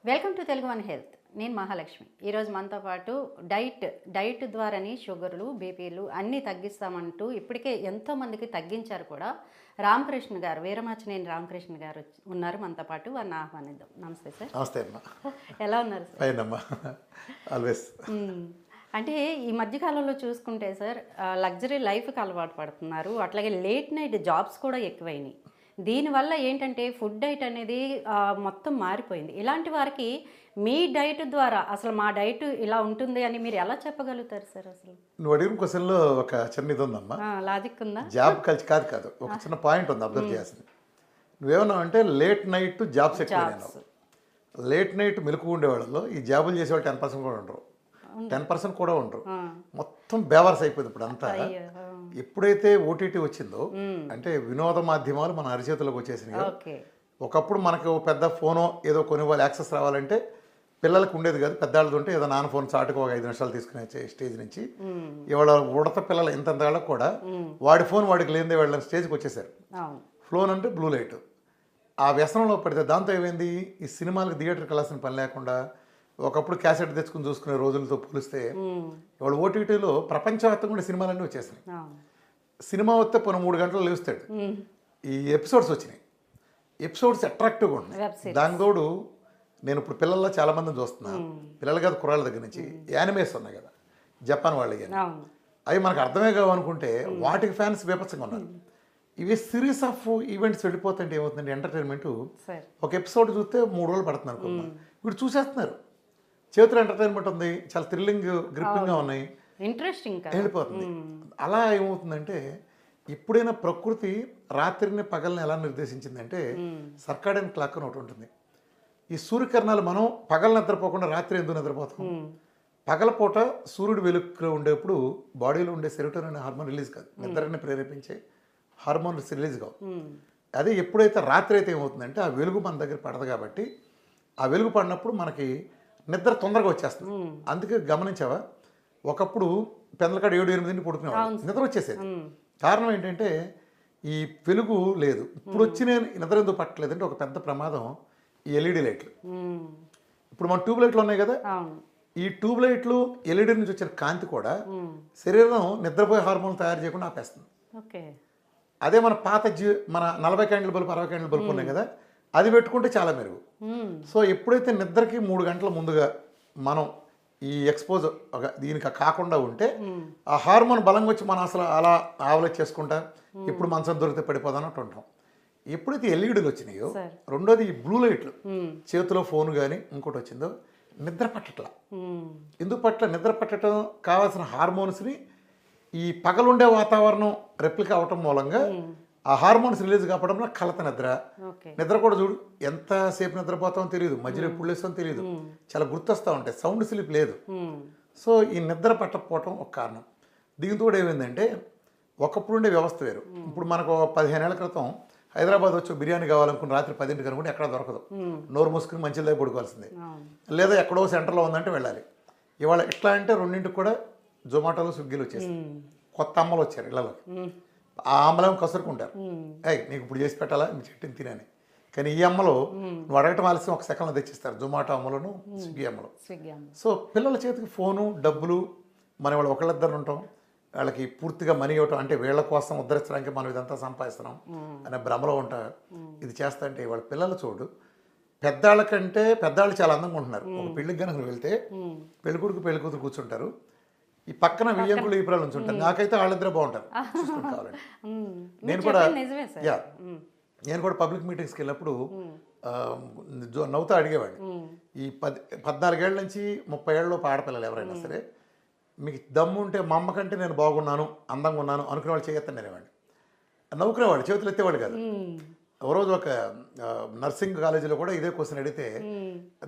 Welcome to Telugu one health. నేను మహాలక్ష్మి. ఈరోజు మనతో పాటు డైట్ ద్వారానే షుగర్లు, బీపీలు అన్నీ తగ్గిస్తామంటూ ఇప్పటికే ఎంతోమందికి తగ్గించారు కూడా. రామకృష్ణ గారు, వీరమాచినేని రామకృష్ణ గారు ఉన్నారు మనతో పాటు. వారిని ఆహ్వానిద్దాం. నమస్తే సార్. నమస్తే అమ్మా. ఎలా ఉన్నారు సార్? అయినమ్మా, ఆల్వేస్. అంటే ఈ మధ్యకాలంలో చూసుకుంటే సార్, లగ్జరీ లైఫ్కి అలవాటు పడుతున్నారు. అట్లాగే లేట్ నైట్ జాబ్స్ కూడా ఎక్కువైనాయి. దీనివల్ల ఏంటంటే ఫుడ్ డైట్ అనేది మొత్తం మారిపోయింది. ఇలాంటి వారికి మీ డైట్ ద్వారా అసలు మా డైట్ ఇలా ఉంటుంది అని మీరు ఎలా చెప్పగలుగుతారు సార్? అసలు నువ్వు అడిగిన క్వశ్చన్లో ఒక చిన్న ఇది ఉందమ్మా, లాజిక్ ఉందా? జాబ్ కలిసి కాదు ఒక చిన్న పాయింట్ ఉంది అబ్జర్వ్ చేయాల్సింది. నువ్వేమన్నావు అంటే లేట్ నైట్ జాబ్స్ ఎక్కువ. లేట్ నైట్ మెలకు ఉండే వాళ్ళలో ఈ జాబులు చేసేవాళ్ళు 10% కూడా ఉండరు, 10% కూడా ఉండరు. మొత్తం బేవర్స్ అయిపోయింది ఇప్పుడు అంతా. ఎప్పుడైతే ఓటీటీ వచ్చిందో అంటే వినోద మాధ్యమాలు మన అరిచేతులకు వచ్చేసినాయి. ఒకప్పుడు మనకు పెద్ద ఫోనో ఏదో కొనివ్వాలి, యాక్సెస్ రావాలంటే పిల్లలకు ఉండేది కాదు, పెద్దవాళ్ళది ఉంటే ఏదో నాన్న ఫోన్ చాటుకు ఒక 5 నిమిషాలు తీసుకునే స్టేజ్ నుంచి ఇవాళ ఉడత పిల్లలు ఇంతళ్ళకు కూడా వాడి ఫోన్ వాడికి లేనిదే వాళ్ళ స్టేజ్కి వచ్చేసారు. ఫోన్ అంటే బ్లూ లైట్. ఆ వ్యసనంలో పడితే దాంతో ఏమైంది, ఈ సినిమాలకు థియేటర్కి వెళ్ళాల్సిన పని లేకుండా ఒకప్పుడు క్యాసెట్ తెచ్చుకుని చూసుకునే రోజులతో పోలిస్తే ఇవాళ ఓటీటీలో ప్రపంచవ్యాప్తంగా కూడా సినిమాలన్నీ వచ్చేసినాయి. సినిమా వస్తే పోనీ 3 గంటలు లేస్తాడు. ఈ ఎపిసోడ్స్ వచ్చినాయి, ఎపిసోడ్స్ అట్రాక్టివ్గా ఉన్నాయి. దాని తోడు నేను ఇప్పుడు పిల్లల్లో చాలామందిని చూస్తున్నాను, పిల్లలు కాదు కుర్రాళ్ళ దగ్గర నుంచి యానిమేస్ ఉన్నాయి కదా జపాన్ వాళ్ళకి, అవి మనకు అర్థమే కావనుకుంటే వాటికి ఫ్యాన్స్ బీభత్సంగా ఉన్నారు. ఇవి సిరీస్ ఆఫ్ ఈవెంట్స్ వెళ్ళిపోతుంటే ఏమవుతుందంటే ఎంటర్టైన్మెంట్ ఒక ఎపిసోడ్ చూస్తే 3 రోజులు పడుతుంది అనుకున్నాను, వీడు చూసేస్తున్నారు. చేతులు ఎంటర్టైన్మెంట్ ఉంది, చాలా థ్రిల్లింగ్ గ్రిప్పింగ్గా ఉన్నాయి, ఇంట్రెస్టింగ్ వెళ్ళిపోతుంది. అలా ఏమవుతుందంటే ఎప్పుడైనా ప్రకృతి రాత్రిని పగల్ని ఎలా నిర్దేశించిందంటే సర్కాడియన్ క్లాక్ అని ఒకటి ఉంటుంది. ఈ సూర్యకిరణాలు మనం పగలు నిద్రపోకుండా రాత్రి ఎందుకు నిద్రపోతాం? పగలపూట సూర్యుడు వెలుగులో ఉండేప్పుడు బాడీలో ఉండే సెరోటోనిన్ అనే హార్మోన్ రిలీజ్ కాదు, నిద్రని ప్రేరేపించే హార్మోన్స్ రిలీజ్ కావు. అదే ఎప్పుడైతే రాత్రి అయితే ఏమవుతుందంటే ఆ వెలుగు మన దగ్గర పడదు కాబట్టి ఆ వెలుగు పడినప్పుడు మనకి నిద్ర తొందరగా వచ్చేస్తుంది. అందుకే గమనించావా, ఒకప్పుడు పెందలకాడ 7-8 పడుకునేవాడు, నిద్ర వచ్చేసేది. కారణం ఏంటంటే ఈ వెలుగు లేదు. ఇప్పుడు వచ్చి నేను నిద్ర ఎందుకు పట్టలేదంటే ఒక పెద్ద ప్రమాదం ఈ ఎల్ఈడి లైట్లు. ఇప్పుడు మన ట్యూబ్ లైట్లు ఉన్నాయి కదా, ఈ ట్యూబ్ లైట్లు ఎల్ఈడి నుంచి వచ్చిన కాంతి కూడా శరీరం నిద్రపోయే హార్మోన్లు తయారు చేయకుండా ఆపేస్తుంది. అదే మన పాత మన 40 క్యాండిల్ బల్బు 60 క్యాండిల్ బల్బు ఉన్నాయి కదా, అది పెట్టుకుంటే చాలా మెరుగు. సో ఎప్పుడైతే నిద్రకి 3 గంటల ముందుగా మనం ఈ ఎక్స్పోజ్ దీనికి కాకుండా ఉంటే ఆ హార్మోన్ బలంగా వచ్చి మనం అసలు అలా ఆవలెట్ చేసుకుంటా ఎప్పుడు మంచం దొరికితే పడిపోదా అన్నట్టు ఉంటాం. ఎప్పుడైతే ఎల్ఈడీలు వచ్చినాయో, రెండోది ఈ బ్లూ లైట్లు, చేతిలో ఫోన్ కానీ ఇంకోటి వచ్చిందో నిద్ర పట్టట్లా. ఎందుకు పట్ల నిద్ర పట్టడం కావాల్సిన హార్మోన్స్ని ఈ పగలుండే వాతావరణం రెప్లికా అవటం మూలంగా ఆ హార్మోన్స్ రిలీజ్ కావడంలో కలత నిద్ర కూడా చూడు ఎంతసేపు నిద్రపోతామో తెలియదు, మధ్యలో ఎప్పుడు లేస్తామో తెలియదు, చాలా గుర్తొస్తూ ఉంటాయి, సౌండ్ స్లీప్ లేదు. సో ఈ నిద్ర పట్టకపోవటం ఒక కారణం. దీంతో కూడా ఏమైందంటే ఒకప్పుడు ఉండే వ్యవస్థ వేరు. ఇప్పుడు మనకు 15 ఏళ్ల క్రితం హైదరాబాద్ వచ్చి బిర్యానీ కావాలనుకుని రాత్రి 10ంటికి అనుకుంటే ఎక్కడ దొరకదు, నోరు మూసుకుని మంచి దగ్గర పడుకోవాల్సిందే, లేదా ఎక్కడో సెంటర్లో ఉందంటే వెళ్ళాలి. ఇవాళ ఎట్లా అంటే 2ంటికి కూడా జొమాటోలు స్విగ్గీలు వచ్చేసి కొత్త అమ్మలు వచ్చారు ఇళ్ళలోకి. ఆ అమ్మలేమో కసురుకుంటారు, నీకు ఇప్పుడు చేసి పెట్టాలా మీ చెట్టుని తినని. కానీ ఈ అమ్మలో నువ్వు అడగటం ఆలస్యం 1 సెకండ్లో తెచ్చిస్తారు, జొమాటో అమ్మలను స్విగ్గీ అమ్మలు. సో పిల్లల చేతికి ఫోను, డబ్బులు, మన వాళ్ళు ఒకళ్ళిద్దరు ఉంటాం, వాళ్ళకి పూర్తిగా మనీ ఇవ్వటం అంటే వీళ్ళ కోసం ఉద్ధరించడానికి మనం ఇదంతా సంపాదిస్తున్నాం అనే భ్రమలో ఉంటారు. ఇది చేస్తా అంటే వాళ్ళ పిల్లలు చూడు, పెద్దవాళ్ళకంటే పెద్దవాళ్ళు చాలా అందంగా ఉంటున్నారు. ఒక పెళ్లికి కనుక వెళ్తే పెళ్లి కొడుకు పెళ్లి కూతురు కూర్చుంటారు, ఈ పక్కన వియ్యంకులు ఈ పిల్లలు ఉంచుంటారు. నాకైతే వాళ్ళిద్దరే బాగుంటారు కావాలండి. నేను కూడా పబ్లిక్ మీటింగ్స్కి వెళ్ళినప్పుడు నవ్వుతా అడిగేవాడిని, ఈ 14 ఏళ్ళ నుంచి 30 ఏళ్ళలోపు ఆడపిల్లలు ఎవరైనా సరే మీకు దమ్ము ఉంటే మా అమ్మ కంటే నేను బాగున్నాను, అందంగా ఉన్నాను అనుకునే వాళ్ళు చేయొద్దని అనేవాడిని. నవ్వుకునేవాడు, చేతులు ఎత్తేవాడు కాదు. ఓ రోజు ఒక నర్సింగ్ కాలేజీలో కూడా ఇదే క్వశ్చన్ అడిగితే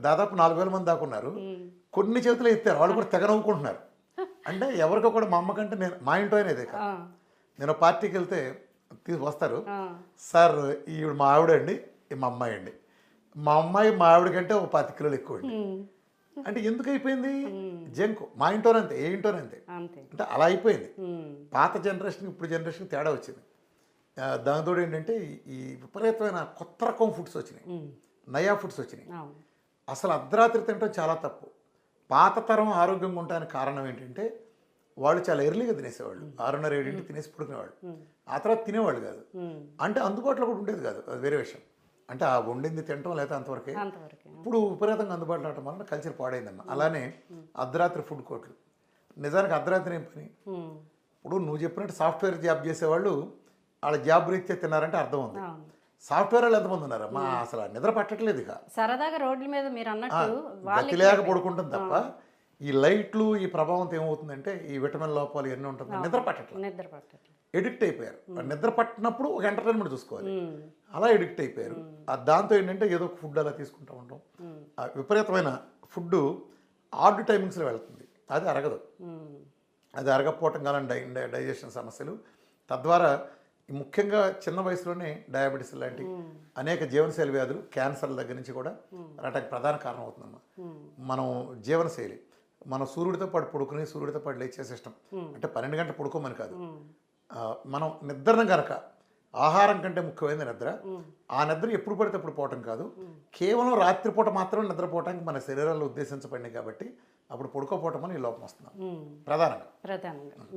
దాదాపు 4000 మంది దాకా ఉన్నారు, కొన్ని చేతులు ఎత్తారు, వాళ్ళు కూడా తెగ నవ్వుకుంటున్నారు. అంటే ఎవరికో కూడా మా అమ్మ కంటే నేను మా ఇంట్లో అయినా ఇదే కాదు. నేను పార్టీకి వెళ్తే వస్తారు, సార్ ఈవిడ మా ఆవిడ అండి, మా అమ్మాయి అండి, మా అమ్మాయి మా ఆవిడ కంటే ఒక 10 కిలోలు ఎక్కువ అండి. అంటే ఎందుకు అయిపోయింది జంకు, మా ఇంట్లోనే అంతే, ఏ ఇంట్లోనే అంతే. అంటే అలా అయిపోయింది. పాత జనరేషన్ ఇప్పుడు జనరేషన్ తేడా వచ్చింది. దాంతో ఏంటంటే ఈ విపరీతమైన కొత్త రకం ఫుడ్స్ వచ్చినాయి, నయా ఫుడ్స్ వచ్చినాయి. అసలు అర్ధరాత్రి తినడం చాలా తప్పు. పాత తరం ఆరోగ్యంగా ఉండడానికి కారణం ఏంటంటే వాళ్ళు చాలా ఎర్లీగా తినేసేవాళ్ళు, 6:30, 7 తినేసి పడుకునేవాళ్ళు. ఆ తర్వాత తినేవాళ్ళు కాదు, అంటే అందుబాటులో కూడా ఉండేది కాదు, అది వేరే విషయం. అంటే ఆ వండింది తినటం లేదా అంతవరకే. ఇప్పుడు విపరీతంగా అందుబాటులో ఉండటం వలన కల్చర్ పాడైందమ్మా. అలానే అర్ధరాత్రి ఫుడ్ కోర్టులు, నిజానికి అర్ధరాత్రి ఏం పని? ఇప్పుడు నువ్వు చెప్పినట్టు సాఫ్ట్వేర్ జాబ్ చేసేవాళ్ళు వాళ్ళ జాబ్ రీత్యా తిన్నారంటే అర్థం ఉంది. సాఫ్ట్వేర్ వాళ్ళు ఎంతమంది ఉన్నారు మా అసలు నిద్ర పట్టట్లేదు, ఇక సరదాగా రోడ్ల మీద మీరు అన్నట్టు గతి లేక పడుకుంటుంది తప్ప ఈ లైట్లు ఈ ప్రభావంతో ఏమవుతుందంటే ఈ విటమిన్ లోపాలు ఇవన్నీ ఉంటుంది, నిద్ర పట్టట్లేదు, ఎడిక్ట్ అయిపోయారు. నిద్ర పట్టినప్పుడు ఒక ఎంటర్టైన్మెంట్ చూసుకోవాలి, అలా ఎడిక్ట్ అయిపోయారు. దాంతో ఏంటంటే ఏదో ఒక ఫుడ్ అలా తీసుకుంటూ ఉంటాం. విపరీతమైన ఫుడ్ ఆడ్ టైమింగ్స్లో వెళ్తుంది, అది అరగదు. అది అరగకపోవటం కానీ డైజెషన్ సమస్యలు, తద్వారా ముఖ్యంగా చిన్న వయసులోనే డయాబెటీస్ లాంటి అనేక జీవనశైలి వ్యాధులు, క్యాన్సర్ల దగ్గర నుంచి కూడా రావడానికి ప్రధాన కారణం అవుతుందమ్మా. మనం జీవనశైలి, మనం సూర్యుడితో పాటు పడుకుని సూర్యుడితో పాటు లేచే సిస్టమ్, అంటే 12 గంటలు పడుకోమని కాదు, మనం నిద్రను కనుక ఆహారం కంటే ముఖ్యమైనది నిద్ర. ఆ నిద్ర ఎప్పుడు పడితే అప్పుడు పోవటం కాదు, కేవలం రాత్రిపూట మాత్రమే నిద్రపోవటానికి మన శరీరాల్లో ఉద్దేశించబడింది. కాబట్టి అప్పుడు పడుకోపోవటం అని ఈ లోపం వస్తున్నాం ప్రధానంగా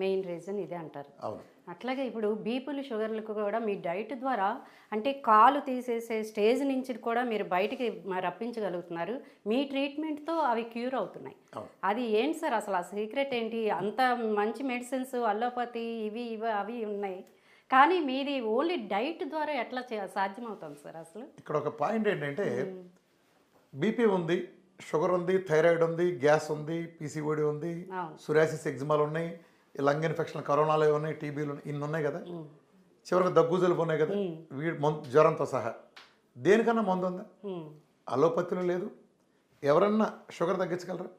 మెయిన్ రీజన్ ఇదే అంటారు. అవును. అట్లాగే ఇప్పుడు బీపీలు, షుగర్లకు కూడా మీ డైట్ ద్వారా అంటే కాలు తీసేసే స్టేజ్ నుంచి కూడా మీరు బయటికి రప్పించగలుగుతున్నారు. మీ ట్రీట్మెంట్తో అవి క్యూర్ అవుతున్నాయి. అది ఏంటి సార్ అసలు ఆ సీక్రెట్ ఏంటి? అంత మంచి మెడిసిన్స్, అల్లోపతి ఇవి అవి ఉన్నాయి, కానీ మీది ఓన్లీ డైట్ ద్వారా ఎట్లా సాధ్యమవుతుంది సార్? అసలు ఇక్కడ ఒక పాయింట్ ఏంటంటే బీపీ ఉంది, షుగర్ ఉంది, థైరాయిడ్ ఉంది, గ్యాస్ ఉంది, పీసీఓడి ఉంది, సురాసిస్, ఎగ్జిమాలు ఉన్నాయి, లంగ్ ఇన్ఫెక్షన్, కరోనాలు ఉన్నాయి, టీబీలు ఇన్ని ఉన్నాయి కదా, చివరికి దగ్గు జలుబు ఉన్నాయి కదా, జ్వరంతో సహా. దేనికన్నా మందు ఉందా? అలోపతిలో లేదు. ఎవరన్నా షుగర్ తగ్గించగలరా?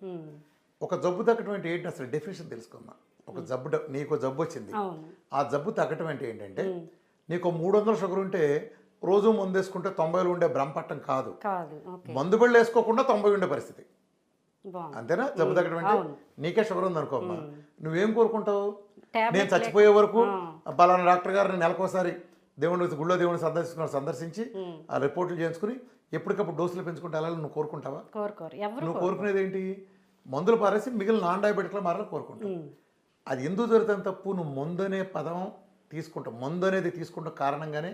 ఒక జబ్బు తగ్గటం అంటే ఏంటి అసలు డెఫినేషన్ తెలుసుకుందాం. ఒక జబ్బు, నీకు జబ్బు వచ్చింది, ఆ జబ్బు తగ్గటం అంటే ఏంటంటే నీకు 300 షుగర్ ఉంటే రోజు మందు వేసుకుంటే 90లో ఉండే భ్రమపట్టం కాదు, మందు బిళ్ళ వేసుకోకుండా 90 ఉండే పరిస్థితి. అంతేనా? జబ్బు తగ్గడం అంటే నీకే షుగర్ ఉంది అనుకోమ్మా, నువ్వేం కోరుకుంటావు? నేను చచ్చిపోయే వరకు పలానా డాక్టర్ గారు నెలకోసారి గుళ్ళో దేవుడిని సందర్శించి ఆ రిపోర్ట్లు చేయించుకుని ఎప్పటికప్పుడు డోసులు పెంచుకుంటే వెళ్ళాలని నువ్వు కోరుకుంటావా? నువ్వు కోరుకునేది ఏంటి? మందులు పారేసి మిగిలిన నాన్ డయాబెటిక్లో మారాలని కోరుకుంటావు. అది ఎందుకు జరుగుతుంది తప్పు? నువ్వు మందు అనే పదం తీసుకుంటావు, మందు అనేది తీసుకుంటే కారణంగానే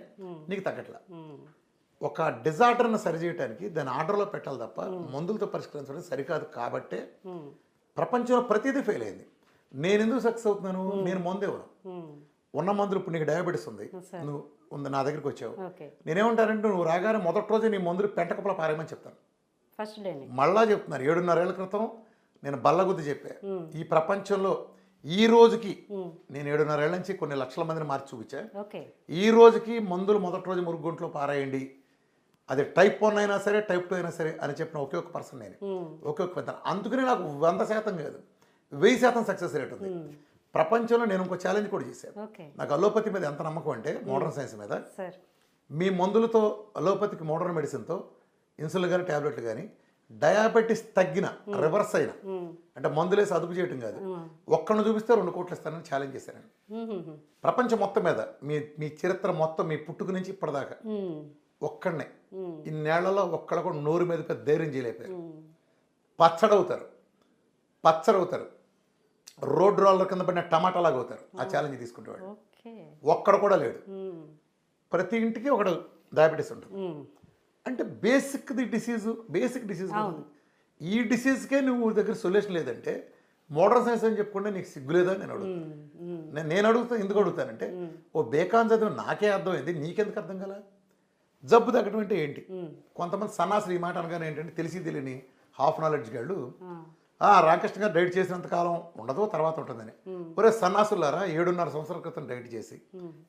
నీకు తగ్గట్లా. ఒక డిజార్డర్ని సరిచేయటానికి దాన్ని ఆర్డర్లో పెట్టాలి తప్ప మందులతో పరిష్కరించడం సరికాదు. కాబట్టే ప్రపంచంలో ప్రతిదీ ఫెయిల్ అయింది. నేను ఎందుకు సక్సెస్ అవుతున్నాను? నేను మందు ఇవ్వను. ఉన్న మందులు, ఇప్పుడు నీకు డయాబెటీస్ ఉంది, నువ్వు నా దగ్గరికి వచ్చావు, నేనేమంటానంటే నువ్వు రాగానే మొదటి రోజే నీ మందులు పెంటకప్పుల పారేయమని చెప్తాను. మళ్ళా చెప్తున్నారు, 7.5 ఏళ్ల క్రితం నేను బల్లగుద్ది చెప్పా, ఈ ప్రపంచంలో ఈ రోజుకి నేను 7.5 ఏళ్ల నుంచి కొన్ని లక్షల మందిని మార్చి చూపించా. ఈ రోజుకి మందులు మొదటి రోజు మురుగుంట్లో పారేయండి, అది టైప్ 1 అయినా సరే టైప్ 2 అయినా సరే అని చెప్పిన ఒకే ఒక పర్సన్ నేను, ఒకే ఒక పెద్ద. అందుకని నాకు 100% కాదు 1000% సక్సెస్ రేట్ ఉంది ప్రపంచంలో. నేను ఇంకో ఛాలెంజ్ కూడా చేశాను. నాకు అలోపతి మీద ఎంత నమ్మకం అంటే మోడర్న్ సైన్స్ మీద, మీ మందులతో అలోపతికి మోడర్న్ మెడిసిన్తో ఇన్సులిన్ కానీ ట్యాబ్లెట్లు కానీ డయాబెటీస్ తగ్గిన, రివర్స్ అయిన, అంటే మందులేసి అదుపు చేయటం కాదు, ఒక్కడిని చూపిస్తే 2 కోట్లు ఇస్తానని ఛాలెంజ్ చేశాను. ప్రపంచం మొత్తం మీద మీ చరిత్ర మొత్తం, మీ పుట్టుక నుంచి ఇప్పటిదాకా ఒక్కడనే ఇన్నేళ్లలో ఒక్కడ కూడా నోరు మీద పెద్ద ధైర్యం చేయలేపారు. పచ్చడవుతారు, రోడ్డు రోళ్ళ కింద పడిన టమాటాలాగా అవుతారు ఆ ఛాలెంజ్ తీసుకుంటేవాడు. ఒక్కడ కూడా లేడు. ప్రతి ఇంటికి ఒకడు డయాబెటీస్ ఉంటుంది. అంటే బేసిక్ డిసీజ్. ఈ డిసీజ్కే నువ్వు దగ్గర సొల్యూషన్ లేదంటే మోడర్న్ సైన్స్ అని చెప్పుకుంటే నీకు సిగ్గులేదా నేను అడుగుతాను. నేను అడుగుతాను, ఎందుకు అడుగుతానంటే ఓ బేకాన్ చదివి నాకే అర్థమైంది, నీకెందుకు అర్థం కదా? జబ్బు తగ్గడం అంటే ఏంటి? కొంతమంది సన్నాసులు ఈ మాట అనగానే ఏంటంటే తెలిసి తెలియని హాఫ్ నాలెడ్జ్ గాళ్ళు రామకృష్ణ గారు డైట్ చేసినంత కాలం ఉండదు, తర్వాత ఉంటుందని. ఒరే సన్నాసులారా, 7.5 సంవత్సరాల క్రితం డైట్ చేసి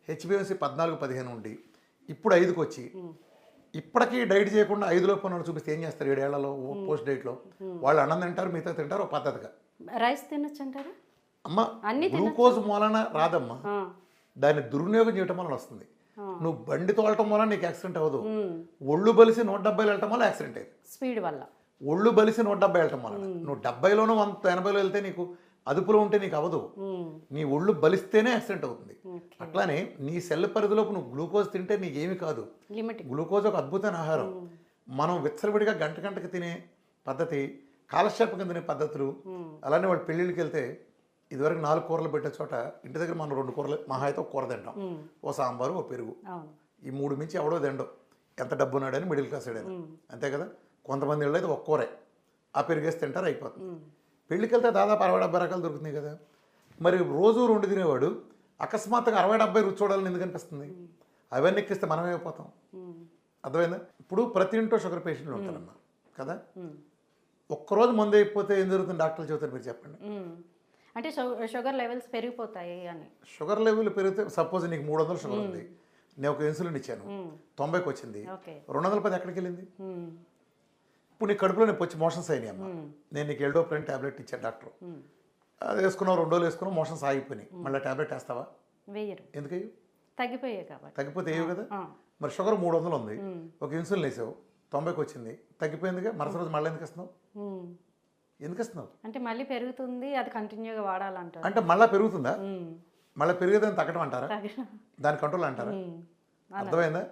హెచ్బిఎన్సీ 14-15 ఉండి ఇప్పుడు 5కి వచ్చి ఇప్పటికీ డైట్ చేయకుండా 5లో పనులు చూపిస్తే ఏం చేస్తారు? 7 ఏళ్లలో పోస్ట్ డైట్లో వాళ్ళు అన్నం తింటారు, మిగతా తింటారు పద్ధతిగా. రైస్ తినొచ్చు అంటారా? అమ్మ, గ్లూకోజ్ మూలన రాదమ్మా, దాన్ని దుర్వినియోగం చేయటం వలన వస్తుంది. నువ్వు బండి తోలటం వల్ల నీకు యాక్సిడెంట్ అవ్వదు. ఒళ్ళు బలిసి 170 వెళ్ళటం వల్ల యాక్సిడెంట్ అయ్యింది. స్పీడ్ వల్ల ఒళ్ళు బలిసి 170 వెళ్ళటం వల్ల. నువ్వు 70లోనూ 180లో వెళ్తే నీకు అదుపులో ఉంటే నీకు అవ్వదు. నీ ఒళ్ళు బలిస్తేనే యాక్సిడెంట్ అవుతుంది. అట్లానే నీ సెల్ పరిధిలోపు నువ్వు గ్లూకోజ్ తింటే నీకేమి కాదు. గ్లూకోజ్ ఒక అద్భుతమైన ఆహారం. మనం విచ్చలవిడిగా గంటకి తినే పద్ధతి, కాలక్షేపం తినే పద్ధతులు. అలానే వాళ్ళు పెళ్ళిళ్ళకి వెళ్తే ఇదివరకు 4 కూరలు పెట్టే చోట ఇంటి దగ్గర మనం 2 కూరలు, మహా అయితే ఒక కూర తింటాం, ఓ సాంబారు, ఓ పెరుగు. ఈ 3 మించి ఎవడో తిండవు, ఎంత డబ్బు ఉన్నాడని, మిడిల్ క్లాస్ వాడని, అంతే కదా. కొంతమంది ఇళ్ళు అయితే ఒక్క కూరే, ఆ పెరిగేసి తింటారు, అయిపోతుంది. పెళ్ళికి వెళ్తే దాదాపు 60-70 రకాలు దొరుకుతున్నాయి కదా. మరి రోజు 2 తినేవాడు అకస్మాత్తుగా 60-70 రుచి చూడాలని ఎందుకు అనిపిస్తుంది? అవన్నీ ఎక్కిస్తే మనమేమైపోతాం? అర్థమైందా? ఇప్పుడు ప్రతి ఇంట్లో షుగర్ పేషెంట్లు ఉంటారమ్మా కదా. ఒక్కరోజు మందు అయిపోతే ఏం జరుగుతుంది డాక్టర్లు చెబుతారు, మీరు చెప్పండి. అంటే షుగర్ లెవెల్స్ పెరిగిపోతాయి అని. షుగర్ లెవెల్ పెరిగితే సపోజ్ నీకు 300 షుగర్ ఉంది, నేను ఒక ఇన్సులిన్ ఇచ్చాను, 90కి వచ్చింది, 210 ఎక్కడికి వెళ్ళింది? ఇప్పుడు నీ కడుపులో నొప్పి వచ్చి మోషన్స్ అయినాయి అమ్మ, నేను నీకు ఎల్డోప్రైన్ ట్యాబ్లెట్ ఇచ్చాను డాక్టర్, అది వేసుకున్నావు, 2 రోజులు వేసుకున్నావు, మోషన్స్ ఆగిపోయినాయి, మళ్ళీ ట్యాబ్లెట్ వేస్తావా? వేయరు. ఎందుకు తగ్గిపోయాయి కాబట్టి. తగ్గిపోతే వేయవు కదా. మరి షుగర్ 300 ఉంది, ఒక ఇన్సులిన్ వేసావు, 90కి వచ్చింది, తగ్గిపోయిందిగా, మరుసటి రోజు మళ్ళీ ఎందుకు ఇస్తున్నావు? ఎందుకు ఇస్తున్నావు? అంటే మళ్ళీ పెరుగుతుంది, అది కంటిన్యూగా వాడాలంటారు. అంటే మళ్ళీ పెరుగుతుందా? మళ్ళీ పెరిగేదని తగ్గడం అంటారా? దాని కంట్రోల్ అంటారా? అర్థమైందా?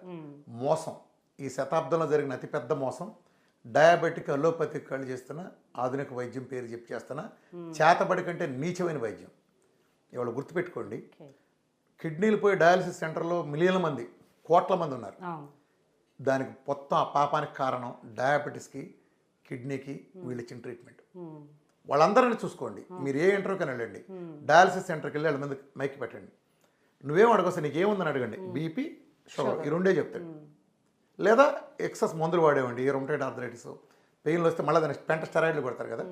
మోసం, ఈ శతాబ్దంలో జరిగిన అతిపెద్ద మోసం. డయాబెటిక్, అలోపతిక్ కళ్ళు చేస్తున్న ఆధునిక వైద్యం పేరు చెప్పి చేస్తున్న చేతబడి కంటే నీచమైన వైద్యం. ఇవాళ గుర్తుపెట్టుకోండి, కిడ్నీలు పోయి డయాలసిస్ సెంటర్లో మిలియన్ల మంది, కోట్ల మంది ఉన్నారు. దానికి మొత్తం ఆ పాపానికి కారణం డయాబెటీస్కి, కిడ్నీకి వీళ్ళు ఇచ్చిన ట్రీట్మెంట్. వాళ్ళందరినీ చూసుకోండి, మీరు ఏ ఇంటర్వ్యూకి వెళ్ళండి, డయాలసిస్ సెంటర్కి వెళ్ళి వాళ్ళ మీద మైక్ పెట్టండి, నువ్వేం అడగొస్తా, నీకు ఏముందని అడగండి, బీపీ, షుగర్, ఈ 2 చెప్తాడు. లేదా ఎక్సెస్ మందులు వాడేవండి, ఈ రొమటైడ్ ఆర్థరైటిస్, పెయిన్లు వస్తే మళ్ళీ దానికి పెంటస్టెరాయిడ్లు కొడతారు కదా.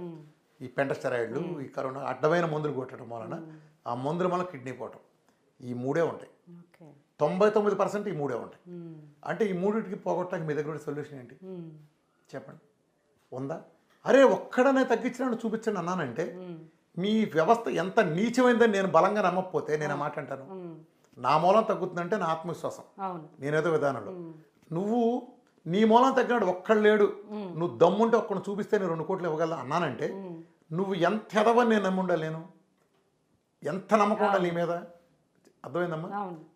ఈ పెంటస్టెరాయిడ్లు, ఈ కరోనా అడ్డమైన మందులు కొట్టడం వలన ఆ మందుల వల్ల కిడ్నీ పోవటం, ఈ 3 ఉంటాయి. 99% ఈ 3 ఉంటాయి. అంటే ఈ 3టికి పోగొట్టడానికి మీ దగ్గర సొల్యూషన్ ఏంటి చెప్పండి? ఉందా? అరే ఒక్కడనే తగ్గించినట్టు చూపించండి అన్నానంటే మీ వ్యవస్థ ఎంత నీచమైందని నేను బలంగా నమ్మకపోతే నేను ఆ మాట అంటాను. నా మూలం తగ్గుతుందంటే నా ఆత్మవిశ్వాసం, నేనేదో విధానంలో. నువ్వు నీ మూలం తగ్గినాడు ఒక్కడు లేడు, నువ్వు దమ్ముంటే ఒక్కడు చూపిస్తే నేను 2 కోట్లు ఇవ్వగలను అన్నానంటే నువ్వు ఎంత ఎదవని నేను నమ్మి ఉండాలి, నేను ఎంత నమ్మకం ఉండాలి నీ మీద. అర్థమైందమ్మా?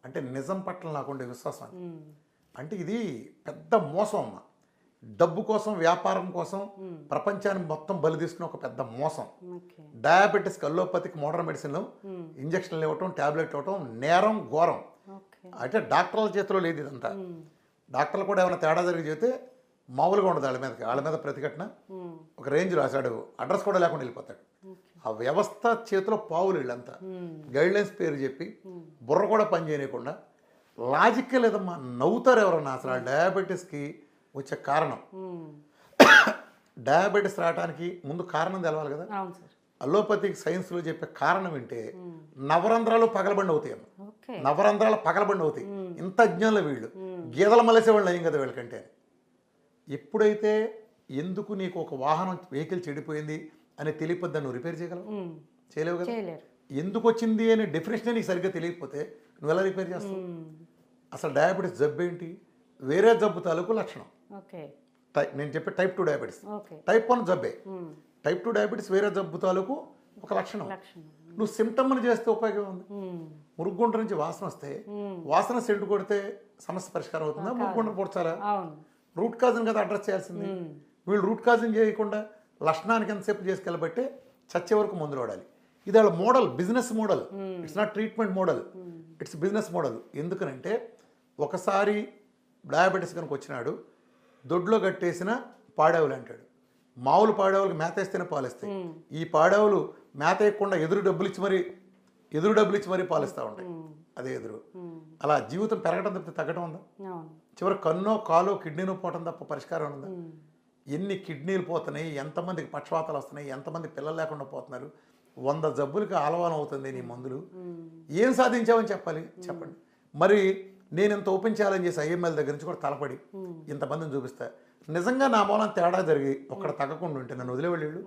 అంటే నిజం పట్ల నాకుండే విశ్వాసం. అంటే ఇది పెద్ద మోసం అమ్మ. డబ్బు కోసం, వ్యాపారం కోసం ప్రపంచాన్ని మొత్తం బలి తీసుకున్న ఒక పెద్ద మోసం. డయాబెటీస్, అలోపతిక్, మోడర్న్ మెడిసిన్లో ఇంజక్షన్లు ఇవ్వటం, ట్యాబ్లెట్ ఇవ్వటం నేరం, ఘోరం. అంటే డాక్టర్ల చేతిలో లేదు ఇదంతా. డాక్టర్లు కూడా ఏమైనా తేడా జరిగి చెబితే మామూలుగా ఉండదు వాళ్ళ మీద ప్రతిఘటన ఒక రేంజ్ రాశాడు, అడ్రస్ కూడా లేకుండా వెళ్ళిపోతాడు. ఆ వ్యవస్థ చేతిలో పావులు వీళ్ళంతా. గైడ్లైన్స్ పేరు చెప్పి బుర్ర కూడా పని చేయకుండా, లాజిక్కే లేదమ్మా, నవ్వుతారు ఎవరన్నా. అసలు ఆ డయాబెటీస్కి వచ్చే కారణం, డయాబెటీస్ రావడానికి ముందు కారణం తెలవాలి కదా. అలోపతిక్ సైన్స్లో చెప్పే కారణం వింటే నవరంధ్రాలు పగలబండి అవుతాయి అమ్మ, నవరంధ్రాలు పగలబండి అవుతాయి. ఇంత అజ్ఞానులు వీళ్ళు, గీదల మలేసే వాళ్ళు అయ్యం కదా వీళ్ళకంటే. ఎప్పుడైతే ఎందుకు నీకు ఒక వాహనం, వెహికల్ చెడిపోయింది అని తెలియపోద్దా, నువ్వు రిపేర్ చేయగలవు? చేయలేవు కదా. ఎందుకు వచ్చింది అనే డెఫినేషన్ నీకు సరిగ్గా తెలియకపోతే నువ్వు ఎలా రిపేర్ చేస్తావు? అసలు డయాబెటీస్ జబ్బు ఏంటి? వేరే జబ్బు తాలూకు లక్షణం. నేను చెప్పే టైప్ 2 డయాబెటీస్, టైప్ 1 జబ్బే. టైప్ 2 డయాబెటీస్ వేరే జబ్బు తాలూకు ఒక లక్షణం. నువ్వు సిమ్టమ్ని చేస్తే ఉపయోగం ఉంది. మురుగుంట నుంచి వాసన వస్తే, వాసన సెంటు కొడితే సమస్య పరిష్కారం అవుతుందా? మురుగుంట పొడ్చాలా? రూట్ కాజ్ని కదా అడ్రస్ చేయాల్సింది. వీళ్ళు రూట్ కాజ్ని చేయకుండా లక్షణానికి ఎంతసేపు చేసుకెళ్ళబట్టే చచ్చే వరకు మందులు వాడాలి. ఇది వాళ్ళ model, business model. It's not treatment model, it's business model. ఎందుకనంటే ఒకసారి డయాబెటీస్ కనుక వచ్చినాడు, దొడ్లో కట్టేసిన పాడేవులు అంటాడు. మామూలు పాడేవులకి మేత వేస్తేనే పాలిస్తాయి. ఈ పాడేవులు మేత వేయకుండా ఎదురు డబ్బులు ఇచ్చి మరీ పాలిస్తూ ఉంటాయి. అదే ఎదురు. అలా జీవితం పెరగడం తప్పితే తగ్గడం ఉందా? చివరి కన్నో, కాలో, కిడ్నీనో పోవటం తప్ప పరిష్కారం ఉందా? ఎన్ని కిడ్నీలు పోతున్నాయి, ఎంతమందికి పక్షవాతాలు వస్తున్నాయి, ఎంతమంది పిల్లలు లేకుండా పోతున్నారు, 100 జబ్బులకి ఆలవానం అవుతుంది నీ మందులు. ఏం సాధించావని చెప్పాలి చెప్పండి. మరి నేను ఇంత ఓపెన్ ఛాలెంజ్ చేసి IML దగ్గర నుంచి కూడా తలపడి ఇంతమందిని చూపిస్తా. నిజంగా నా మూలం తేడా జరిగి ఒక్కడ తగ్గకుండా ఉంటే నన్ను వదిలేవాళ్ళు.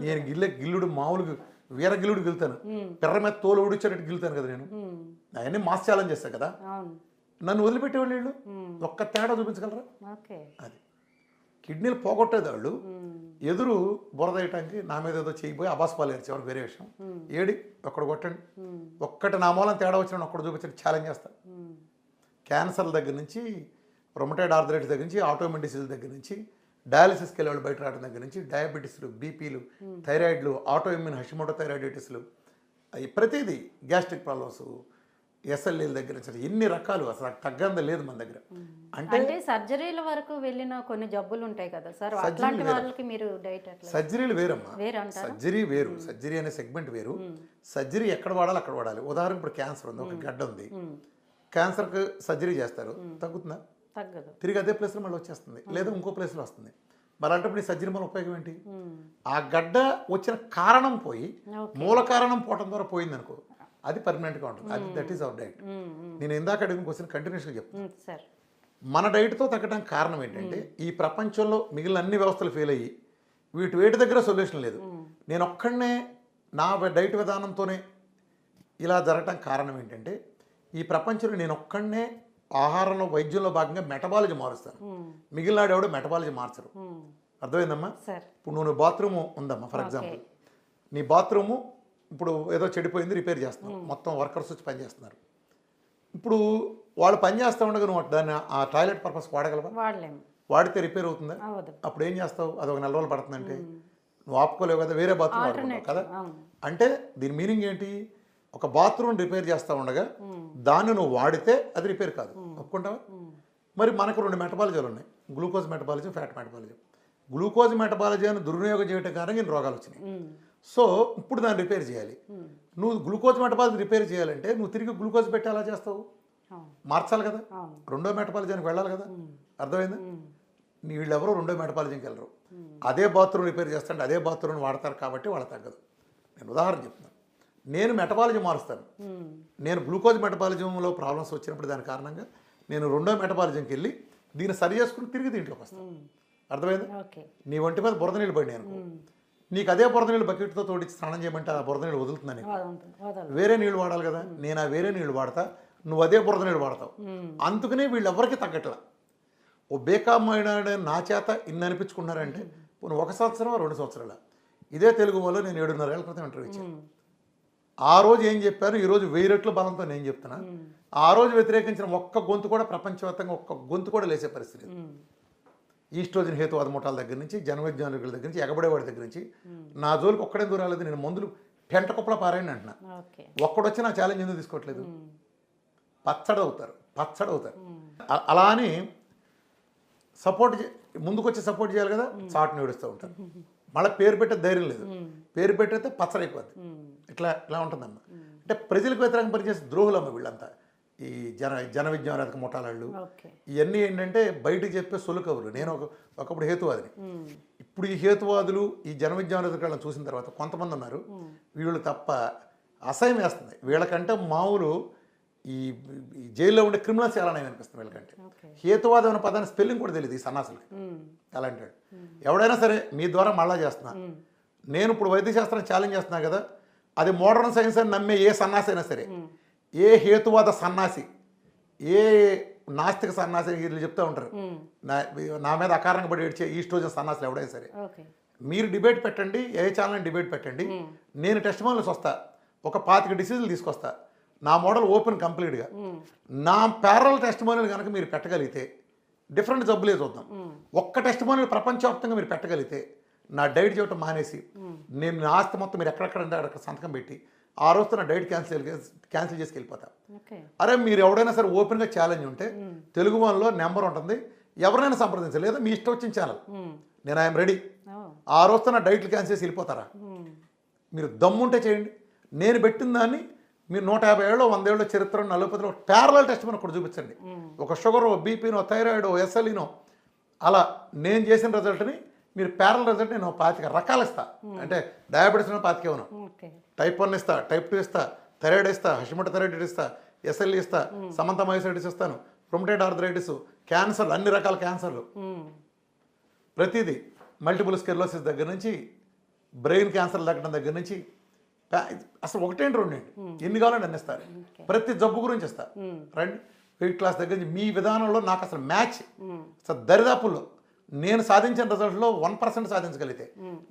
నేను గిల్లుడు మామూలుగా వీర గిల్లుడు గెలుతాను, పిర్ర మీద తోలు ఊడిచ్చేటట్టు గెలుతాను కదా నేను. అవన్నీ మాస్ ఛాలెంజ్ చేస్తాను కదా, నన్ను వదిలిపెట్టేవాళ్ళు వీళ్ళు. ఒక్క తేడా చూపించగలరా? అది కిడ్నీలు పోగొట్టేది వాళ్ళు. ఎదురు బురదేయటానికి నా మీద ఏదో చేయబోయి అబాస్పాలు ఏడ్చేవారు, వేరే విషయం. ఏడి ఒక్కడ కొట్టండి, ఒక్కటి నా మూలం తేడా వచ్చిన ఒక్కడు చూపించండి, ఛాలెంజ్ చేస్తా. క్యాన్సర్ల దగ్గర నుంచి, రొమటైడ్ ఆర్థరైటిస్ దగ్గర నుంచి, ఆటోఇమ్యూన్ డిసీజ్ దగ్గర నుంచి, డయాలిసిస్కి వెళ్ళే వాళ్ళు బయట రావడం దగ్గర నుంచి డయాబెటీస్లు, బీపీలు, థైరాయిడ్లు, ఆటోఇమ్యూన్ హషిమోటో థైరాయిడైటిస్లు, అవి ప్రతిదీ గ్యాస్ట్రిక్ ప్రాబ్లమ్స్, ఎస్ఎల్ఏల దగ్గర నుంచి ఎన్ని రకాలు అసలు తగ్గంది లేదు మన దగ్గర. అంటే అంటే సర్జరీల వరకు వెళ్ళిన కొన్ని జబ్బులు ఉంటాయి కదా సార్, అట్లాంటి వాళ్ళకి మీరు డైట్ అట్లా సర్జరీలు వేరమ్మా, వేరే అంటారా? సర్జరీ వేరు, సర్జరీ అనే సెగ్మెంట్ వేరు. సర్జరీ ఎక్కడ వాడాలి అక్కడ వాడాలి. ఉదాహరణ ఇప్పుడు క్యాన్సర్ ఉంది, ఒక గడ్డ ఉంది, క్యాన్సర్కి సర్జరీ చేస్తారు, తగ్గుతుందా? తగ్గదు. తిరిగి అదే ప్లేస్లో మళ్ళీ వచ్చేస్తుంది, లేదా ఇంకో ప్లేస్లో వస్తుంది. మరి అంటే ఈ సర్జరీ మన ఉపయోగం ఏంటి? ఆ గడ్డ వచ్చిన కారణం పోయి మూల కారణం పోవటం ద్వారా పోయింది అనుకో, అది పర్మనెంట్గా ఉంటుంది. అది దట్ ఈస్ అవర్ డైట్. నేను ఇందాక అడిగిన క్వశ్చన్ కంటిన్యూస్గా చెప్తాను. సార్ మన డైట్తో తగ్గడానికి కారణం ఏంటంటే ఈ ప్రపంచంలో మిగిలిన అన్ని వ్యవస్థలు ఫెయిల్ అయ్యి వేటి దగ్గర సొల్యూషన్ లేదు. నేను ఒక్కడనే నా డైట్ విధానంతోనే ఇలా జరగటానికి కారణం ఏంటంటే ఈ ప్రపంచంలో నేను ఒక్కడనే ఆహారంలో వైద్యంలో భాగంగా మెటబాలజీ మారుస్తాను, మిగిలిన ఎవడో మెటబాలజీ మార్చరు. అర్థమైందమ్మా? ఇప్పుడు నువ్వు బాత్రూమ్ ఉందమ్మా ఫర్ ఎగ్జాంపుల్, నీ బాత్రూము ఇప్పుడు ఏదో చెడిపోయింది, రిపేర్ చేస్తున్నావు, మొత్తం వర్కర్స్ వచ్చి పని చేస్తున్నారు. ఇప్పుడు వాళ్ళు పని చేస్తూ ఉండగా నువ్వు దాన్ని ఆ టాయిలెట్ పర్పస్ వాడగలవా? వాడలేము. వాడితే రిపేర్ అవుతుందా? అప్పుడు ఏం చేస్తావు? అది ఒక 4 రోజులు పడుతుందంటే నువ్వు ఆపుకోలేవు కదా, వేరే బాత్రూమ్ వాడుకుంటావు కదా. అంటే దీని మీనింగ్ ఏంటి? ఒక బాత్రూమ్ రిపేర్ చేస్తూ ఉండగా దాన్ని నువ్వు వాడితే అది రిపేర్ కాదు, ఒప్పుకుంటావా? మరి మనకు 2 మెటబాలజీలు ఉన్నాయి, గ్లూకోజ్ మెటబాలజీ, ఫ్యాట్ మెటబాలజీ. గ్లూకోజ్ మెటబాలజీ అని దుర్వినియోగం చేయడం కారణంగా ఇన్ని రోగాలు వచ్చినాయి. సో ఇప్పుడు దాన్ని రిపేర్ చేయాలి. నువ్వు గ్లూకోజ్ మెటబాలజీ రిపేర్ చేయాలంటే నువ్వు తిరిగి గ్లూకోజ్ పెట్టి ఎలా చేస్తావు? మార్చాలి కదా, రెండో మెటబాలజీకి వెళ్ళాలి కదా. అర్థమైందా? వీళ్ళెవరో రెండో మెటబాలజీకి వెళ్ళరు. అదే బాత్రూమ్ రిపేర్ చేస్తుంటే అదే బాత్రూమ్ వాడతారు కాబట్టి వాళ్ళ తగ్గదు. నేను ఉదాహరణ చెప్తున్నాను. నేను మెటబాలజీ మారుస్తాను. నేను గ్లూకోజ్ మెటబాలజీలో ప్రాబ్లమ్స్ వచ్చినప్పుడు దాని కారణంగా నేను రెండో మెటబాలజీకి వెళ్ళి దీన్ని సరి చేసుకుని తిరిగి దీంట్లోకి వస్తాను. అర్థమైందా? నీ ఒంటి మీద బురద నీళ్ళు పడినాయి అనుకో, నీకు అదే బురద నీళ్ళు బకెట్తో తోడించి స్నానం చేయమంటే ఆ బురద నీళ్ళు వదులుతుందని వేరే నీళ్ళు వాడాలి కదా. నేను ఆ వేరే నీళ్ళు వాడతా, నువ్వు అదే బురద నీళ్ళు వాడతావు. అందుకనే వీళ్ళెవరికి తగ్గట్లా. ఓ బేకామైన నా చేత ఇన్ని అనిపించుకున్నారంటే నువ్వు 1 సంవత్సరం 2 సంవత్సరాల ఇదే తెలుగు వాళ్ళు నేను 7.5 ఏళ్ల క్రితం ఇంటర్వ్యూ ఇచ్చాను. ఆ రోజు ఏం చెప్పాను, ఈరోజు 1000 రెట్ల బలంతో నేను చెప్తున్నా. ఆ రోజు వ్యతిరేకించిన ఒక్క గొంతు కూడా ప్రపంచవ్యాప్తంగా ఒక్క గొంతు కూడా లేసే పరిస్థితి. ఈస్ట్రోజన్ హేతువాద ముఠాల దగ్గర నుంచి, జనవైజ్ఞానికుల దగ్గర నుంచి, ఎగబడేవాడి దగ్గర నుంచి నా జోలికి ఒక్కడే దూరాలేదు. నేను మందులు పెంట కుప్పల పారాయని అంటున్నా. ఒక్కడొచ్చి నా ఛాలెంజ్ ఎందుకు తీసుకోవట్లేదు? పచ్చడవుతారు. అలా అని ముందుకొచ్చి సపోర్ట్ చేయాలి కదా, చాటుని ఏడుస్తూ ఉంటారు. మళ్ళీ పేరు పెట్టే ధైర్యం లేదు, పేరు పెట్టయితే పచ్చడైపోద్ది. ఇట్లా ఉంటుందమ్మ. అంటే ప్రజలకు వ్యతిరేకంగా పనిచేసే ద్రోహులమ్మ వీళ్ళంతా. ఈ జన విజ్ఞానాత్మక ముఠాలు ఇవన్నీ ఏంటంటే బయటకు చెప్పే సొలుకవులు. నేను ఒకప్పుడు హేతువాదిని. ఇప్పుడు ఈ హేతువాదులు ఈ జన విజ్ఞానాత్మకాలను చూసిన తర్వాత కొంతమంది ఉన్నారు, వీళ్ళు తప్ప అసహ్యం వేస్తుంది. వీళ్ళకంటే మామూలు ఈ జైల్లో ఉండే క్రిమినల్స్ ఎలా అనిపిస్తుంది వీళ్ళకంటే. హేతువాదం అనే పదాన్ని స్పెల్లింగ్ కూడా తెలియదు ఈ సన్నాసులకి. ఎలా అంటాడు ఎవడైనా సరే మీ ద్వారా మళ్ళా చేస్తున్నా, నేను ఇప్పుడు వైద్యశాస్త్రం ఛాలెంజ్ చేస్తున్నా కదా, అది మోడర్న్ సైన్స్ అని నమ్మే ఏ సన్నాసి అయినా సరే, ఏ హేతువాద సన్నాసి, ఏ నాస్తిక సన్నాసి వీళ్ళు చెప్తూ ఉంటారు నా మీద అకారణంగా పడి ఏడ్చే ఈస్ట్రోజన్ సన్నాసులు ఎవడైనా సరే, మీరు డిబేట్ పెట్టండి, ఏ ఛానల్ డిబేట్ పెట్టండి, నేను టెస్ట్ మాల్స్ వస్తా, ఒక 25 డిసీజులు తీసుకొస్తా, నా మోడల్ ఓపెన్ కంప్లీట్గా. నా ప్యారల్ టెస్ట్ మాల్ని కనుక మీరు పెట్టగలిగితే డిఫరెంట్ జబ్బులే చూద్దాం. ఒక్క టెస్ట్ మాల్ని ప్రపంచవ్యాప్తంగా మీరు పెట్టగలిగితే నా డైట్ చేయటం మానేసి నేను నా ఆస్తి మొత్తం మీరు ఎక్కడెక్కడంటే అక్కడ సంతకం పెట్టి ఆ రోజుతో నా డైట్ క్యాన్సిల్ చేసి వెళ్ళిపోతా. అరే మీరు ఎవడైనా సరే ఓపెన్గా ఛాలెంజ్ ఉంటే తెలుగు వన్లో నెంబర్ ఉంటుంది, ఎవరైనా సంప్రదించాలి, లేదా మీ ఇష్టం వచ్చిన ఛానల్, నేను ఐఎమ్ రెడీ. ఆ రోజుతో నా డైట్లు క్యాన్సిల్ చేసి వెళ్ళిపోతారా? మీరు దమ్ముంటే చేయండి. నేను పెట్టిన దాన్ని మీరు 150 ఏళ్ళు 100 ఏళ్ళ చరిత్ర 40 ప్యారలల్ టెస్ట్ మనం ఒకటి చూపించండి. ఒక షుగరో, బీపీనో, థైరాయిడో, ఎస్ఎల్ఈనో, అలా నేను చేసిన రిజల్ట్ని మీరు ప్యారల్ రిజల్ట్ నేను 25 రకాలు ఇస్తా. అంటే డయాబెటీస్ 25 ఇవ్వను, టైప్ 1 ఇస్తా, టైప్ 2 ఇస్తా, థైరాయిడ్ ఇస్తా, హషిమోటో థైరాయిడ్ ఇస్తా, ఎస్ఎల్ఈ ఇస్తా, సమంత మైసైటిస్ ఇస్తాను, రొమటైడ్ ఆర్థరైటిస్, క్యాన్సర్లు, అన్ని రకాల క్యాన్సర్లు, ప్రతిదీ, మల్టిపుల్ స్కెర్లోసిస్ దగ్గర నుంచి బ్రెయిన్ క్యాన్సర్ తగ్గడం దగ్గర నుంచి అసలు 1 2 ఎన్ని కావాలని అందిస్తారు. ప్రతి జబ్బు గురించి ఇస్తా రండి. వెయిట్ క్లాస్ దగ్గర నుంచి మీ విధానంలో నాకు అసలు మ్యాచ్ అసలు దరిదాపుల్లో నేను సాధించిన రిజల్ట్లో 1% సాధించగలిగితే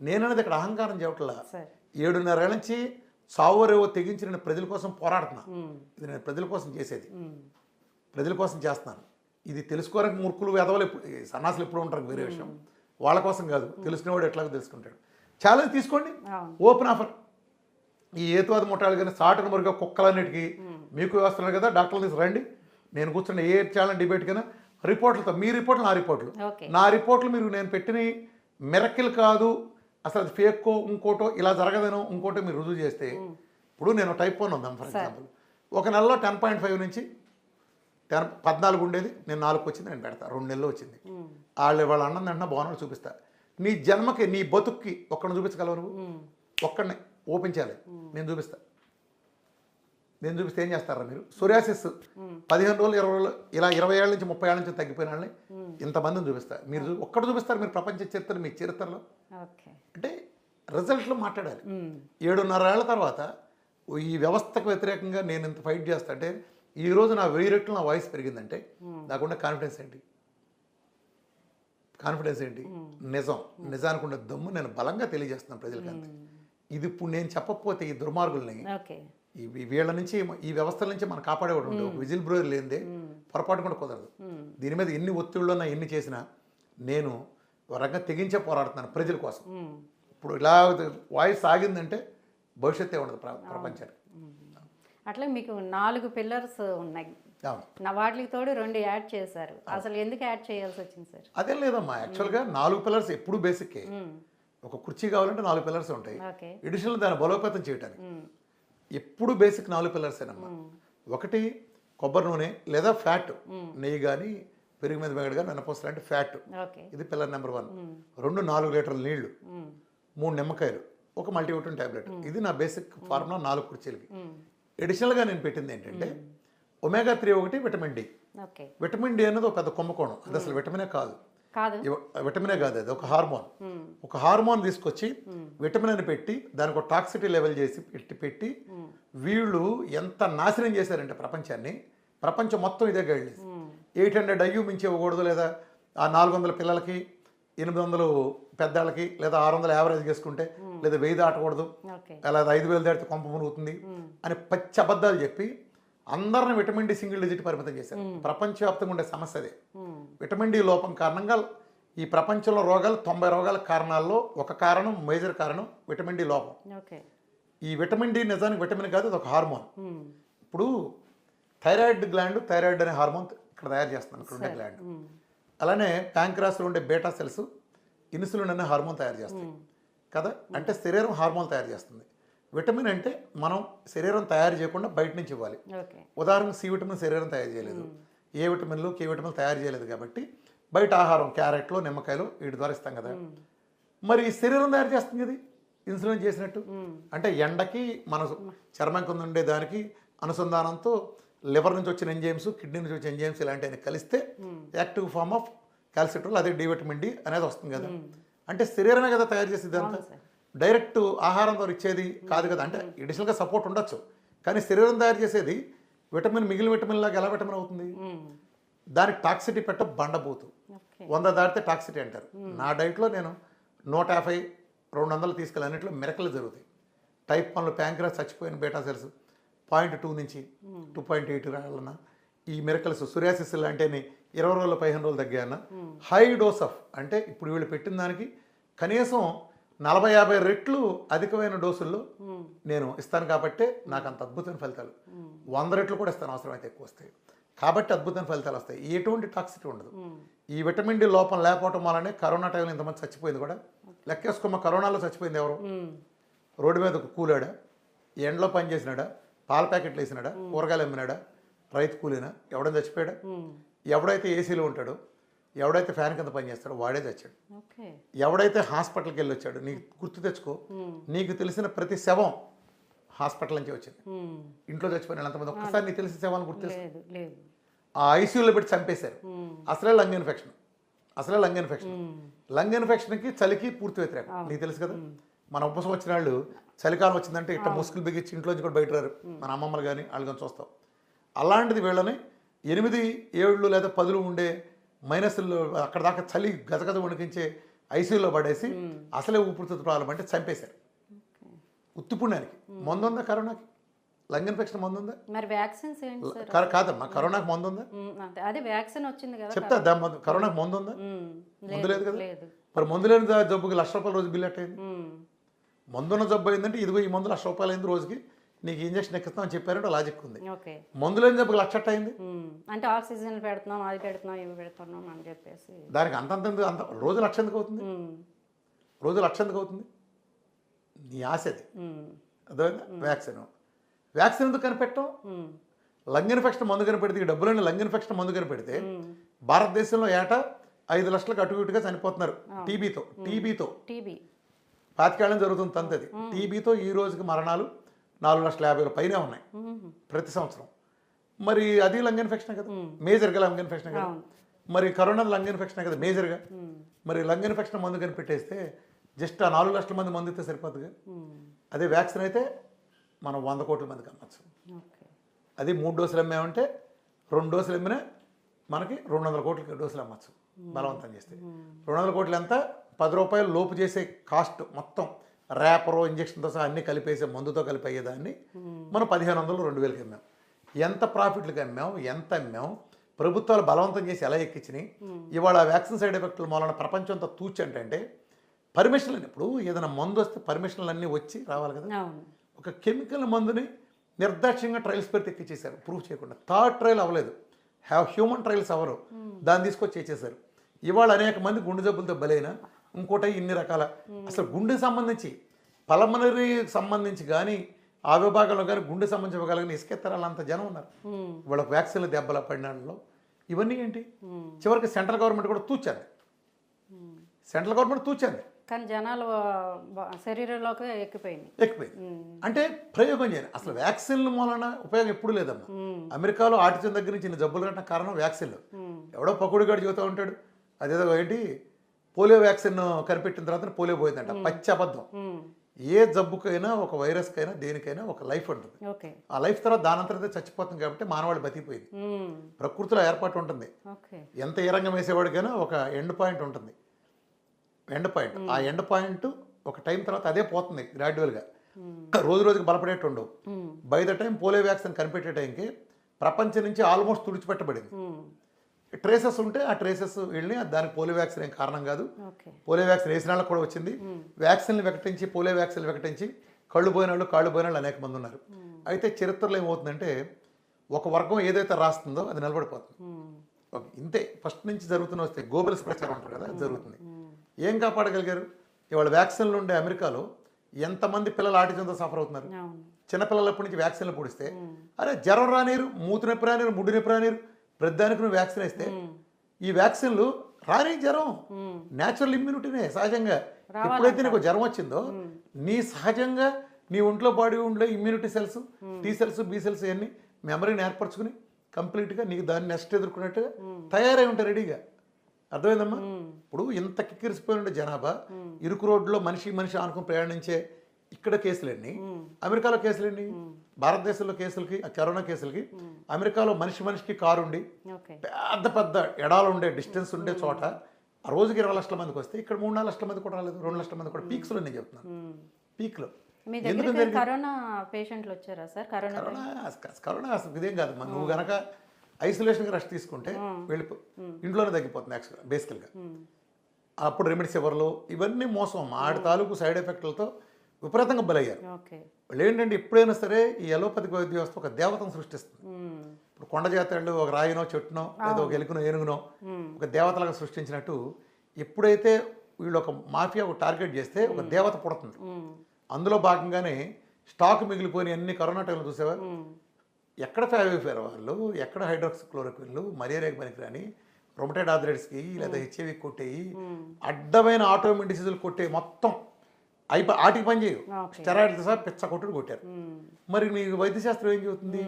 నేననేది ఇక్కడ అహంకారం చేయట్లా. 7.5 ఏళ్ళ నుంచి చావురేవో తెగించి నేను ప్రజల కోసం పోరాడుతున్నా. ఇది నేను ప్రజల కోసం చేసేది, ప్రజల కోసం చేస్తున్నాను. ఇది తెలుసుకోవడానికి మూర్ఖులు ఎదవలు ఎప్పుడు సన్నాసులు ఎప్పుడు ఉంటారు వేరే విషయం. వాళ్ళ కోసం కాదు, తెలిసినవాడు ఎట్లాగో తెలుసుకుంటాడు. ఛాలెంజ్ తీసుకోండి, అవును. Open offer. ఈ ఏతువాద ముఠాలు కానీ సాటన మురుగా కుక్కలన్నిటికీ మీకు వ్యవస్థలు కదా, డాక్టర్లు తీసి రండి, నేను కూర్చుంటే ఏ ఛానల్ డిబేట్ కన్నా రిపోర్ట్లతో, మీ రిపోర్ట్లు నా రిపోర్ట్లు, ఓకే. నా రిపోర్ట్లు మీరు నేను పెట్టిన మిరకిల్ కాదు, అసలు అది ఫేక్కో ఇంకోటో ఇలా జరగదనో ఇంకోటో మీరు రుజువు చేస్తే, ఇప్పుడు నేను టైప్ 1 ఉందాం ఫర్ ఎగ్జాంపుల్, ఒక నెలలో 10.5 నుంచి 14 ఉండేది, నేను 4 వచ్చింది, నేను పెడతా. 2 నెలలు వచ్చింది, వాళ్ళ అన్నం తింటున్నా బాగున్నాడు చూపిస్తా. నీ జన్మకి నీ బతుక్కి ఒక్కడిని చూపించగలవు నువ్వు? ఒక్కడిని ఓపెన్ చేయాలి, నేను చూపిస్తా. నేను చూపిస్తే ఏం చేస్తారా మీరు? సోరియాసిస్ 15 రోజులు 20 రోజులు ఇలా 20 ఏళ్ళ నుంచి 30 ఏళ్ళ నుంచి తగ్గిపోయిన వాళ్ళని ఇంతమందిని చూపిస్తా. మీరు ఒక్కడు చూపిస్తారు మీరు ప్రపంచ చరిత్ర, మీ చరిత్రలో. అంటే రిజల్ట్లో మాట్లాడాలి. 7.5 ఏళ్ల తర్వాత ఈ వ్యవస్థకు వ్యతిరేకంగా నేను ఇంత ఫైట్ చేస్తా అంటే, ఈరోజు నా 1000 రెట్లు నా వాయిస్ పెరిగిందంటే నాకున్న కాన్ఫిడెన్స్ ఏంటి? కాన్ఫిడెన్స్ ఏంటి? నిజానికి ఉన్న దమ్ము నేను బలంగా తెలియజేస్తున్నాను ప్రజలకి అంతే. ఇది ఇప్పుడు నేను చెప్పకపోతే ఈ దుర్మార్గుల్ని, వీళ్ళ నుంచి, ఈ వ్యవస్థల నుంచి మనం కాపాడేవాడు ఉండవు. విజిల్ బ్లోయర్ లేనిదే పొరపాటు కూడా కుదరదు. దీని మీద ఎన్ని ఒత్తిళ్ళు ఉన్నా ఎన్ని చేసినా నేను ఒక రకంగా తెగించే పోరాడుతున్నాను ప్రజల కోసం. ఇప్పుడు ఇలా వాయిస్ ఆగిందంటే భవిష్యత్తే ఉండదు ప్రపంచానికి. అట్లా మీకు 4 పిల్లర్స్ ఉన్నాయి, నా వాటికి తోడు 2 యాడ్ చేశారు. అసలు ఎందుకు యాడ్ చేయాల్సి వచ్చింది సార్? అదేం లేదమ్మా, యాక్చువల్గా 4 పిల్లర్స్ ఎప్పుడు బేసిక్కే. ఒక కుర్చీ కావాలంటే 4 పిల్లర్స్ ఉంటాయి. ఎడిషనల్ దాన్ని బలోపేతం చేయడానికి ఎప్పుడు బేసిక్ 4 పిల్లర్స్ ఏనమ్మా. ఒకటి కొబ్బరి నూనె లేదా ఫ్యాట్, నెయ్యి కానీ పెరుగు మీద మేగడు కానీ వెనపోసలు అంటే ఫ్యాట్, ఇది పిల్లర్ నెంబర్ 1. 2 4 లీటర్ల నీళ్లు, 3 నిమ్మకాయలు, ఒక మల్టీవిటమిన్ టాబ్లెట్. ఇది నా బేసిక్ ఫార్ములా 4 కుర్చీలకి. ఎడిషనల్గా నేను పెట్టింది ఏంటంటే ఒమేగా 3 ఒకటి, విటమిన్ డి. విటమిన్ డి అనేది ఒక పెద్ద కుంభకోణం, అది అసలు విటమినే కాదు, విటమినే కాదు, అది ఒక హార్మోన్. ఒక హార్మోన్ తీసుకొచ్చి విటమిన్ అని పెట్టి దానికి ఒక టాక్సిటీ లెవెల్ చేసి పెట్టి వీళ్ళు ఎంత నాశనం చేశారంటే ప్రపంచాన్ని, ప్రపంచం మొత్తం ఇదే గైడ్ చేసి 800 IU మించి ఇవ్వకూడదు, లేదా ఆ 400 పిల్లలకి 800 పెద్దాళ్ళకి, లేదా 600 యావరేజ్ చేసుకుంటే, లేదా 1000 దాటకూడదు, లేదా 5000 దాటితే కొంప మునుగుతుంది అని పచ్చి అబద్ధాలు చెప్పి అందరిని విటమిన్ డి సింగిల్ డిజిట్ పరిమితం చేశారు. ప్రపంచవ్యాప్తంగా ఉండే సమస్య అదే. విటమిన్ డి లోపం కారణంగా ఈ ప్రపంచంలో రోగాలు 90 రోగాల కారణాల్లో ఒక కారణం, మేజర్ కారణం విటమిన్ డి లోపం. ఈ విటమిన్ డి నిజానికి విటమిన్ కాదు, అది ఒక హార్మోన్. ఇప్పుడు థైరాయిడ్ గ్లాండ్, థైరాయిడ్ అనే హార్మోన్ ఇక్కడ తయారు చేస్తున్నాను, ఇక్కడ ఉండే గ్లాండ్. అలానే ప్యాంక్రాస్లో ఉండే బేటా సెల్స్ ఇన్సులిన్ అనే హార్మోన్ తయారు చేస్తాయి కదా. అంటే శరీరం హార్మోన్ తయారు చేస్తుంది. విటమిన్ అంటే మనం శరీరం తయారు చేయకుండా బయట నుంచి ఇవ్వాలి. ఉదాహరణకు సి విటమిన్ శరీరం తయారు చేయలేదు, ఏ విటమిన్లు కే విటమిన్ తయారు చేయలేదు, కాబట్టి బయట ఆహారం క్యారెట్లు, నిమ్మకాయలు వీటి ద్వారా ఇస్తాం కదా. మరి శరీరం తయారు చేస్తుంది ఇది ఇన్సులిన్ చేసినట్టు. అంటే ఎండకి మన చర్మం కింద ఉండే దానికి అనుసంధానంతో లివర్ నుంచి వచ్చిన ఎంజైమ్స్, కిడ్నీ నుంచి వచ్చిన ఎంజైమ్స్ ఇలాంటివి కలిస్తే యాక్టివ్ ఫార్మ్ ఆఫ్ కాల్సిట్రాల్, అదే డి విటమిన్ డి అనేది వస్తుంది కదా. అంటే శరీరమే కదా తయారు చేసేది అంతా, డైరెక్ట్ ఆహారం ద్వారా ఇచ్చేది కాదు కదా. అంటే ఎడిషనల్గా సపోర్ట్ ఉండొచ్చు, కానీ శరీరం తయారు చేసేది విటమిన్ మిగిలిన విటమిన్ లాగా ఎలా విటమిన్ అవుతుంది? దానికి టాక్సిటీ పెట్ట బండబోతు 100 దాటితే టాక్సిటీ అంటారు. నా డైట్లో నేను 150 200 తీసుకెళ్ళి అన్నింటిలో మిరకలు జరుగుతాయి. టైప్ 1లో ప్యాంక్రాస్ చచ్చిపోయిన బేటా సెల్స్ 0.2 నుంచి 2.8 రావాలన్నా, ఈ మిరకల్స్ సోరియాసిస్ అంటే 20 రోజులు 15 రోజులు తగ్గాయన్న, హై డోస్ ఆఫ్ అంటే ఇప్పుడు వీళ్ళు పెట్టిన దానికి కనీసం 40-50 రెట్లు అధికమైన డోసుల్లో నేను ఇస్తాను. కాబట్టి నాకు అంత అద్భుతమైన ఫలితాలు, 100 రెట్లు కూడా ఇస్తాను అవసరమైతే ఎక్కువ వస్తాయి. కాబట్టి అద్భుతమైన ఫలితాలు వస్తాయి, ఎటువంటి టాక్సిటీ ఉండదు. ఈ విటమిన్ డి లోపం లేకపోవటం వల్లనే కరోనా టైంలో ఇంతమంది చచ్చిపోయింది కూడా. లెక్కేసుకోమా, కరోనాలో చచ్చిపోయింది ఎవరు? రోడ్డు మీద కూలాడా, ఎండలో పని చేసినాడా, పాల ప్యాకెట్లు వేసినాడా, కూరగాయలు అమ్మినాడా, రైతు కూలీనా? ఎవడైనా చచ్చిపోయాడా? ఎవడైతే ఏసీలో ఉంటాడో, ఎవడైతే ఫ్యాన్ కింద పనిచేస్తాడో వాడే చచ్చాడు. ఎవడైతే హాస్పిటల్కి వెళ్ళి వచ్చాడు, నీకు గుర్తు తెచ్చుకో, నీకు తెలిసిన ప్రతి శవం హాస్పిటల్ నుంచి వచ్చింది. ఇంట్లో చచ్చిపోయిన ఎంతమంది ఒక్కసారి నీకు తెలిసిన శవాన్ని గుర్తు తెచ్చు. ఆ ఐసీయూలో పెట్టి చంపేశారు. అసలే లంగ్ ఇన్ఫెక్షన్, లంగ్ ఇన్ఫెక్షన్కి చలికి పూర్తి వ్యతిరేకం. నీకు తెలుసు కదా, మన ఉపసం వచ్చిన వాళ్ళు చలికాలం వచ్చిందంటే ఇట్లా ముసుగులు బిగించి ఇంట్లోంచి కూడా బయట రారు, మన అమ్మమ్మలు కానీ వాళ్ళు కానీ చూస్తాం. అలాంటిది వీళ్ళని 8, 7 లేదా 10 ఉండే మైనస్లో అక్కడ దాకా చలి గజగజ వణికించే ఐసీయూలో పడేసి అసలే ఊపిరితిత్తు ప్రాబ్లం అంటే చంపేశారు. ఉత్తిపుణ్యానికి మందు ఉందా? కరోనాకి లంగ్ ఇన్ఫెక్షన్ మందు ఉందా? మరి వ్యాక్సిన్స్ ఏంటి సార్? కాదమ్మా, కరోనాకి మందు ఉందా? అదే వ్యాక్సిన్ వచ్చింది కదా, చెప్తా. కరోనాకి మందు ఉందా? మందు లేదు కదా. మరి మందు లేని జబ్బుకి ₹1,00,000 రోజు బిల్ ఎట్టయింది? మందున్న జబ్బు అయిందంటే ఇదిగో ఈ మందు ₹1,00,000 అయింది రోజుకి, నీకు ఇంజక్షన్ ఎక్కిస్తామని చెప్పారంటే లాజిక్ ఉంది. ఓకే. మందు లేని జబ్బుకి 1,00,000 అయింది. అంటే ఆక్సిజన్ పెడుతున్నాం, అది పెడుతున్నాం, ఇవి పెడుతున్నాం అని చెప్పేసి దానికి అంత రోజు 1,00,000 ఎందుకు అవుతుంది? రోజు 1,00,000 ఎందుకు అవుతుంది? నీ ఆశ అది. అర్థమైందా? వ్యాక్సిన్ ఎందుకు కనిపెట్టం? లంగ్ ఇన్ఫెక్షన్ మందు కనిపెడితే, ఈ డబ్బులని లంగ్ ఇన్ఫెక్షన్ మందు కనిపెడితే భారతదేశంలో ఏటా 5 లక్షలకు అటు ఇటుగా చనిపోతున్నారు టీబీతో. టీబీ 25 ఏళ్ళని జరుగుతుంది తంతది. టీబీతో ఈ రోజుకి మరణాలు 4,50,000 పైనే ఉన్నాయి ప్రతి సంవత్సరం. మరి అది లంగ్ ఇన్ఫెక్షన్ కదా, మేజర్గా లంగ్ ఇన్ఫెక్షన్ కదా. మరి కరోనా లంగ్ ఇన్ఫెక్షన్ కదా మేజర్గా. మరి లంగ్ ఇన్ఫెక్షన్ మందు కనిపెట్టేస్తే జస్ట్ ఆ 4 లక్షల మంది మందు ఇస్తే సరిపోతుందిగా. అదే వ్యాక్సిన్ అయితే మనం 100 కోట్ల మందికి అమ్మచ్చు. అది 3 డోసులు అమ్మామంటే 2 డోసులు అమ్మినా మనకి 200 కోట్ల డోసులు అమ్మచ్చు బలవంతం చేస్తే. 200 కోట్లు ఎంత? ₹10 లోపు చేసే కాస్ట్ మొత్తం ర్యాపరో ఇంజక్షన్తో సహా అన్ని కలిపేసే మందుతో కలిపి అయ్యేదాన్ని మనం 1,500 2,000కి అమ్మాం. ఎంత ప్రాఫిట్లకు అమ్మాం, ఎంత అమ్మాం, ప్రభుత్వాలు బలవంతం చేసి ఎలా ఎక్కించినాయి. ఇవాళ వ్యాక్సిన్ సైడ్ ఎఫెక్టుల మూలన ప్రపంచం అంతా తూచంటే పర్మిషన్లు ఇప్పుడు ఏదైనా మందు వస్తే పర్మిషన్లు అన్నీ వచ్చి రావాలి కదా. ఒక కెమికల్ మందుని నిర్దాక్ష్యంగా ట్రయల్స్ పేరు ఎక్కించేశారు ప్రూఫ్ చేయకుండా. థర్డ్ ట్రయల్ అవ్వలేదు, హ్యూమన్ ట్రయల్స్ అవ్వరు, దాన్ని తీసుకొచ్చి చేసేశారు. ఇవాళ అనేక మంది గుండె జబ్బులతో బలైన ఇంకోటి ఇన్ని రకాల అసలు గుండెకి సంబంధించి పల్మనరీ సంబంధించి కానీ ఆ విభాగంలో కానీ గుండె సంబంధించి విభాగాలు ఇసుకెత్తరాలు అంత జనం ఉన్నారు. వాళ్ళ వ్యాక్సిన్లు దెబ్బల పడినాళ్ళలో ఇవన్నీ ఏంటి? చివరికి సెంట్రల్ గవర్నమెంట్ కూడా తూచాలి. సెంట్రల్ గవర్నమెంట్ తూచాలి కానీ జనాలు శరీరంలోకి ఎక్కిపోయింది. అంటే ప్రయోగం చేయాలి. అసలు వ్యాక్సిన్ల మూలన ఉపయోగం ఎప్పుడు లేదమ్మా. అమెరికాలో ఆటిజం దగ్గర నుంచి ఇన్ని జబ్బులు కట్టిన కారణం వ్యాక్సిన్లు. ఎవడో పకోడిగాడు చెబుతూ ఉంటాడు అదేదో ఏంటి పోలియో వ్యాక్సిన్ కనిపెట్టిన తర్వాత పోలియో పోయిందంట. పచ్చి అబద్ధం. ఏ జబ్బుకైనా ఒక వైరస్కైనా దేనికైనా ఒక లైఫ్ ఉంటుంది. ఆ లైఫ్ తర్వాత దానంతరం చచ్చిపోతుంది కాబట్టి మానవాళి బతికిపోయింది. ప్రకృతిలో ఏర్పాటు ఉంటుంది. ఎంత ఏ రంగం వేసేవాడికైనా ఒక ఎండ్ పాయింట్ ఉంటుంది. ఆ ఎండ్ పాయింట్ ఒక టైం తర్వాత అదే పోతుంది గ్రాడ్యువల్గా. రోజు రోజుకి బలపడేట్టు ఉండవు. By the time polio vaccine కనిపెట్టే టైంకి ప్రపంచం నుంచి ఆల్మోస్ట్ తుడిచిపెట్టబడింది. ట్రేసెస్ ఉంటే ఆ ట్రేసెస్ వెళ్ళి దానికి పోలియో వ్యాక్సిన్ ఏం కారణం కాదు. పోలియో వ్యాక్సిన్ వేసిన వాళ్ళకి కూడా వచ్చింది. వ్యాక్సిన్లు వికటించి పోలియో వ్యాక్సిన్లు వికటించి కళ్ళు పోయిన వాళ్ళు కాళ్ళు పోయిన వాళ్ళు అనేక మంది ఉన్నారు. అయితే చరిత్రలో ఏమవుతుందంటే ఒక వర్గం ఏదైతే రాస్తుందో అది నిలబడిపోతుంది. ఇంతే ఫస్ట్ నుంచి జరుగుతున్న వస్తే గోబెల్స్ ప్రచారం అంటారు కదా, జరుగుతుంది. ఏం కాపాడగలిగారు? ఇవాళ వ్యాక్సిన్లు ఉండే అమెరికాలో ఎంతమంది పిల్లలు ఆటిజంతో సఫర్ అవుతున్నారు. చిన్నపిల్లలప్పటి నుంచి వ్యాక్సిన్లు పొడిస్తే అరే జ్వరం రానిరు, మూతి నొప్పి రానిరు, ముడ్డు నొప్పి రానిరు, ప్రతిదానికి నువ్వు వ్యాక్సిన్ వేస్తే ఈ వ్యాక్సిన్లు రాని జ్వరం న్యాచురల్ ఇమ్యూనిటీనే సహజంగా. ఎప్పుడైతే నీకు జ్వరం వచ్చిందో నీ సహజంగా నీ ఒంట్లో బాడీ ఉండే immunity cells, T cells, B cells ఇవన్నీ మెమరీని ఏర్పరచుకుని కంప్లీట్గా నీకు దాన్ని నెక్స్ట్ ఎదుర్కొన్నట్టుగా తయారై ఉంటాయి రెడీగా. అర్థమైందమ్మా? ఇప్పుడు ఇంత కిక్కిరిసిపోయిన జనాభా ఇరుకు రోడ్లో మనిషి అనుకుని ప్రయాణించే ఇక్కడ కేసులన్నీ, అమెరికాలో కేసులన్నీ, భారతదేశంలో కేసులకి కరోనా కేసులకి అమెరికాలో మనిషికి కారు ఉండి పెద్ద ఎడాలు ఉండే డిస్టెన్స్ ఉండే చోట ఆ రోజుకి 20 లక్షల మందికి వస్తే ఇక్కడ 3-4 లక్షల మంది కూడా రాలేదు, 2 లక్షల మంది కూడా పీక్స్లో నేను చెప్తున్నాను. పీక్లో కరోనా పేషెంట్లు వచ్చారా సార్? కరోనా అసలు ఇదేం కాదు. నువ్వు గనక ఐసోలేషన్గా రెస్ట్ తీసుకుంటే వెళ్ళిపో, ఇంట్లోనే తగ్గిపోతుంది యాక్చువల్గా బేసికల్గా. అప్పుడు రెమిడిసివర్లు ఇవన్నీ మోసం, ఆడి తాలూకు సైడ్ ఎఫెక్ట్లతో విపరీతంగా బలయ్యారు. వాళ్ళు ఏంటంటే ఎప్పుడైనా సరే ఈ అలోపతిక్ వైద్య వ్యవస్థ ఒక దేవతను సృష్టిస్తుంది. ఇప్పుడు కొండ జాతరలు ఒక రాయినో చెట్టునో లేదా ఒక ఎలుకనో ఏనుగునో ఒక దేవతలాగా సృష్టించినట్టు ఎప్పుడైతే వీళ్ళు ఒక మాఫియా ఒక టార్గెట్ చేస్తే ఒక దేవత పుడుతుంది. అందులో భాగంగానే స్టాక్ మిగిలిపోయిన అన్ని కరోనా టైంలో చూసేవా, ఎక్కడ ఫేవిఫేర్ వాళ్ళు, ఎక్కడ హైడ్రాక్సిక్లోరోక్విన్లు, మలేరియాకి పనికిరాని రొమటైడ్ ఆర్థరైటిస్కి లేదా హెచ్ఐవి కొట్టేయి, అడ్డమైన ఆటోఇమ్యూన్ డిసీజులు కొట్టే మొత్తం ఆటికి పని చేయవు. స్టెరాయిడ్స్ సహా పిచ్చ కొట్టుడు కొట్టారు. మరి మీకు వైద్యశాస్త్రం ఏం చెబుతుంది?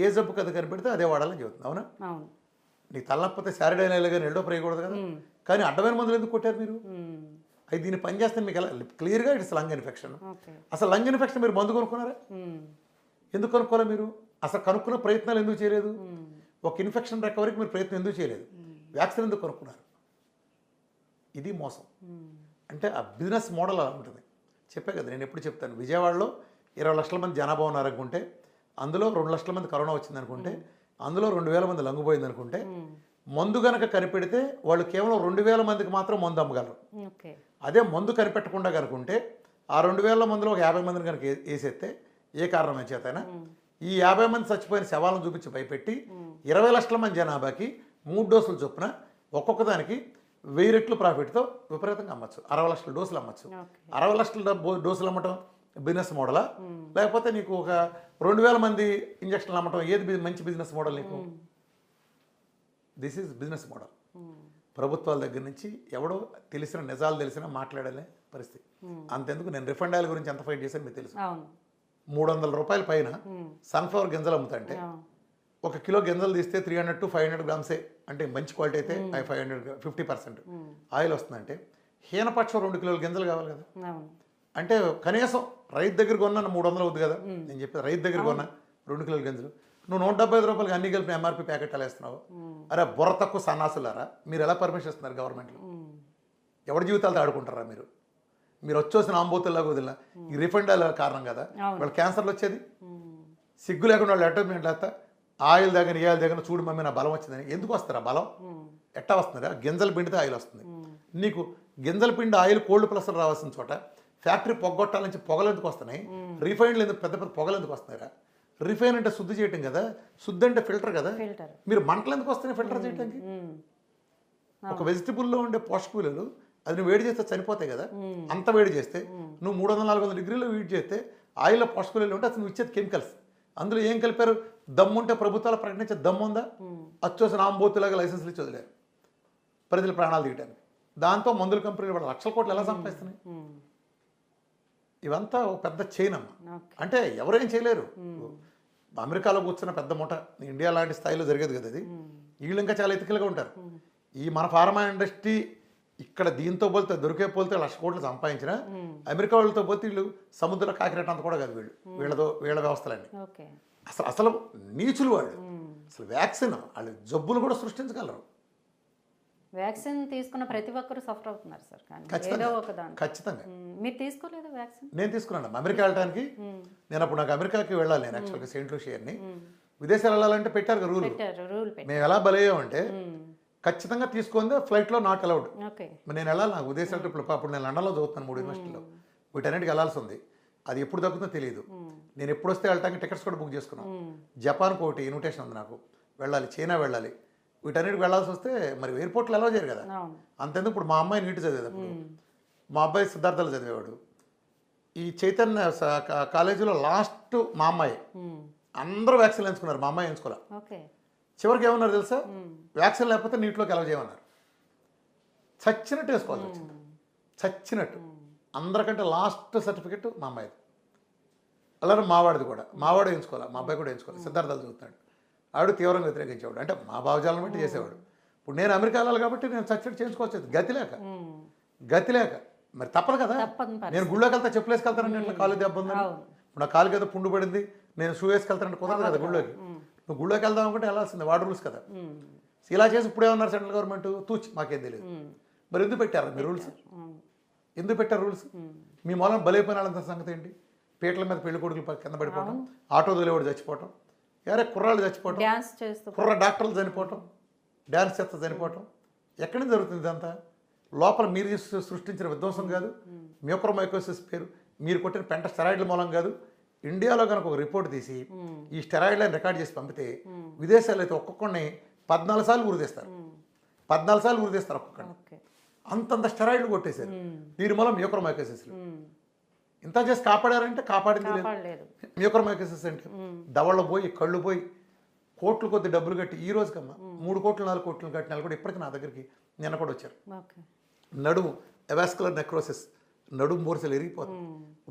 ఏ జబ్బు కథ కనిపెడితే అదే వాడాలని చెబుతుంది. అవునా? నీకు తలనొప్పితే శారడైనా కానీ ఎల్డో ప్రయకూడదు కదా. కానీ అడ్డమైన మందులు ఎందుకు కొట్టారు మీరు? అది దీన్ని పనిచేస్తే మీకు ఎలా క్లియర్గా ఇట్స్ లంగ్ ఇన్ఫెక్షన్. అసలు లంగ్ ఇన్ఫెక్షన్ మీరు మందు కొనుక్కున్నారా? ఎందుకు కొనుక్కోరా మీరు? అసలు కనుక్కున్న ప్రయత్నాలు ఎందుకు చేయలేదు? ఒక ఇన్ఫెక్షన్ రికవరీకి మీరు ప్రయత్నం ఎందుకు చేయలేదు? వ్యాక్సిన్ ఎందుకు కొనుక్కున్నారు? ఇది మోసం. అంటే ఆ బిజినెస్ మోడల్ అలా ఉంటుంది. చెప్పే కదా, నేను ఎప్పుడు చెప్తాను, విజయవాడలో 20 లక్షల మంది జనాభా ఉన్నారనుకుంటే అందులో 2 లక్షల మంది కరోనా వచ్చిందనుకుంటే అందులో 2,000 మంది లంగుపోయింది అనుకుంటే మందు గనక కనిపెడితే వాళ్ళు కేవలం 2,000 మందికి మాత్రం మందు అమ్మగలరు. అదే మందు కనిపెట్టకుండా కనుకుంటే ఆ 2000 మందిలో ఒక 50 మందిని కనుక వేసేస్తే ఏ కారణం చేతైనా ఈ 50 మంది చచ్చిపోయిన శవాలను చూపించి భయపెట్టి 20 లక్షల మంది జనాభాకి 3 డోసులు చొప్పున ఒక్కొక్క దానికి 1000 రెట్లు ప్రాఫిట్తో విపరీతంగా అమ్మచ్చు. 60 లక్షల డోసులు అమ్మచ్చు. 60 లక్షల డోసులు అమ్మటం బిజినెస్ మోడలా, లేకపోతే నీకు ఒక 2000 మంది ఇంజక్షన్లు అమ్మటం ఏది మంచి బిజినెస్ మోడల్ నీకు? This is business model. ప్రభుత్వాల దగ్గర నుంచి ఎవడో నిజాలు తెలిసినా మాట్లాడలే పరిస్థితి. అంతెందుకు నేను రిఫండ్ ఆయిల్ గురించి ఎంత ఫైట్ చేశాను మీకు తెలుసు. 300 రూపాయల పైన సన్ఫ్లవర్ గింజలు అమ్ముతాంటే ఒక కిలో గింజలు తీస్తే 300 to 500 గ్రామ్సే, అంటే మంచి క్వాలిటీ అయితే 50% ఆయిల్ వస్తుందంటే హీనపక్షం 2 కిలోల గింజలు కావాలి కదా. అంటే కనీసం రైతు దగ్గర కొన్నా 300 అవుతుంది కదా. నేను చెప్పేది రైతు దగ్గర కొన్నా 2 కిలోల గింజలు నువ్వు 175 రూపాయలకి అన్ని కలిపి ఎంఆర్పీ ప్యాకెట్ ఎలా ఇస్తున్నావు? అరే బుర్ర తక్కువ సన్నాసులారా, మీరు ఎలా పర్మిషన్ ఇస్తున్నారు గవర్నమెంట్లో? ఎవరి జీవితాలతో ఆడుకుంటారా మీరు? మీరు వచ్చేసిన ఆంబోతుల్లాగా వదిలిన ఈ రిఫండ్ కారణం కదా వాళ్ళు క్యాన్సర్లు వచ్చేది. సిగ్గు లేకుండా వాళ్ళు అడ్వర్టైజ్మెంట్ లేస్తా ఆయిల్ దగ్గర ఈ ఆయిల్ దగ్గర చూడు మమ్మీ నా బలం వచ్చిందని. ఎందుకు వస్తారా బలం? ఎట్టా వస్తుందా? గింజల పిండితే ఆయిల్ వస్తుంది. నీకు గింజల పిండి ఆయిల్ కోల్డ్ ప్రెషర్ రావాల్సిన చోట ఫ్యాక్టరీ పొగొట్టాల నుంచి పొగలు ఎందుకు వస్తున్నాయి? రిఫైన్లు ఎందుకు పెద్ద పెద్ద పొగలు ఎందుకు వస్తున్నాయిరా? రిఫైన్ అంటే శుద్ధి చేయటం కదా, శుద్ధి అంటే ఫిల్టర్ కదా. మీరు మంటలు ఎందుకు వస్తున్నాయి ఫిల్టర్ చేయడానికి? ఒక వెజిటబుల్లో ఉండే పోషక విలువలు అది నువ్వు వేడి చేస్తే చనిపోతాయి కదా. అంత వేడి చేస్తే నువ్వు 300-400 డిగ్రీలో వేడి చేస్తే ఆయిల్లో పోషక విలువలు ఉంటే అసలు నువ్వు ఇచ్చేది కెమికల్స్. అందులో ఏం కలిపారు? దమ్ముంటే ప్రభుత్వాలు ప్రకటించే దమ్ము ఉందా? అచ్చోసిన ఆంబోతులాగా లైసెన్స్లు ఇచ్చి వదిలేరు ప్రజల ప్రాణాలు తీయడానికి. దాంతో మందుల కంపెనీలు వాళ్ళ లక్షల కోట్లు ఎలా సంపాదిస్తున్నాయి? ఇవంతా ఒక పెద్ద చైన్ అమ్మ. అంటే ఎవరేం చేయలేరు. అమెరికాలో కూర్చున్న పెద్ద మూట ఇండియా లాంటి స్థాయిలో జరిగేది కదా అది. వీళ్ళు ఇంకా చాలా ఎతికలుగా ఉంటారు. ఈ మన ఫార్మా ఇండస్ట్రీ ఇక్కడ దీంతో పోలితే దొరికే పోలితే 1,00,000 కోట్లు సంపాదించిన అమెరికా వాళ్ళతో పోతే వీళ్ళు సముద్ర కాకిరెట్ అంత కూడా కాదు వీళ్ళ వ్యవస్థలన్నీ. అసలు నీచులు వాళ్ళు. అసలు వ్యాక్సిన్ వాళ్ళు జబ్బులు కూడా సృష్టించగలరు. వ్యాక్సిన్ తీసుకున్న ప్రతి ఒక్కరు సఫర్ అవుతున్నారు సార్. ఖచ్చితంగా. మీరు తీసుకోలేదు వ్యాక్సిన్? నేను తీసుకున్నాను అమెరికా వెళ్ళడానికి. నేను అప్పుడు నాకు అమెరికాకి వెళ్ళాలి. నేను యాక్చువల్గా సెయింట్ లూషియర్ని విదేశాలు వెళ్ళాలంటే పెట్టారు రూల్. మేము ఎలా బలయ్యామంటే ఖచ్చితంగా తీసుకుందే ఫ్లైట్లో నాట్ అలౌడ్. నేను వెళ్ళాలి. నాకు విదేశాల ట్రిప్లు అప్పుడు నేను లండన్లో చదువుతున్నాను 3 యూనివర్సిటీలో. వీటన్నిటికి వెళ్ళాల్సి ఉంది. అది ఎప్పుడు దక్కుతుందో తెలియదు. నేను ఎప్పుడు వస్తే వెళ్ళటానికి టికెట్స్ కూడా బుక్ చేసుకున్నాను. జపాన్కి ఒకటి ఇన్విటేషన్ ఉంది నాకు వెళ్ళాలి, చైనా వెళ్ళాలి. వీటన్నిటికి వెళ్ళాల్సి వస్తే మరి ఎయిర్పోర్ట్లో ఎలా చేయరు కదా. అంతేందుకు ఇప్పుడు మా అమ్మాయి నీటి చదివేటప్పుడు మా అబ్బాయి సిద్ధార్థలో చదివేవాడు. ఈ చైతన్య కాలేజీలో లాస్ట్ మా అమ్మాయి అందరూ వ్యాక్సిన్ వేయించుకున్నారు. మా అమ్మాయి వేయించుకోలే. చివరికి ఏమన్నారు తెలుసా? వ్యాక్సిన్ లేకపోతే నీటిలోకి ఎలా చేయమన్నారు. చచ్చినట్టు వేసుకోవాల్సి వచ్చింది. చచ్చినట్టు. అందరికంటే లాస్ట్ సర్టిఫికెట్ మా అమ్మాయిది. అలానే మావాడిది కూడా. మావాడు వేయించుకోవాలి, మా అబ్బాయి కూడా వేయించుకోవాలి. సిద్ధార్థాలు చదువుతాడు. ఆవిడ తీవ్రంగా వ్యతిరేకించేవాడు. అంటే మా భావజాలను బట్టి చేసేవాడు. ఇప్పుడు నేను అమెరికా వెళ్ళాలి కాబట్టి నేను చచ్చినట్టు చేయించుకోవచ్చు. గతి లేక మరి తప్పదు కదా. నేను గుళ్ళోకి వెళ్తా చెప్పులు వేసుకెళ్తానండి. ఇట్లా కాలు దెబ్బ ఉందని ఇప్పుడు నా కాలుకి ఏదో పుండు పడింది నేను షూ వేసుకెళ్తానంటే కుదరదు కదా గుళ్ళోకి. నువ్వు గుళ్ళోకి వెళ్దాం అనుకుంటే వెళ్ళాల్సిందే. వాడు రూల్స్ కదా. ఇలా చేసి ఇప్పుడే ఉన్నారు సెంట్రల్ గవర్నమెంట్ తూచి మాకేం తెలియదు. మరి ఎందుకు పెట్టారు మీ రూల్స్? ఎందుకు పెట్టారు రూల్స్? మీ మూలం బలైపోయిన వాళ్ళంత సంగతి ఏంటి? పీటల మీద పెళ్లి కొడుకులు కింద పడిపోవటం, ఆటో తోలేవాడు చచ్చిపోవటం, ఎవరే కుర్రాళ్ళు చచ్చిపోవటం, కుర్ర డాక్టర్లు చనిపోవటం, డ్యాన్స్ చేస్తా చనిపోవటం. ఎక్కడి నుంచి జరుగుతుంది ఇదంతా? లోపల మీరు సృష్టించిన విధ్వంసం కాదు. మ్యూకోమైకోసిస్ పేరు మీరు కొట్టిన పెంట స్టెరాయిడ్ల మూలం కాదు. ఇండియాలో కనుక ఒక రిపోర్ట్ తీసి ఈ స్టెరాయిడ్లను రికార్డ్ చేసి పంపితే విదేశాల్లో అయితే ఒక్కొక్కడిని 14 సార్లు ఉరిదీస్తారు. 14 సార్లు ఉరిదీస్తారు ఒక్కొక్కడిని. అంతంత స్టెరాయిడ్లు కొట్టేశారు. దీని మూలం మ్యూకోమైకోసిస్. ఇంత చేసి కాపాడారంటే కాపాడింది లేదు. మ్యూకోమైకోసిస్ అంటే దవళ్ళు పోయి కళ్ళు పోయి కోట్లు కొద్ది డబ్బులు కట్టి ఈ రోజుకమ్మా 3 కోట్లు 4 కోట్లు కట్టిన వాళ్ళు కూడా ఇప్పటికీ నా దగ్గరికి నిన్న కూడా వచ్చారు. నడుము ఎవాస్కులర్ నెక్రోసిస్, నడుము బోర్సలు విరిగిపోతుంది.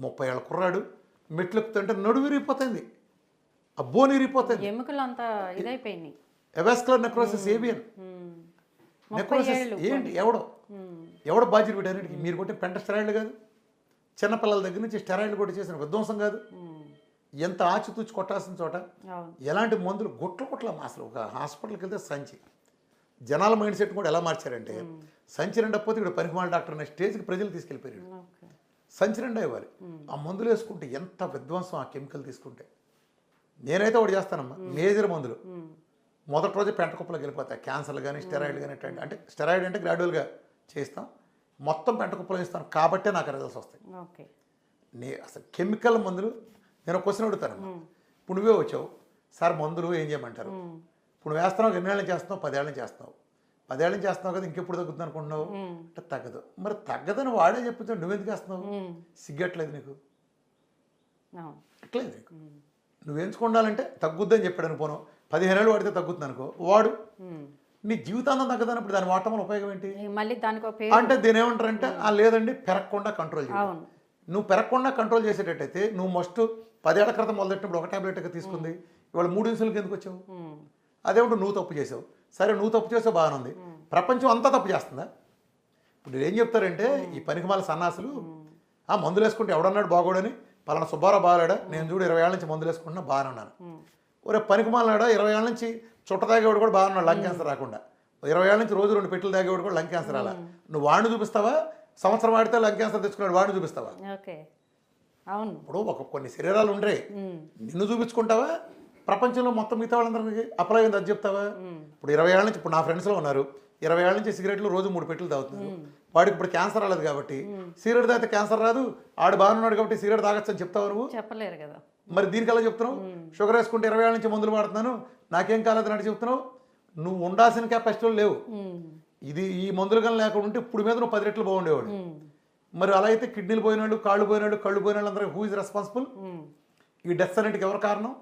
30 ఏళ్ళ కుర్రాడు మెట్లు ఎక్కుతుంటే నడుము విరిగిపోతుంది, ఆ బోన్ విరిగిపోతుంది. ఎవాస్కులర్ నెక్రోసిస్, ఏవియన్ నెక్రోసిస్ ఏంటి? ఎవడో బాధ్యత వీటన్నిటికి? మీరు కొట్టే పెంట స్టెరాయిడ్లు కాదు. చిన్నపిల్లల దగ్గర నుంచి స్టెరాయిడ్లు కొట్టి చేసిన విధ్వంసం కాదు. ఎంత ఆచితూచి కొట్టాల్సిన చోట ఎలాంటి మందులు గుట్ల అసలు ఒక హాస్పిటల్కి వెళ్తే సంచి. జనాల మైండ్ సెట్ కూడా ఎలా మార్చారంటే సంచి రెండకపోతే ఇక్కడ పనికిమాల డాక్టర్ అనే స్టేజ్కి ప్రజలు తీసుకెళ్ళిపోయారు. సంచి రెండా ఇవ్వాలి. ఆ మందులు వేసుకుంటే ఎంత విధ్వంసం ఆ కెమికల్ తీసుకుంటే. నేనైతే ఒకటి చేస్తానమ్మా, మేజర్ మందులు మొదటి రోజు పెంట కుప్పలోకి వెళ్ళిపోతాయి. క్యాన్సర్లు కానీ స్టెరాయిడ్ కానీ అంటే స్టెరాయిడ్ అంటే గ్రాడ్యువల్గా చేస్తాం. మొత్తం పెంట కుప్పలో ఇస్తాను కాబట్టే నాకు రిజల్ట్స్ వస్తాయి. ఓకే. అసలు కెమికల్ మందులు నేను ఒక క్వశ్చన్ అడుగుతాను. ఇప్పుడు నువ్వే వచ్చావు సార్ మందులు ఏం చేయమంటారు, ఇప్పుడు నువ్వు వేస్తున్నావు, ఎన్నేళ్ళ నుంచి చేస్తున్నావు, 10 ఏళ్ళ నుంచి చేస్తున్నావు, 10 ఏళ్ళ నుంచి చేస్తున్నావు కదా, ఇంకెప్పుడు తగ్గుతుంది అనుకుంటున్నావు అంటే తగ్గదు. మరి తగ్గదని వాడే చెప్తే నువ్వెందుకు వేస్తున్నావు? సిగ్గట్లేదు నీకు? ఎట్లేదు నీకు? నువ్వు ఎంచుకుండాలంటే తగ్గుద్దని చెప్పాడు అనుకోను, 15 ఏళ్ళు వాడితే తగ్గుతుంది అనుకో, వాడు నీ జీవితాంతం తగ్గదన్నప్పుడు దాని వాడటం వల్ల ఉపయోగం ఏంటి? మళ్ళీ దానికి అంటే దీని ఏమంటారంటే లేదండి పెరగకుండా కంట్రోల్ చేయాలి. నువ్వు పెరగకుండా కంట్రోల్ చేసేటట్టయితే నువ్వు మస్ట్ 10 ఏళ్ల క్రితం మొదలెట్టినప్పుడు ఒక టాబ్లెట్గా తీసుకుంది, ఇవాళ 3 ఇన్సులిన్కి ఎందుకు వచ్చావు? అదేమిటి నువ్వు తప్పు చేసావు. సరే నువ్వు తప్పు చేసావు బాగానే ఉంది, ప్రపంచం అంతా తప్పు చేస్తుందా? ఇప్పుడు ఏం చెప్తారంటే ఈ పనికిమాల సన్నాసులు మందులు వేసుకుంటే ఎవడన్నాడు బాగోడని, పలానా సుబ్బారావు బాగాడా, నేను చూడు 20 ఏళ్ళ నుంచి మందులు వేసుకుంటున్నా బాగానే ఉన్నాను. ఒరే పనికిమాలనాడా 20 ఏళ్ళ నుంచి చుట్ట తాగేవాడు కూడా బాగున్నాడు లంగ్ క్యాన్సర్ రాకుండా, 20 ఏళ్ళ నుంచి రోజు 2 పెట్టెలు తాగేవాడు కూడా లంగ్ క్యాన్సర్ అలా. నువ్వు వాడిని చూపిస్తావా? సంవత్సరం వాడితే లంగ్ క్యాన్సర్ తెచ్చుకున్నాడు వాడిని చూపిస్తావా? అవును. ఇప్పుడు కొన్ని శరీరాలు ఉండే నిన్ను చూపించుకుంటావా, ప్రపంచంలో మొత్తం మిగతా వాళ్ళందరికీ అప్లై అయింది అది చెప్తావా? ఇప్పుడు 20 ఏళ్ళ నుంచి ఇప్పుడు నా ఫ్రెండ్స్లో ఉన్నారు, 20 ఏళ్ళ నుంచి సిగరెట్లు రోజు 3 పెట్టెలు తాగుతున్నారు. వాడికి ఇప్పుడు క్యాన్సర్ రాలేదు కాబట్టి సిగరెట్ తాగితే క్యాన్సర్ రాదు, ఆడు బాగున్నాడు కాబట్టి సిగరెట్ తాగొచ్చు అని చెప్తావు నువ్వు? చెప్పలేరు కదా. మరి దీనికి ఎలా చెప్తున్నావు? షుగర్ వేసుకుంటే 20 ఏళ్ళ నుంచి మందులు వాడుతున్నాను నాకేం కాలేదు అని చెప్తున్నావు. నువ్వు ఉండాల్సిన కెపాసిటీలో లేవు. ఈ మందులు కానీ లేకుండా ఉంటే ఇప్పుడు మీద నువ్వు 10 రెట్లు బాగుండేవాడు. మరి అలా అయితే కిడ్నీలు పోయినాడు, కాళ్ళు పోయినాడు, కళ్ళు పోయినాడు అందరూ హూ ఇస్ రెస్పాన్సిబుల్? ఈ డెత్స్ అన్నిటికి ఎవరు కారణం?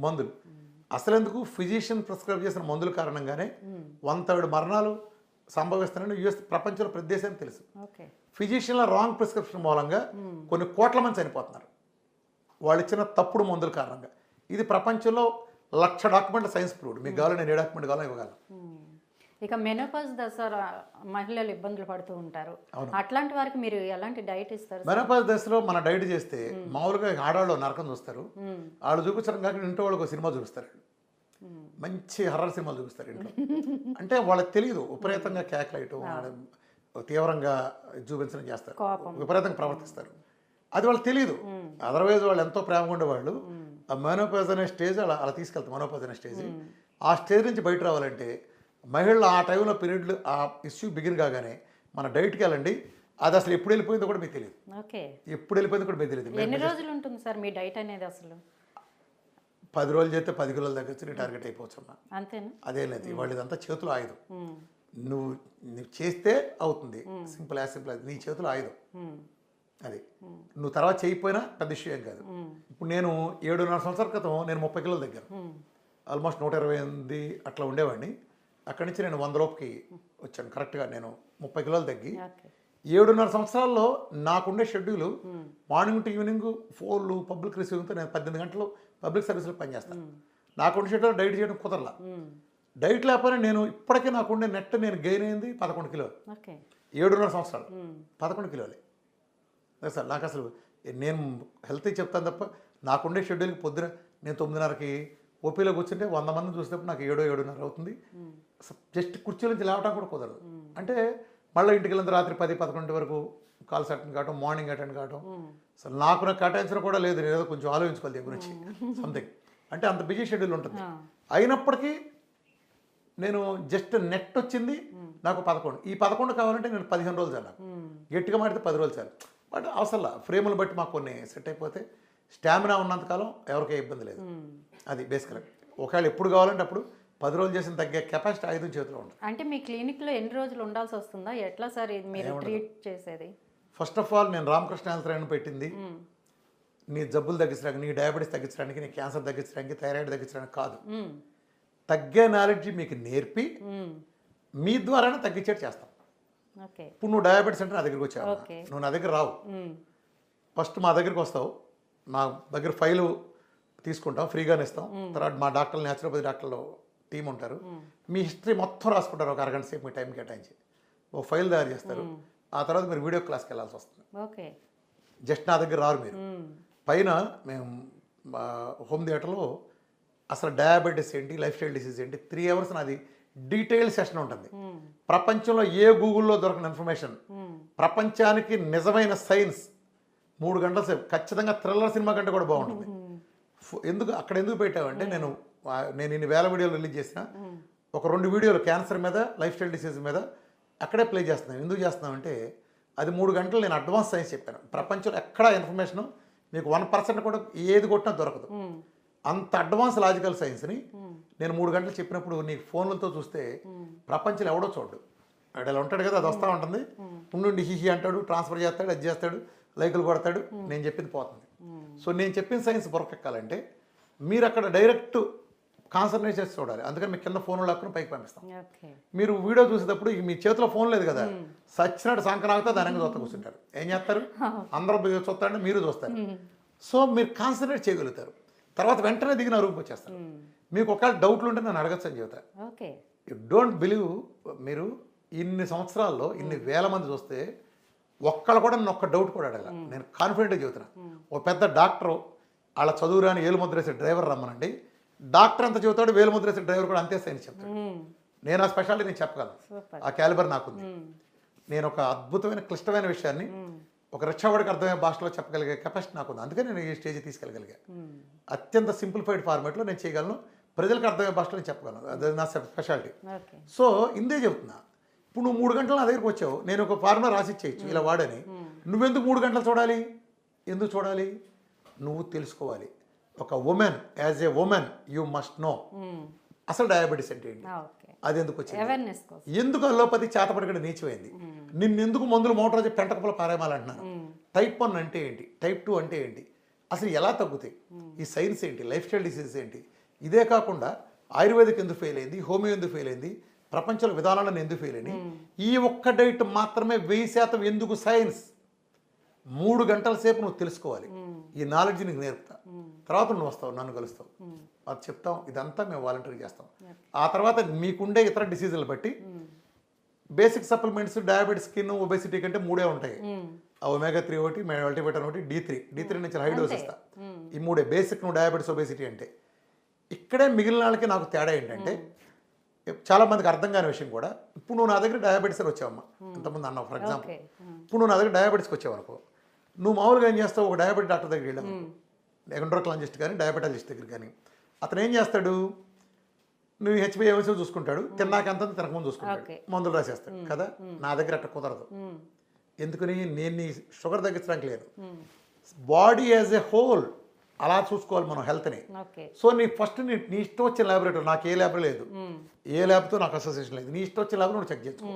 మందులు. అసలు ఎందుకు ఫిజిషియన్ ప్రిస్క్రైబ్ చేసిన మందుల కారణంగానే 1/3 మరణాలు సంభవిస్తున్నాయని యుఎస్ ప్రపంచంలో ప్రతి దేశానికి తెలుసు. ఫిజిషియన్ల రాంగ్ ప్రిస్క్రిప్షన్ మూలంగా కొన్ని కోట్ల మంది చనిపోతున్నారు వాళ్ళు ఇచ్చిన తప్పుడు మందుల కారణంగా. ఇది ప్రపంచంలో 1,00,000 డాక్యుమెంట్ల సైన్స్ ప్రూవ్డ్. మీకు కావాలి నేను ఏ డాక్యుమెంట్ కావాలో ఇవ్వగలను. ఇక మెనోపాజ్ దశ మహిళలు ఇబ్బందులు పడుతూ ఉంటారు, అట్లాంటి వారికి మీరు ఎలాంటి డైట్ ఇస్తారు? మెనోపాజ్ దశలో మన డైట్ చేస్తే మామూలుగా ఆడవాళ్ళు నరకం చూస్తారు, వాళ్ళు చూపించడం కాకుండా ఇంట్లో వాళ్ళకి సినిమా చూపిస్తారు, మంచి హర్రర్ సినిమాలు చూపిస్తారు ఇంట్లో. అంటే వాళ్ళకి తెలియదు, విపరీతంగా కేకలైటం తీవ్రంగా చూపించడం చేస్తారు, విపరీతంగా ప్రవర్తిస్తారు. అది వాళ్ళకి తెలియదు. అదర్వైజ్ వాళ్ళు ఎంతో ప్రేమగా ఉండేవాళ్ళు ఆ మెనోపాజ్ అనే స్టేజ్ అలా తీసుకెళ్తారు. మెనోపాజ్ అనే స్టేజ్, ఆ స్టేజ్ నుంచి బయట రావాలంటే మహిళలు ఆ టైంలో పీరియడ్లు ఆ ఇష్యూ బిగిన్ కాగానే మన డైట్కి వెళ్ళండి. అది అసలు ఎప్పుడు వెళ్ళిపోయిందో కూడా మీకు తెలియదు. ఎప్పుడు వెళ్ళిపోయిందో కూడా మీకు తెలియదు. ఎన్ని రోజులు ఉంటుంది సార్ మీ డైట్ అనేది? అసలు 10 రోజులు చేస్తే 10 కిలోల దగ్గర నీ టార్గెట్ అయిపోవచ్చు అమ్మా. అంతేనా? అదే లేదు, ఇవాళ ఇదంతా చేతులు ఆయుధం. నువ్వు చేస్తే అవుతుంది, సింపుల్ యాజ్ సింపుల్. నీ చేతులు ఆయుధం అది. నువ్వు తర్వాత చేయకపోయినా పెద్ద ఇష్యూ ఏం కాదు. ఇప్పుడు నేను 7.5 సంవత్సరాల క్రితం నేను 30 కిలోల దగ్గర, ఆల్మోస్ట్ 128 అట్లా ఉండేవాడిని. అక్కడి నుంచి నేను 100 లోపుకి వచ్చాను కరెక్ట్గా. నేను 30 కిలోలు తగ్గి 7.5 సంవత్సరాల్లో నాకుండే schedule morning to evening 4 public రిసీవింగ్తో నేను 18 గంటలు పబ్లిక్ సర్వీస్లో పనిచేస్తాను. నాకుండే షెడ్యూల్ డైట్ చేయడం కుదరలా. డైట్ లేకపోయినా నేను ఇప్పటికే నాకుండే నెట్ నేను గెయిన్ అయింది 11 కిలోలు. 7.5 సంవత్సరాలు 11 కిలోలే సార్. నాకు అసలు నేను హెల్త్ చెప్తాను తప్ప నాకుండే షెడ్యూల్కి పొద్దున నేను 9:30కి ఓపీలో కూర్చుంటే 100 మందిని చూసినప్పుడు నాకు 7-7:30 అవుతుంది. జస్ట్ కుర్చీల నుంచి లేవటం కూడా కుదరదు. అంటే మళ్ళీ ఇంటికి వెళ్ళిన రాత్రి 10-11 వరకు కాల్స్ అటెండ్ కావటం, మార్నింగ్ అటెండ్ కావటం. అసలు నాకు కేటాయించడం కూడా లేదు. నేను ఏదో కొంచెం ఆలోచించుకోవాలి దీని గురించి సంథింగ్. అంటే అంత బిజీ షెడ్యూల్ ఉంటుంది. అయినప్పటికీ నేను జస్ట్ నెట్ వచ్చింది నాకు 11. ఈ 11 కావాలంటే నేను 15 రోజులు చాలు. గట్టిగా మాడితే 10 రోజులు చాలు. బట్ అవసరం ఫ్రేములు బట్టి మాకు కొన్ని సెట్ అయిపోతే స్టామినా ఉన్నంతకాలం ఎవరికే ఇబ్బంది లేదు. అది బేసికల్గా. ఒకవేళ ఎప్పుడు కావాలంటే అప్పుడు 10 రోజులు చేసిన తగ్గే కెపాసిటీ 5 చేతిలో ఉంటుంది. అంటే మీ క్లినిక్లో ఎన్ని రోజులు ఉండాల్సి వస్తుందా? ఎట్లా సార్ మీరు ట్రీట్ చేసేది? ఫస్ట్ ఆఫ్ ఆల్ నేను రామకృష్ణ హెల్త్ లైన్ పెట్టింది నీ జబ్బులు తగ్గించడానికి, నీ డయాబెటీస్ తగ్గించడానికి, నీ క్యాన్సర్ తగ్గించడానికి, థైరాయిడ్ తగ్గించడానికి కాదు. తగ్గే నాలెడ్జ్ మీకు నేర్పి మీ ద్వారానే తగ్గించేట్టు చేస్తాం. ఇప్పుడు నువ్వు డయాబెటీస్ అంటే నా దగ్గరికి వచ్చావు, నువ్వు నా దగ్గర రావు. ఫస్ట్ మా దగ్గరికి వస్తావు, మా దగ్గర ఫైలు తీసుకుంటాం, ఫ్రీగానే ఇస్తాం. తర్వాత మా డాక్టర్లు, న్యాచురోపతి డాక్టర్లు టీం ఉంటారు, మీ హిస్టరీ మొత్తం రాసుకుంటారు. ఒక అరగంట సేపు మీ టైం కేటాయించి ఒక ఫైల్ తయారు చేస్తారు. ఆ తర్వాత మీరు వీడియో క్లాస్కి వెళ్ళాల్సి వస్తుంది. జస్ట్ నా దగ్గర రారు మీరు. పైన మేము హోమ్ థియేటర్లో అసలు డయాబెటీస్ ఏంటి, లైఫ్ స్టైల్ డిసీజ్ ఏంటి 3 అవర్స్ నాది డీటెయిల్ సెషన్ ఉంటుంది. ప్రపంచంలో ఏ గూగుల్లో దొరకని ఇన్ఫర్మేషన్, ప్రపంచానికి నిజమైన సైన్స్ 3 గంటల సేపు. ఖచ్చితంగా థ్రిల్లర్ సినిమా కంటే కూడా బాగుంటుంది. ఎందుకు పెట్టామంటే నేను ఇన్ని వేల వీడియోలు రిలీజ్ చేసిన ఒక 2 వీడియోలు క్యాన్సర్ మీద, లైఫ్ స్టైల్ డిసీజ్ మీద అక్కడే ప్లే చేస్తున్నాం. ఎందుకు చేస్తున్నామంటే అది 3 గంటలు నేను అడ్వాన్స్ సైన్స్ చెప్పాను. ప్రపంచంలో ఎక్కడ ఇన్ఫర్మేషన్ మీకు 1% కూడా ఏది కొట్టినా దొరకదు. అంత అడ్వాన్స్ లాజికల్ సైన్స్ని నేను 3 గంటలు చెప్పినప్పుడు నీకు ఫోన్లతో చూస్తే ప్రపంచంలో ఎవడో చూడు. వాడు ఇలా ఉంటాడు కదా, అది వస్తూ ఉంటుంది, ఉండి హిహి అంటాడు, ట్రాన్స్ఫర్ చేస్తాడు, అది చేస్తాడు, లైకులు కొడతాడు, నేను చెప్పింది పోతుంది. సో నేను చెప్పిన సైన్స్ బొరకెక్కాలంటే మీరు అక్కడ డైరెక్ట్ కాన్సన్ట్రేట్ చేసి చూడాలి. అందుకని మీకు కింద ఫోన్ లాక్కుని పైకి పంపిస్తాం. మీరు వీడియో చూసేటప్పుడు మీ చేతిలో ఫోన్ లేదు కదా, సచ్చినట్టు సంక్రాంతి దాని చూస్తా కూర్చుంటారు. ఏం చేస్తారు, అందరూ చూస్తారంటే మీరు చూస్తారు. సో మీరు కాన్సన్ట్రేట్ చేయగలుగుతారు. తర్వాత వెంటనే దిగిన రూపు వచ్చేస్తారు. మీకు ఒకవేళ డౌట్లు ఉంటే నన్ను అడగచ్చు అని చెబుతారు. You don't believe. మీరు ఇన్ని సంవత్సరాల్లో ఇన్ని వేల మంది చూస్తే ఒక్కళ్ళు కూడా నన్ను ఒక్క డౌట్ కూడా అడగల. నేను కాన్ఫిడెంట్గా చెబుతున్నా. ఒక పెద్ద డాక్టరు వాళ్ళ చదువురాని ఏలు ముద్రేసే డ్రైవర్ రమ్మనండి, డాక్టర్ అంత చెబుతాడు, వేలు ముద్రేసే డ్రైవర్ కూడా అంతే సైన్స్ చెప్తాడు. నేను ఆ స్పెషాలిటీ నేను చెప్పగలను. ఆ క్యాలిబర్ నాకుంది. నేను ఒక అద్భుతమైన క్లిష్టమైన విషయాన్ని ఒక రిక్షావాడికి అర్థమయ్యే భాషలో చెప్పగలిగే కెపాసిటీ నాకుంది. అందుకే నేను ఈ స్టేజ్ తీసుకెళ్ళగలిగా. అత్యంత సింప్లిఫైడ్ ఫార్మాట్లో నేను చేయగలను, ప్రజలకు అర్థమయ్యే భాషలో నేను చెప్పగలను. అది నా స్పెషాలిటీ. సో ఇందే చెబుతున్నా. ఇప్పుడు నువ్వు 3 గంటలు నా దగ్గరికి వచ్చావు, నేను ఒక ఫార్ములా రాసి ఇచ్చేయచ్చు ఇలా వాడని. నువ్వెందుకు 3 గంటలు చూడాలి? ఎందుకు చూడాలి? నువ్వు తెలుసుకోవాలి. ఒక women, as a women you must know అసలు డయాబెటీస్ అంటే ఏంటి, అది ఎందుకు వచ్చింది, ఎందుకు అల్లోపతి చేతపడికడ నీచిపోయింది, నిన్నెందుకు మందులు మోటార్ పెంటకపుల పారేమాలంటున్నారు, టైప్ 1 అంటే ఏంటి, టైప్ 2 అంటే ఏంటి, అసలు ఎలా తగ్గుతాయి, ఈ సైన్స్ ఏంటి, లైఫ్ స్టైల్ డిసీజెస్ ఏంటి. ఇదే కాకుండా ఆయుర్వేదిక్ ఎందుకు ఫెయిల్ అయింది, హోమియో ఎందుకు ఫెయిల్ అయింది, ప్రపంచంలో విధానాలను ఎందుకు ఫెయిల్ అయినాయి, ఈ ఒక్క డైట్ మాత్రమే 1000% ఎందుకు సైన్స్. 3 గంటల సేపు నువ్వు తెలుసుకోవాలి. ఈ నాలెడ్జ్ నీకు నేర్పుతా. తర్వాత నువ్వు వస్తావు, నన్ను కలుస్తావు, అది చెప్తాం. ఇదంతా మేము వాలంటీర్ చేస్తాం. ఆ తర్వాత మీకుండే ఇతర డిసీజులు బట్టి basic supplements diabetes, skin, obesity కంటే 3 ఉంటాయి. ఒమేగా 3 ఒకటి, మల్టీవిటమిన్ ఒకటి, D3 నుంచి హై డోస్ ఇస్తా. ఈ 3 బేసిక్. నువ్వు డయాబెటీస్, ఒబెసిటీ అంటే ఇక్కడే మిగిలిన వాళ్ళకి నాకు తేడా ఏంటంటే, చాలా మందికి అర్థం కాని విషయం కూడా, ఇప్పుడు నువ్వు నా దగ్గర డయాబెటీస్ అని వచ్చావమ్మా, ఇంతకుముందు అన్నావు ఫర్ ఎగ్జాంపుల్. ఇప్పుడు నువ్వు నా దగ్గర డయాబెటీస్కి వచ్చావు అనుకో, నువ్వు మామూలుగా ఏం చేస్తావు, ఒక డయాబెటిక్ డాక్టర్ దగ్గర వెళ్ళాము, ఎండ్రోక్రాలజిస్ట్ కానీ డయాబెటాలజిస్ట్ దగ్గర కానీ, అతను ఏం చేస్తాడు, నువ్వు హెచ్బిఏవన్సీ చూసుకుంటాడు, తిన్నాక ఎంత తినకముందు చూసుకుంటాడు, మందులు రాసేస్తాడు కదా. నా దగ్గర అట్ట కుదరదు. ఎందుకని, నేను నీ షుగర్ తగ్గించడానికి లేదు, బాడీ యాజ్ ఎ హోల్ అలా చూసుకోవాలి మనం హెల్త్ని. సో నీ ఫస్ట్ నీ ఇష్టం వచ్చిన ల్యాబొరేటరీ, నాకు ఏ ల్యాబ్ లేదు, ఏ ల్యాబ్తో నాకు అసోసియేషన్ లేదు, నీ ఇష్టం వచ్చిన ల్యాబ్లో నువ్వు చెక్ చేసుకో.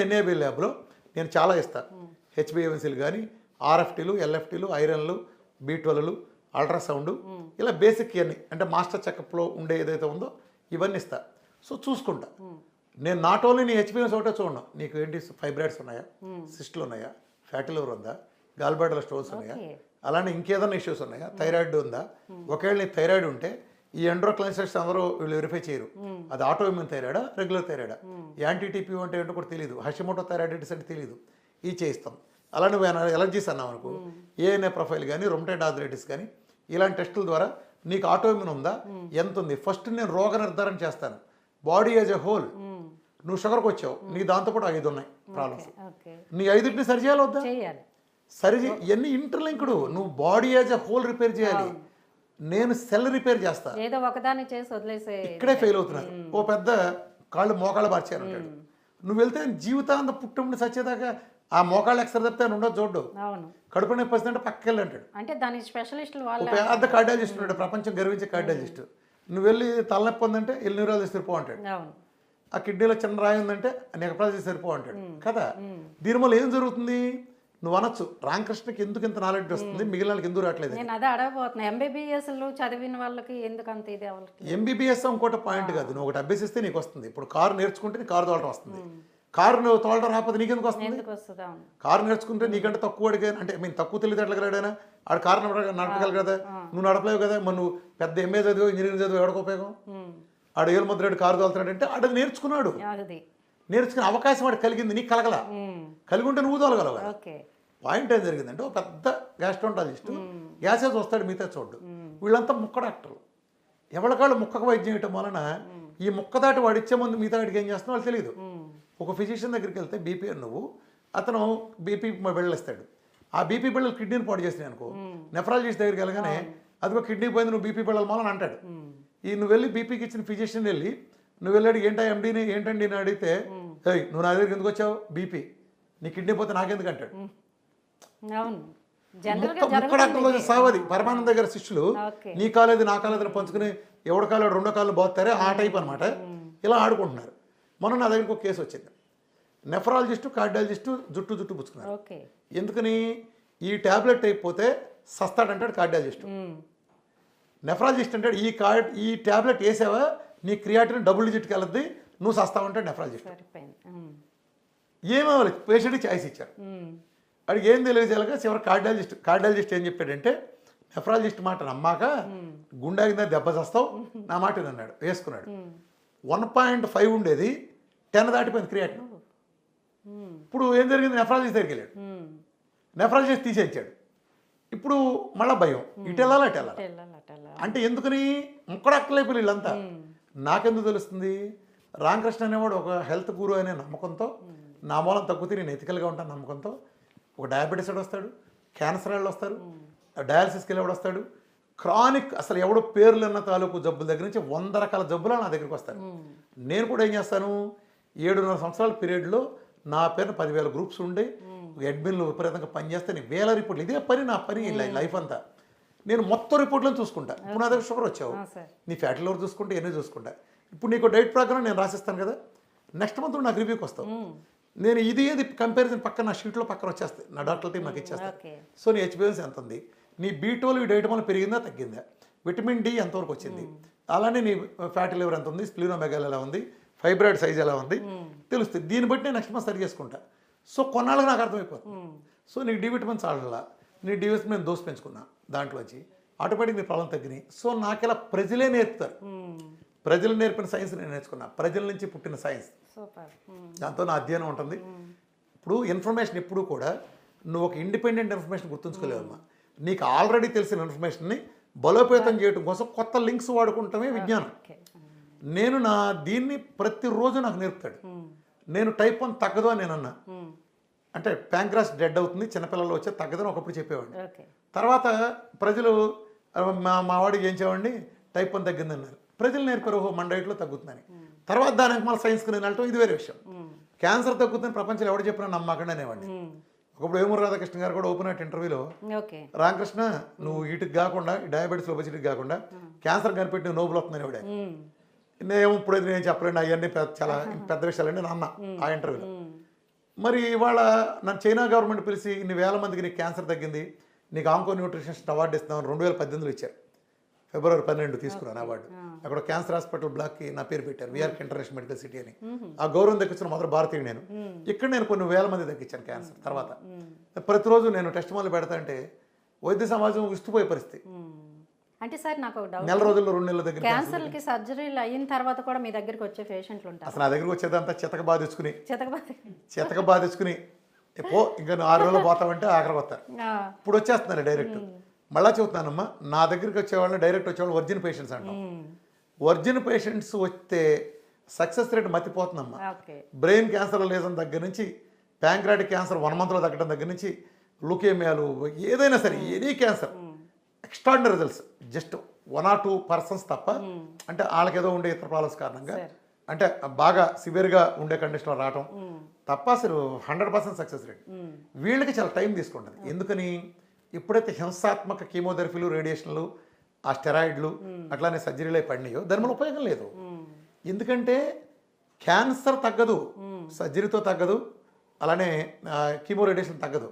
ఎన్ఏబి ల్యాబ్లో నేను చాలా ఇస్తాను, హెచ్బిఏవన్సీలు కానీ, ఆర్ఎఫ్టీలు, ఎల్ఎఫ్టీలు, ఐరన్లు, B12లు, అల్ట్రాసౌండ్, ఇలా బేసిక్ ఇవన్నీ అంటే మాస్టర్ చెకప్లో ఉండే ఏదైతే ఉందో ఇవన్నీ ఇస్తా. సో చూసుకుంటా. నేను నాట్ ఓన్లీ నీ హెచ్బిఎన్స్ ఒకటే చూడను, నీకు ఏంటి ఫైబ్రాయిడ్స్ ఉన్నాయా, సిస్టులు ఉన్నాయా, ఫ్యాటీ లివర్ ఉందా, గాల్బ్లాడర్ స్టోన్స్ ఉన్నాయా, అలానే ఇంకేదైనా ఇష్యూస్ ఉన్నాయా, థైరాయిడ్ ఉందా. ఒకవేళ నీ థైరాయిడ్ ఉంటే ఈ ఎండ్రోక్లైనిస్ట్స్ అందరూ వీళ్ళు వెరిఫై చేయరు, అది ఆటోఇమ్యూన్ థైరాయిడా, రెగ్యులర్ థైరాయిడా, యాంటీటీపీ అంటే ఏంటో కూడా తెలియదు, హషిమోటో థైరాయిడిటిస్ అంటే తెలియదు, ఇది చేయిస్తాం. అలా నువ్వు ఎలర్జీస్ అన్నావు అనుకో, ఏఎన్ఏ ప్రొఫైల్ కానీ, రొమటైడ్ ఆర్థరైటిస్ కానీ, ఇలాంటి టెస్టుల ద్వారా నీకు ఆటోఇమ్యూన్ ఉందా, ఎంత ఉంది, ఫస్ట్ నేను రోగ నిర్ధారణ చేస్తాను. Body as a whole. నువ్వు షుగర్కి వచ్చావు, నీ దాంతోపాటు 5 ఉన్నాయి ప్రాబ్లమ్స్, నీ 5ని సరి చేయాలి వద్దా, సరి ఇవన్నీ ఇంటర్లింక్డ్. నువ్వు body as a whole repair చేయాలి, నేను సెల్ రిపేర్ చేస్తా. ఏదో ఒకదాన్ని చేసి వదిలేసే ఇక్కడే ఫెయిల్ అవుతున్నారు. ఓ పెద్ద కాళ్ళు మోకాళ్ళు మార్చారు అంటాడు, నువ్వు వెళ్తే జీవితాంత పుట్టముండి సచ్చేదాకా ఆ మోకాళ్ళు ఎక్సర్ తప్పితే అని ఉండదు చూడ్డు. కడుపు నొప్పి వస్తుందంటే పక్కకి వెళ్ళి అంటాడు. అంటే దాని స్పెషలిస్ట్ పెద్ద కార్డియాలజిస్ట్ ఉన్నాడు, ప్రపంచం గర్వించే కార్డియాలజిస్ట్. నువ్వు వెళ్ళి తలనొప్పి ఉందంటే వెళ్ళి న్యూరాలజిస్ట్ సరిపో అంటాడు. ఆ కిడ్నీలో చిన్న రాయి ఉందంటే నెఫ్రాలజిస్ట్ సరిపో అంటాడు కదా. దీనివల్ల ఏం జరుగుతుంది, నువ్వు అనొచ్చు రామకృష్ణకి ఎందుకు ఇంత నాలెడ్జ్ వస్తుంది, మిగిలిన వాళ్ళకి ఎందుకు రావట్లేదు. నేను అదే అడగబోతున్నా, ఎంబీబీఎస్ చదివిన వాళ్ళకి ఎందుకు అంత ఇది. ఎంబీబీఎస్ ఇంకోటి పాయింట్ కాదు, నువ్వు ఒకటి అభ్యసిస్తే నీకు వస్తుంది. ఇప్పుడు కారు నేర్చుకుంటే నీ కారు తోలటం వస్తుంది, కారు నువ్వు తోలటం రాకపోతే నీకెందుకు వస్తుంది. కారు నేర్చుకుంటే నీకంటే తక్కువ అడిగా అంటే తక్కువ తెలివితేటలుగలడానా, ఆడు కారు నడపగలరు కదా, నువ్వు నడపలేవు కదా. మరి నువ్వు పెద్ద ఎంఏ చదివో ఇంజనీరింగ్ చదివో ఎవరికి ఉపయోగం. ఆడు ఏలు ముద్రాడు కారు తోలుతున్నాడంటే ఆడు నేర్చుకున్నాడు, నేర్చుకునే అవకాశం వాడు కలిగింది, నీకు కలగల. కలిగి ఉంటే నువ్వు తోలగలవు. పాయింట్ ఏం జరిగిందంటే ఒక పెద్ద గ్యాస్ట్రాంటాలజిస్ట్ గ్యాసెస్ వస్తాడు, మిగతా చూడు. వీళ్ళంతా ముక్క డాక్టర్లు, ఎవరికాళ్ళు ముక్కకు వైద్యం చేయటం వలన ఈ ముక్క దాటి వాడు ఇచ్చే ముందు మిగతా వాడికి ఏం చేస్తున్నా వాళ్ళు తెలియదు. ఒక ఫిజిషియన్ దగ్గరికి వెళ్తే బీపీ నువ్వు, అతను బీపీ బిళ్ళలు ఇస్తాడు. ఆ బీపీ బిళ్ళలు కిడ్నీని పాడు చేసినాయి అనుకో, నెఫ్రాలజిస్ట్ దగ్గరికి వెళ్ళగానే అదిగో కిడ్నీ పోయింది, నువ్వు బీపీ బిళ్ళలు మాలని అంటాడు. ఈ నువ్వు వెళ్ళి బీపీకి ఇచ్చిన ఫిజిషియన్ వెళ్ళి నువ్వు వెళ్ళాడు ఏంటా ఎండీని ఏంటండి అని అడిగితే, నువ్వు నా దగ్గరికి ఎందుకు వచ్చావు, బీపీ నీ కిడ్నీ పోతే నాకెందుకు అంటాడు. అవును, జనరల్గా ముక్కడాక్టర్లో సావది పరమానంద గారి శిష్యులు ఓకే. నీ కాలేదు నా కాలేదని పంచుకుని ఎవడ కాలేడు రెండో కాళ్ళు పోతారే ఆ టైప్ అనమాట. ఇలా ఆడుకుంటున్నారు. మొన్న నా దగ్గరికి ఒక కేసు వచ్చింది. నెఫ్రాలజిస్టు కార్డియాలజిస్టు జుట్టు పుచ్చుకున్నారు. ఓకే. ఎందుకని ఈ ట్యాబ్లెట్ అయిపోతే సస్తాడంటాడు కార్డియాలజిస్టు. నెఫ్రాలజిస్ట్ అంటాడు ఈ ట్యాబ్లెట్ వేసావా నీ క్రియాటిన్ డబుల్ డిజిట్కి వెళ్ళద్ది నువ్వు సస్తావంటాడు నెఫ్రాలజిస్ట్. సరిపోయింది. ఏమవ్వాలి పేషెంట్కి ఛాయిస్ ఇచ్చారు. అడిగి ఏం తెలియజేయాలిగా చివరి కార్డియాలజిస్ట్ ఏం చెప్పాడంటే నెఫ్రాలజిస్ట్ మాట నమ్మాక గుండాగిందా దెబ్బ చేస్తావు నా మాట అన్నాడు. వేసుకున్నాడు. 1.5 ఉండేది 10 దాటిపోయింది క్రియాటిన్. ఇప్పుడు ఏం జరిగింది, నెఫ్రాలజిస్ట్ దగ్గరికి వెళ్ళాడు. నెఫ్రాలజిస్ట్ తీసేయించాడు. ఇప్పుడు మళ్ళీ భయం, ఇటు వెళ్ళాలా అటు వెళ్ళాలి అంటే ఎందుకని ముక్కడాక్కలైపోయి వీళ్ళంతా. నాకెందుకు తెలుస్తుంది, రామకృష్ణ అనేవాడు ఒక హెల్త్ గురు అనే నమ్మకంతో నా మూలం తగ్గితే నేను ఎథికల్గా ఉంటాను నమ్మకంతో ఒక డయాబెటీస్ వాడు వస్తాడు, క్యాన్సర్ వాళ్ళు వస్తారు, డయాలసిస్కి వెళ్ళి వస్తాడు, క్రానిక్ అసలు ఎవడో పేర్లు ఉన్న తాలూకు జబ్బుల దగ్గర నుంచి 100 రకాల జబ్బులు నా దగ్గరికి వస్తాడు. నేను కూడా ఏం చేస్తాను, 7.5 సంవత్సరాల పీరియడ్లో నా పేరున 10,000 గ్రూప్స్ ఉండే అడ్మిన్లు విపరీతంగా పనిచేస్తే నేను 1000 రిపోర్ట్లు, ఇదే పని నా పని లైఫ్ అంతా. నేను మొత్తం రిపోర్ట్లను చూసుకుంటా. ఇప్పుడు నా దగ్గర షుగర్ వచ్చావు, నీ ఫ్యాటీ లివర్ చూసుకుంటే ఎన్ని చూసుకుంటా. ఇప్పుడు నీకు డైట్ ప్రకారం నేను రాసిస్తాను కదా, నెక్స్ట్ మంత్ నాకు రివ్యూకి వస్తావు. నేను ఏది కంపారిజన్ పక్కన నా షీట్లో పక్కన వచ్చేస్తాయి, నా డాక్టర్ టీం నాకు ఇచ్చేస్తాను. సో నీ హెచ్బిఎన్స్ ఎంత ఉంది, నీ B12 ఈ డైట్ వల్ల పెరిగిందా తగ్గిందా, విటమిన్ డి ఎంతవరకు వచ్చింది, అలానే నీ ఫ్యాటీ లివర్ ఎంత ఉంది, స్ప్లీనోమెగాల్ ఎలా ఉంది, ఫైబ్రాయిడ్ సైజ్ ఎలా ఉంది తెలుస్తుంది. దీన్ని బట్టి నేను నెక్స్ట్ మంత్ సరి చేసుకుంటా. సో కొన్నాళ్ళకి నాకు అర్థమైపోతుంది. సో నీకు డి విటమిన్ చాలలా, నీ డి విటమిన్ దోశ పెంచుకున్నా దాంట్లోంచి ఆటోమేటిక్ నీ ప్రాబ్లం తగ్గినాయి. సో నాకు ఇలా ప్రజలే నేర్పుతారు. ప్రజలు నేర్పిన సైన్స్ నేను నేర్చుకున్నా, ప్రజల నుంచి పుట్టిన సైన్స్, దాంతో నా అధ్యయనం ఉంటుంది. ఇప్పుడు ఇన్ఫర్మేషన్ ఎప్పుడు కూడా నువ్వు ఒక ఇండిపెండెంట్ ఇన్ఫర్మేషన్ గుర్తుంచుకోలేవమ్మా. నీకు ఆల్రెడీ తెలిసిన ఇన్ఫర్మేషన్ని బలోపేతం చేయడం కోసం కొత్త లింక్స్ వాడుకుంటామే విజ్ఞానం. నేను దీన్ని ప్రతిరోజు నాకు నేర్పుతాడు. నేను టైప్ 1 తగ్గదు అని నేను అన్నా, అంటే ప్యాంక్రాస్ డెడ్ అవుతుంది చిన్నపిల్లలు వచ్చే తగ్గదని ఒకప్పుడు చెప్పేవాడిని. తర్వాత ప్రజలు మా వాడికి ఏం చేయండి టైప్ 1 తగ్గిందన్నారు. ప్రజలు నేర్పారు ఓహో మన డైట్లో తగ్గుతుందని. తర్వాత దానికి మళ్ళీ సైన్స్కి నేను వెళ్ళటం ఇది వేరే విషయం. క్యాన్సర్ తగ్గుతుందని ప్రపంచంలో ఎవడు చెప్పినా నమ్మకండి అనేవాడిని. ఒకప్పుడు వేమూరు రాధాకృష్ణ గారు కూడా ఓపెన్ హార్ట్ ఇంటర్వ్యూలో రామకృష్ణ నువ్వు వీటికి కాకుండా డయాబెటీస్ ఒబెసిటీకి కాకుండా క్యాన్సర్ కనిపెట్టి నోబుల్ వస్తుందని ఎవడే. నేను ఇప్పుడు నేను చెప్పలేండి అవన్నీ చాలా పెద్ద విషయాలండి నేను అన్నా ఆ ఇంటర్వ్యూలో. మరి ఇవాళ నన్ను చైనా గవర్నమెంట్ పిలిచి ఇన్ని వేల మందికి నీకు క్యాన్సర్ తగ్గింది, నీకు ఆంకో న్యూట్రిషనిస్ట్ అవార్డు ఇస్తున్నామని 2018లో ఇచ్చారు. ఫిబ్రవరి 12 తీసుకున్నాను అవార్డు. అక్కడ క్యాన్సర్ హాస్పిటల్ బ్లాక్కి నా పేరు పెట్టారు, విఆర్కే ఇంటర్నేషనల్ మెడికల్ సిటీ అని. ఆ గౌరవం దక్కించిన మొదటి భారతీయుడు నేను. ఇక్కడ నేను కొన్ని వేల మంది తగ్గించాను క్యాన్సర్. తర్వాత ప్రతిరోజు నేను టెస్ట్ మొదలు పెడతా అంటే వైద్య సమాజం విస్తుపోయే పరిస్థితి. అంటే సార్ నాకు ఒక డౌట్, నెల రోజుల్లో 2 నెలల దగ్గర క్యాన్సర్కి సర్జరీలు అయిన తర్వాత కూడా మీ దగ్గరికి వచ్చే పేషెంట్లు ఉంటారు? అసలు నా దగ్గరికి వచ్చేదంతా చితక బాధించుకుని పో ఇంకా 6 రోజులు పోతామంటే ఆఖరికి వస్తారు. ఇప్పుడు వచ్చేస్తున్నారు డైరెక్ట్. మళ్ళా చెబుతున్నానమ్మా, నా దగ్గరికి వచ్చేవాళ్ళు డైరెక్ట్ వచ్చేవాళ్ళు వర్జిన్ పేషెంట్స్ అంటాం. వర్జిన్ పేషెంట్స్ వస్తే సక్సెస్ రేట్ మతిపోతుందమ్మా. బ్రెయిన్ క్యాన్సర్ లేజన్ దగ్గర నుంచి ప్యాంక్రాటిక్ క్యాన్సర్ 1 మంత్లో తగ్గడం దగ్గర నుంచి లుకేమియాలు ఏదైనా సరే any cancer extraordinary results. Just 1 or 2 persons తప్ప, అంటే వాళ్ళకి ఏదో ఉండే ఇతర ప్రాబ్లమ్స్ కారణంగా అంటే బాగా సివియర్గా ఉండే కండిషన్లో రావటం తప్ప అసలు 100% సక్సెస్ రేట్. వీళ్ళకి చాలా టైం తీసుకుంటుంది. ఎందుకని ఎప్పుడైతే హింసాత్మక కీమోథెరపీలు రేడియేషన్లు ఆ స్టెరాయిడ్లు అట్లానే సర్జరీలు పడినాయో దానివల్ల ఉపయోగం లేదు. ఎందుకంటే క్యాన్సర్ తగ్గదు, సర్జరీతో తగ్గదు, అలానే కీమో రేడియేషన్ తగ్గదు.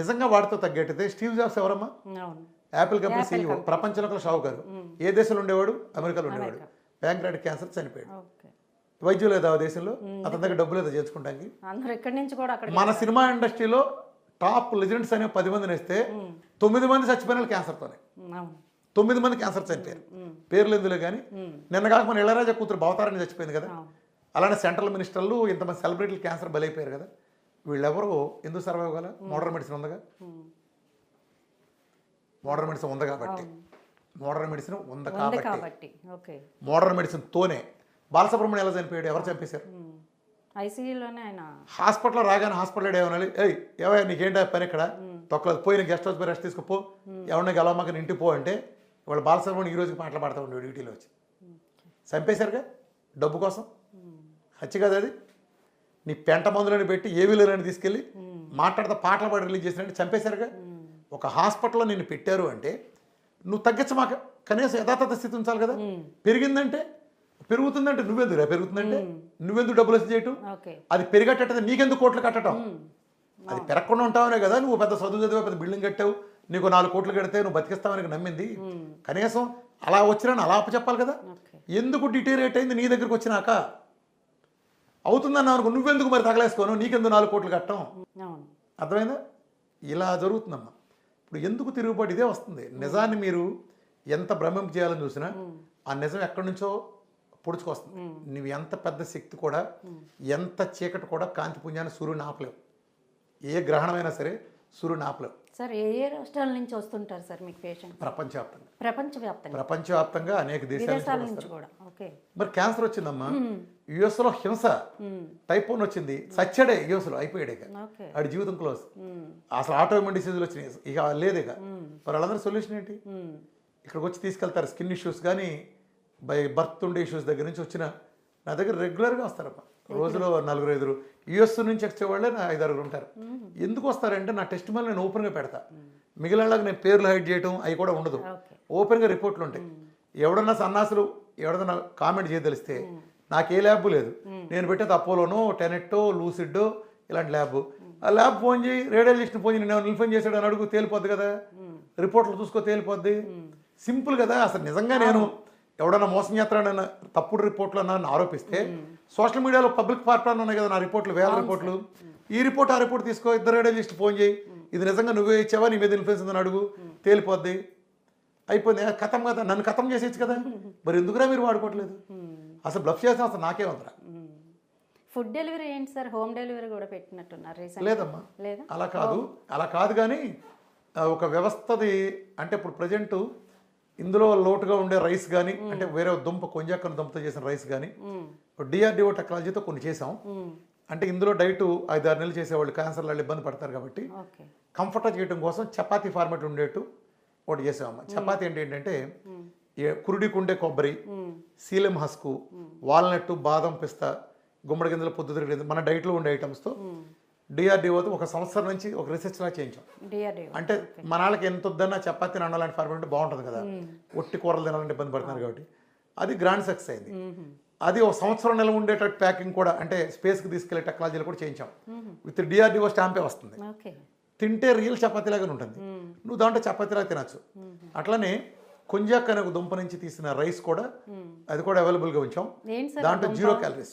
నిజంగా వాటితో తగ్గేటైతే స్టీవ్ జాబ్స్ ఎవరమ్మా, యాపిల్ కంపెనీ CEO, ప్రపంచంలో షావుకారు. ఏ దేశంలో ఉండేవాడు, అమెరికాలో ఉండేవాడు. ప్యాంక్రాటిక్ క్యాన్సర్ చనిపోయాడు. వైద్యం లేదా ఆ దేశంలో, అతని దగ్గర డబ్బు లేదా చేర్చుకోవడానికి. మన సినిమా ఇండస్ట్రీలో టాప్ లెజెండ్స్ అనే 10 మందిని వేస్తే 9 మంది చచ్చిపోయిన క్యాన్సర్తోనే. 9 మంది క్యాన్సర్ చనిపోయారు. పేర్లు ఎందులో కానీ నిన్న కాక మన ఇళయరాజా కూతురు భవతారాన్ని చచ్చిపోయింది కదా. అలానే సెంట్రల్ మినిస్టర్లు ఇంతమంది సెలబ్రిటీలు క్యాన్సర్ బలైపోయారు కదా. వీళ్ళెవరు ఎందుకు సర్వైవ్ అవ్వాలా? మోడర్న్ మెడిసిన్ ఉందిగా. మోడర్న్ మెడిసిన్ ఉంది కాబట్టి మోడర్న్ మెడిసిన్తోనే బాలసుబ్రహ్మణ్యం ఎలా చనిపోయాడు, ఎవరు చంపేశారు? ఐసీయూలోనే ఆయన హాస్పిటల్లో రాగానే హాస్పిటల్ ఏమనాలి, ఏవో నీకేంటి పని ఇక్కడ తొక్కలేదు, పోయి నీకు గెస్ట్ హౌస్ పోయి రెస్ట్ తీసుకుపో, ఎవరిని గెలవమాక ఇంటికి పో అంటే వాళ్ళు బాలసుబ్రహ్మణ్యం ఈ రోజుకి పాటలు పాడుతూ ఉండేవాడు డ్యూటీలో వచ్చి. చంపేశారుగా డబ్బు కోసం. హత్య కదా అది. నీ పెంట మందులను పెట్టి ఏవీలని తీసుకెళ్ళి మాట్లాడితే పాటలు పాడి రిలీజ్ చేసినట్టు చంపేశారుగా. ఒక హాస్పిటల్లో నిన్ను పెట్టారు అంటే నువ్వు తగ్గించమాక, కనీసం యథాతథ స్థితి ఉంచాలి కదా. పెరిగిందంటే పెరుగుతుందంటే నువ్వెందుకు పెరుగుతుందంటే నువ్వెందుకు డబ్బులు వచ్చి చేయటం, అది పెరిగట్టేది నీకెందుకు కోట్లు కట్టడం, అది పెరగకుండా ఉంటావనే కదా నువ్వు పెద్ద చదువు చదివా, పెద్ద బిల్డింగ్ కట్టావు, నీకు 4 కోట్లు కడితే నువ్వు బతికిస్తావని నమ్మింది. కనీసం అలా వచ్చినా అలా చెప్పాలి కదా. ఎందుకు డిటీరియేట్ అయింది నీ దగ్గరికి వచ్చినాక అవుతుందన్నా అనుకో, నువ్వెందుకు మరి తగలేసుకోను, నీకెందుకు 4 కోట్లు కట్టం. అర్థమైందా? ఇలా జరుగుతుందమ్మా. ఇప్పుడు ఎందుకు తిరుగుబాటు ఇదే వస్తుంది. నిజాన్ని మీరు ఎంత భ్రమింప చేయాలని చూసినా ఆ నిజం ఎక్కడి నుంచో పొడుచుకొస్తుంది. నువ్వు ఎంత పెద్ద శక్తి కూడా, ఎంత చీకటి కూడా కాంతి పుంజాన్ని సూర్యుని ఆపలేవు. ఏ గ్రహణమైనా సరే సూర్యుని ఆపలేవు. సార్ ఏ ఏ రాష్ట్రాల నుంచి వస్తుంటారు సార్ మీకు పేషెంట్? ప్రపంచవ్యాప్తంగా అనేక దేశాల నుంచి కూడా. మరి క్యాన్సర్ వచ్చిందమ్మా, యుఎస్లో హింస, టైప్ 1 వచ్చింది, సచ్చడే యుఎస్లో, అయిపోయాడు ఇక ఆడి జీవితం క్లోజ్. అసలు ఆటోఇమ్యూన్ డిసీజులు వచ్చినాయి, ఇక లేదు. ఇక మరి వాళ్ళందరూ సొల్యూషన్ ఏంటి? ఇక్కడికి వచ్చి తీసుకెళ్తారు. స్కిన్ ఇష్యూస్ కానీ బై బర్త్ ఉండే ఇష్యూస్ దగ్గర నుంచి వచ్చిన నా దగ్గర రెగ్యులర్గా వస్తారమ్మా. రోజులో 4-5 యుఎస్ నుంచి వచ్చే వాళ్ళే 5-6 ఉంటారు. ఎందుకు వస్తారంటే నా టెస్ట్ మళ్ళీ నేను ఓపెన్గా పెడతా. మిగిలినలాగా నేను పేర్లు హైడ్ చేయడం అవి కూడా ఉండదు, ఓపెన్గా రిపోర్ట్లు ఉంటాయి. ఎవడన్నా సన్నాసులు ఎవడన్నా కామెంట్ చేయదలిస్తే నాకు ఏ ల్యాబ్ లేదు, నేను పెట్టేది అపోలోనో, టెనెట్టో, లూసిడ్డో ఇలాంటి ల్యాబ్. ఆ ల్యాబ్ ఫోన్ చేయి, రేడియాలజిస్ట్ ఫోన్ చేయి, నేను ఇన్ఫార్మ్ చేశాడు అని అడుగు, తేలిపోద్ది కదా. రిపోర్ట్లు చూసుకో, తేలిపోద్ది. సింపుల్ కదా. అసలు నిజంగా నేను ఎవడన్నా మోసం చేస్తాడన్న తప్పుడు రిపోర్ట్లు అన్న ఆరోపిస్తే సోషల్ మీడియాలో పబ్లిక్ ప్లాట్ఫామ్ ఉన్నాయి కదా నా రిపోర్ట్లు, 1000 రిపోర్ట్లు. ఈ రిపోర్ట్ ఆ రిపోర్ట్ తీసుకో, 2 రేడియాలజిస్ట్ ఫోన్ చేయి, ఇది నిజంగా నువ్వే ఇచ్చావా, నీ మీద ఇన్ఫ్లుయెన్స్ ఉందని అడుగు, తేలిపోద్ది. అయిపోయింది, కథం కదా. నన్ను కథం చేసేయచ్చు కదా. మరి ఎందుకురా మీరు వాడుకోవట్లేదు? అసలు బ్లఫ్ చేసిన అసలు నాకే ఉందిరా. ఫుడ్ డెలివరీ ఏంటి సార్? హోమ్ డెలివరీ కూడా పెట్టినట్టున్నారు. లేదమ్మా, అలా కాదు కానీ ఒక వ్యవస్థది. అంటే ఇప్పుడు ప్రజెంట్ ఇందులో లోటుగా ఉండే రైస్ కానీ, అంటే వేరే దుంప కొంజాక్కను దుంపతో చేసిన రైస్ కానీ డిఆర్డిఓ టెక్నాలజీతో కొన్ని చేసాం. అంటే ఇందులో డైట్ 5-6 నెలలు చేసేవాళ్ళు క్యాన్సర్ వాళ్ళు ఇబ్బంది పడతారు కాబట్టి కంఫర్ట్గా చేయడం కోసం చపాతీ ఫార్మేట్ ఉండేట్టు ఒకటి చేసామమ్మా. చపాతీ ఏంటంటే కురుడికి ఉండే కొబ్బరి, సీలెం హస్కు, వాల్నట్, బాదం, పిస్తా, గుమ్మడి గింజల, పొద్దుతిరుగుడు మన డైట్లో ఉండే ఐటమ్స్తో డిఆర్డిఓతో 1 సంవత్సరం నుంచి ఒక రీసెర్చ్ లా చేయించాం. అంటే మన వాళ్ళకి ఎంత వద్దన్నా చపాతీని అన్నాలాంటి ఫార్మేట్ ఉంటే బాగుంటుంది కదా, ఒట్టి కూరలు తినాలంటే ఇబ్బంది పడుతున్నారు కాబట్టి అది గ్రాండ్ సక్సెస్ అయింది. అది 1 సంవత్సరం నెల ఉండేటట్టు ప్యాకింగ్ కూడా, అంటే స్పేస్కి తీసుకెళ్లే టెక్నాలజీలు కూడా చేయించాం. విత్ డిఆర్డిఓ స్టాంపే వస్తుంది. తింటే రియల్ చపాతీలాగానే ఉంటుంది, నువ్వు దాంట్లో చపాతీలాగా తినచ్చు. అట్లనే కొంజాక్ అనే ఒక దుంప నుంచి తీసిన రైస్ కూడా, అది కూడా అవైలబుల్గా ఉంచాం. దాంట్లో 0 క్యాలరీస్.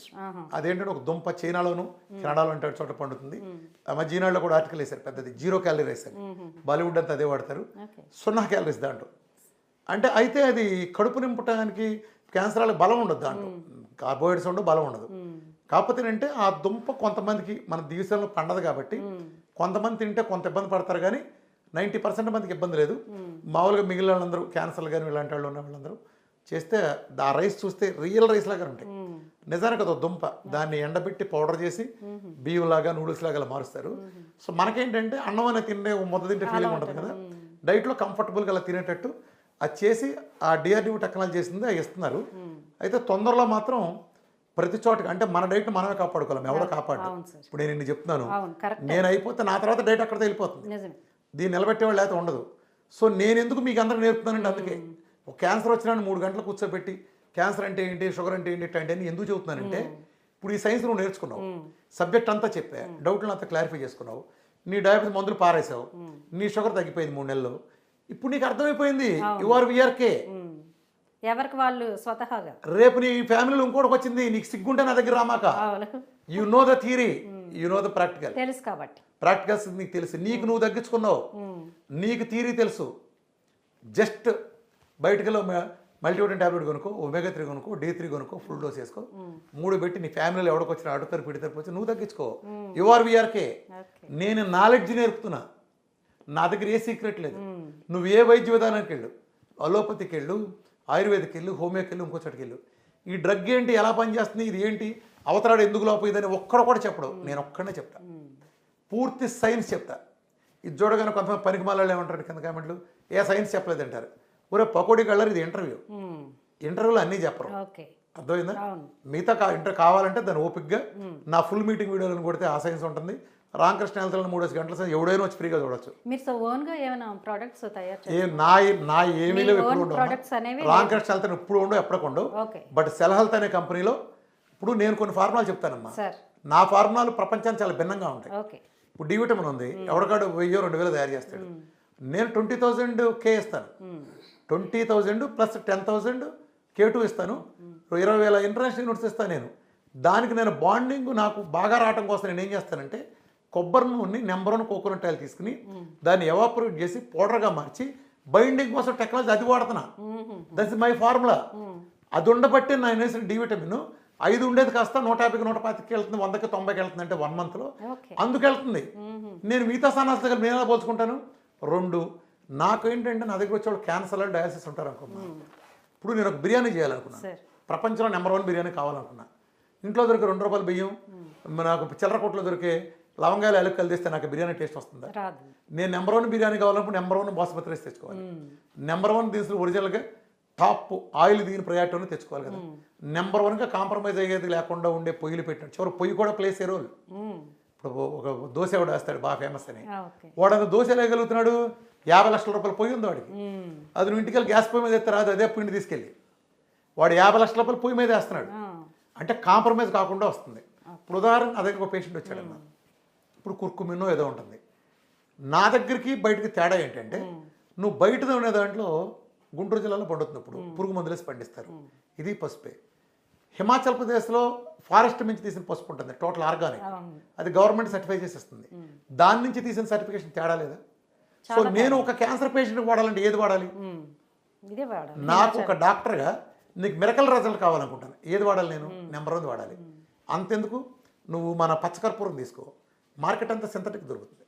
అదేంటంటే ఒక దుంప చైనాలోను, కెనడాలో అంటే చోట పండుతుంది. మధ్య ఈనాడులో కూడా ఆర్టికల్ వేశారు పెద్దది, 0 క్యాలరీ రైస్ అని. బాలీవుడ్ అంతా అదే వాడతారు. 0 క్యాలరీస్ దాంట్లో. అంటే అయితే అది కడుపు నింపడానికి, క్యాన్సర్ వాళ్ళకి బలం ఉండదు దాంట్లో, కార్బోహైడ్రేట్స్ ఉండవు, బలం ఉండదు. కాకపోతే ఏంటంటే ఆ దుంప కొంతమందికి మన దేశంలో పండదు కాబట్టి కొంతమంది తింటే కొంత ఇబ్బంది పడతారు, కానీ 90% మందికి ఇబ్బంది లేదు. మామూలుగా మిగిలిన వాళ్ళందరూ క్యాన్సర్లు కానీ ఇలాంటి వాళ్ళు ఉన్న వాళ్ళందరూ చేస్తే ఆ రైస్ చూస్తే రియల్ రైస్ లాగా ఉంటాయి. నిజానికి అదో దుంప, దాన్ని ఎండబెట్టి పౌడర్ చేసి బియ్యం లాగా, నూడిల్స్ లాగా మారుస్తారు. సో మనకేంటంటే అన్నం అనేది తింటే ముద్ద తింటే ఫీలింగ్ ఉంటుంది కదా, డైట్లో కంఫర్టబుల్గా అలా తినేటట్టు అది చేసి ఆ డిఆర్డిఓ టెక్నాలజీ చేసింది అది ఇస్తున్నారు. అయితే తొందరలో మాత్రం ప్రతి చోటకి, అంటే మన డైట్ మనమే కాపాడుకోవాలి, ఎవరో కాపాడు. ఇప్పుడు నేను ఇన్ని చెప్తున్నాను, నేను అయిపోతే నా తర్వాత డైట్ అక్కడితో వెళ్ళిపోతుంది, దీన్ని నిలబెట్టేవాళ్ళు అయితే ఉండదు. సో నేను ఎందుకు మీకు అందరూ నేర్పుతానంటే అందుకే ఒక క్యాన్సర్ వచ్చినా 3 గంటలు కూర్చోబెట్టి క్యాన్సర్ అంటే ఏంటి, షుగర్ అంటే ఏంటి అంటే అని ఎందుకు చెబుతున్నానంటే, ఇప్పుడు ఈ సైన్స్ నువ్వు నేర్చుకున్నావు, సబ్జెక్ట్ అంతా చెప్పా, డౌట్లు అంతా క్లారిఫై చేసుకున్నావు, నీ డయాబెటీస్ మందులు పారేసావు, నీ షుగర్ తగ్గిపోయింది 3 నెలల్లో. ఇప్పుడు నీకు అర్థమైపోయింది, యువర్ విఆర్కే, ఎవరికి వాళ్ళు స్వతహాగా. రేపు నీ ఫ్యామిలీలో ఇంకోటికి వచ్చింది, నీకు సిగ్గుంటే నా దగ్గర రామాక. You know the theory, you know the practical. తెలుసు కాబట్టి ప్రాక్టికల్స్ నీకు తెలుసు, నీకు నువ్వు తగ్గించుకున్నావు, నీకు థియరీ తెలుసు. జస్ట్ బయటకు మల్టీవిటమిన్ ట్యాబ్లెట్ కొనుక్కో, ఒమేగా 3 కొనుక్కో, D3 కొనుక్కో, ఫుల్ డోస్ వేసుకో, 3 పెట్టి నీ ఫ్యామిలీలో ఎవరికి వచ్చినా అడుగుతారు, పిడితారు వచ్చి నువ్వు తగ్గించుకో. Your VRK. నేను నాలెడ్జ్ నేర్పుతున్నా, నా దగ్గర ఏ సీక్రెట్ లేదు. నువ్వు ఏ వైద్య విధానానికి వెళ్ళు, అలోపతికి వెళ్ళు, ఆయుర్వేదికి వెళ్ళు, హోమియోకి వెళ్ళు, ఇంకో చోటుకి వెళ్ళు, ఈ డ్రగ్ ఏంటి, ఎలా పనిచేస్తుంది, ఇది ఏంటి, అవతరాడు ఎందుకు లోపయిదని ఒక్కడు కూడా చెప్పడం, నేను ఒక్కడనే చెప్తా, పూర్తి సైన్స్ చెప్తా. ఇది చూడగానే కొంతమంది పనికి మళ్ళీ ఏమంటారు కింద కామెంట్లు, ఏ సైన్స్ చెప్పలేదు అంటారు. ఒరే పకోడీకి వెళ్ళారు, ఇది ఇంటర్వ్యూలో అన్నీ చెప్పరు. అర్థమైందా? అవును. మిగతా కావాలంటే దాన్ని ఓపిక్గా నా ఫుల్ మీటింగ్ వీడియోలను కొడితే ఆ సైన్స్ ఉంటుంది. రామకృష్ణ వెళ్తాను 3 గంటల సేపు ఎవడైనా వచ్చి ఫ్రీగా చూడొచ్చు. మీరు ఓన్గా ఏమైనా ప్రొడక్ట్స్ తయారు ఏ నా ఏమీ లేవు, ఎప్పుడు ఉండవు. ప్రొడక్ట్స్ అనేవి రామకృష్ణ వెళ్తాను ఎప్పుడు ఉండవు, ఎప్పటికొండవు. ఓకే బట్ సెల్ హెల్త్ అనే కంపెనీలో ఇప్పుడు నేను కొన్ని ఫార్ములాలు చెప్తానమ్మా. సార్. నా ఫార్ములాలు ప్రపంచానికి చాలా భిన్నంగా ఉంటాయి. ఓకే. ఇప్పుడు డి విటమిన్ ఉంది, ఎవరికాడు 1000-2000 తయారు చేస్తాడు. నేను 20,000 కే ఇస్తాను, 20,000 ప్లస్ 10,000 K2 ఇస్తాను, 20,000 ఇంటర్నేషనల్ యూనిట్స్ ఇస్తాను నేను. దానికి నేను బాండింగ్ నాకు బాగా రావడం కోసం నేను ఏం చేస్తానంటే కొబ్బరి నూనె నెంబర్ 1 కోకోనట్ ఆయిల్ తీసుకుని దాన్ని ఎవాపరేట్ చేసి పౌడర్గా మార్చి బైండింగ్ కోసం టెక్నాలజీ అది వాడుతున్నా. That's my formula. అది ఉండబట్టి నేను వేసిన డి విటమిన్ 5 ఉండేది కాస్త 150-125కి వెళ్తుంది, 100కి 90కి వెళ్తుంది, అంటే 1 మంత్లో అందుకు వెళ్తుంది. నేను మిగతా సానాస్ దగ్గర నేను ఎలా పోల్చుకుంటాను? 2 నాకు ఏంటంటే నా దగ్గర వచ్చేవాళ్ళు క్యాన్సర్ డయాలసిస్ ఉంటారు అనుకున్నా. ఇప్పుడు నేను ఒక బిర్యానీ చేయాలనుకున్నాను, ప్రపంచంలో నెంబర్ 1 బిర్యానీ కావాలనుకున్నా. ఇంట్లో దొరికే ₹2 బియ్యం, నాకు చిల్లర కొట్లో దొరికే లవంగాలు యాలక్కలు తెస్తే నాకు బిర్యానీ టేస్ట్ వస్తుందా? నేను నెంబర్ 1 బిర్యానీ కావాలన్నప్పుడు నెంబర్ 1 బాస్మతి రైస్ తెచ్చుకోవాలి. నెంబర్ 1 దినుసులు ఒరిజినల్గా టాప్ ఆయిల్ దీని ప్రయారిటీ తెచ్చుకోవాలి కదా. నెంబర్ 1గా కాంప్రమైజ్ అయ్యేది లేకుండా ఉండే పొయ్యిలు పెట్టినట్టు చివరి పొయ్యి కూడా ప్లేస్ ఏ రోల్. ఇప్పుడు ఒక దోశ వాడు వేస్తాడు బాగా ఫేమస్ అని, వాడు అంత దోశ వేయగలుగుతున్నాడు, 50 లక్షల రూపాయలు పొయ్యి ఉంది వాడికి. అది నువ్వు ఇంటికి గ్యాస్ పొయ్యి మీద ఎత్తే రాదు, అదే పిండి తీసుకెళ్ళి వాడు 50 లక్షల రూపాయలు పొయ్యి మీద వేస్తున్నాడు. అంటే కాంప్రమైజ్ కాకుండా వస్తుంది. ఇప్పుడు ఉదాహరణ నా దగ్గర ఒక పేషెంట్ వచ్చాడన్న, ఇప్పుడు కుర్కుమిన్నో ఏదో ఉంటుంది. నా దగ్గరికి బయటికి తేడా ఏంటంటే నువ్వు బయట ఉండే దాంట్లో గుంటూరు జిల్లాలో పండుతుంది, ఇప్పుడు పురుగు మందులేసి పండిస్తారు, ఇది పసుపే. హిమాచల్ ప్రదేశ్లో ఫారెస్ట్ నుంచి తీసిన పసుపు ఉంటుంది, టోటల్ ఆర్గానిక్, అది గవర్నమెంట్ సర్టిఫై చేసి ఇస్తుంది. దాని నుంచి తీసిన సర్టిఫికేషన్ తేడా లేదా? సో నేను ఒక క్యాన్సర్ పేషెంట్కి వాడాలంటే ఏది వాడాలి? నాకు ఒక డాక్టర్గా నీకు మిరకల్ రిజల్ట్ కావాలనుకుంటాను, ఏది వాడాలి? నేను నెంబర్ 1 వాడాలి. అంతెందుకు, నువ్వు మన పచ్చకర్పూరం తీసుకో, మార్కెట్ అంతా సింథటిక్ దొరుకుతుంది.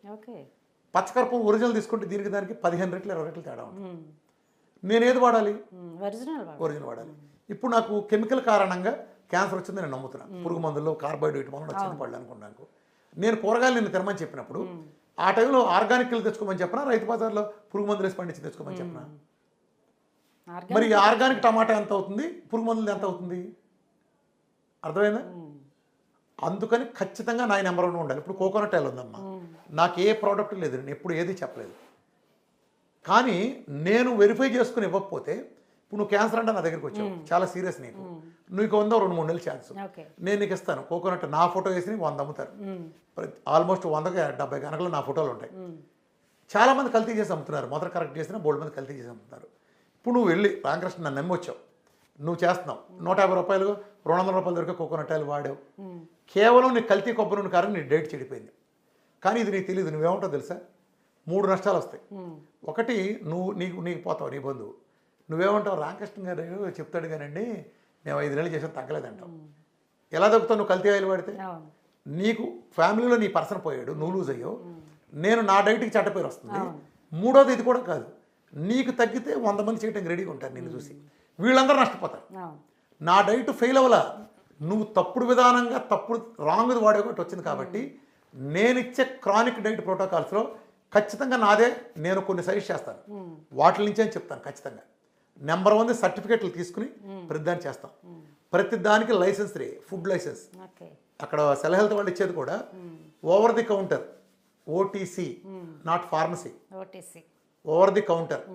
పచ్చకర్పూరం ఒరిజినల్ తీసుకుంటే దీనికి దానికి 15 రెట్లు 20 రెట్లు తేడా ఉంటుంది. నేను ఏది వాడాలి? ఒరిజినల్ వాడాలి. ఇప్పుడు నాకు కెమికల్ కారణంగా క్యాన్సర్ వచ్చింది నేను నమ్ముతున్నాను, పురుగు మందుల్లో కార్బోహైడ్రేట్ వల్ల వచ్చింది పళ్ళు అనుకున్నాను. నేను కూరగాయలు నిన్ను తినమని చెప్పినప్పుడు ఆ టైంలో ఆర్గానిక్లు తెచ్చుకోమని చెప్పినా, రైతు బజార్లో పురుగు మందులు వేసి పండించి తెచ్చుకోమని చెప్పినా? మరి ఆర్గానిక్ టమాటా ఎంత అవుతుంది, పురుగు మందులు ఎంత అవుతుంది? అర్థమైందా? అందుకని ఖచ్చితంగా నా నెంబర్ 1 ఉండాలి. ఇప్పుడు కోకోనట్ ఆయిల్ ఉందమ్మా, నాకు ఏ ప్రోడక్ట్ లేదు, నేను ఎప్పుడు ఏది చెప్పలేదు. కానీ నేను వెరిఫై చేసుకుని ఇవ్వకపోతే, ఇప్పుడు నువ్వు క్యాన్సర్ అంటే నా దగ్గరికి వచ్చావు, చాలా సీరియస్, నీకు 2-3 నెలల ఛాన్స్, నేను నీకు ఇస్తాను కోకోనట్, నా ఫోటో వేసి 100 అమ్ముతారు, ఆల్మోస్ట్ 100కి 70 కనుకలు నా ఫోటోలు ఉంటాయి. చాలామంది కల్తీ చేసి అమ్ముతున్నారు, మొదట కరెక్ట్ చేసిన బోల్డ్ మంది కల్తీ చేసి అమ్ముతున్నారు. ఇప్పుడు నువ్వు వెళ్ళి రామకృష్ణ నన్ను నమ్మి వచ్చావు, నువ్వు చేస్తున్నావు, ₹150 ₹200 దొరికే కోకోనట్ ఆయిల్ వాడావు, కేవలం నీ కల్తీ కొబ్బరి నూనె కారణం నీ డేట్ చెడిపోయింది. కానీ ఇది నీకు తెలియదు, నువ్వేమంటావు తెలుసా? 3 నష్టాలు వస్తాయి. ఒకటి, నీకు పోతావు, నీ బంధువు, నువ్వేమంటావు? రామకృష్ణ గారు చెప్తాడు కానండి, మేము 5 నెలలు చేసాం తగ్గలేదంటావు. ఎలా తగ్గుతావు నువ్వు కల్తీ ఆయిల్ వాడితే? నీకు ఫ్యామిలీలో నీ పర్సన్ పోయాడు, నువ్వు లూజ్ అయ్యావు, నేను నా డైట్కి చెడ్డ పేరు వస్తుంది. మూడోది ఇది కూడా కాదు, నీకు తగ్గితే 100 మంది చేయడానికి రెడీగా ఉంటారు నిన్ను చూసి, వీళ్ళందరూ నష్టపోతారు. నా డైట్ ఫెయిల్ అవ్వలా, నువ్వు తప్పుడు విధానంగా తప్పుడు రాంగ్ వాడేఒకటి వచ్చింది. కాబట్టి నేను ఇచ్చే క్రానిక్ డైట్ ప్రోటోకాల్స్లో ఖచ్చితంగా నాదే నేను కొన్ని సజెస్ట్ చేస్తాను, వాటి నుంచే అని చెప్తాను ఖచ్చితంగా. నెంబర్ 1 సర్టిఫికేట్లు తీసుకుని ప్రతిదాన్ని చేస్తాం, ప్రతి దానికి లైసెన్స్ రే, ఫుడ్ లైసెన్స్. అక్కడ సెల్ హెల్త్ వాళ్ళు ఇచ్చేది కూడా over the counter, OTC, not pharmacy, over the counter,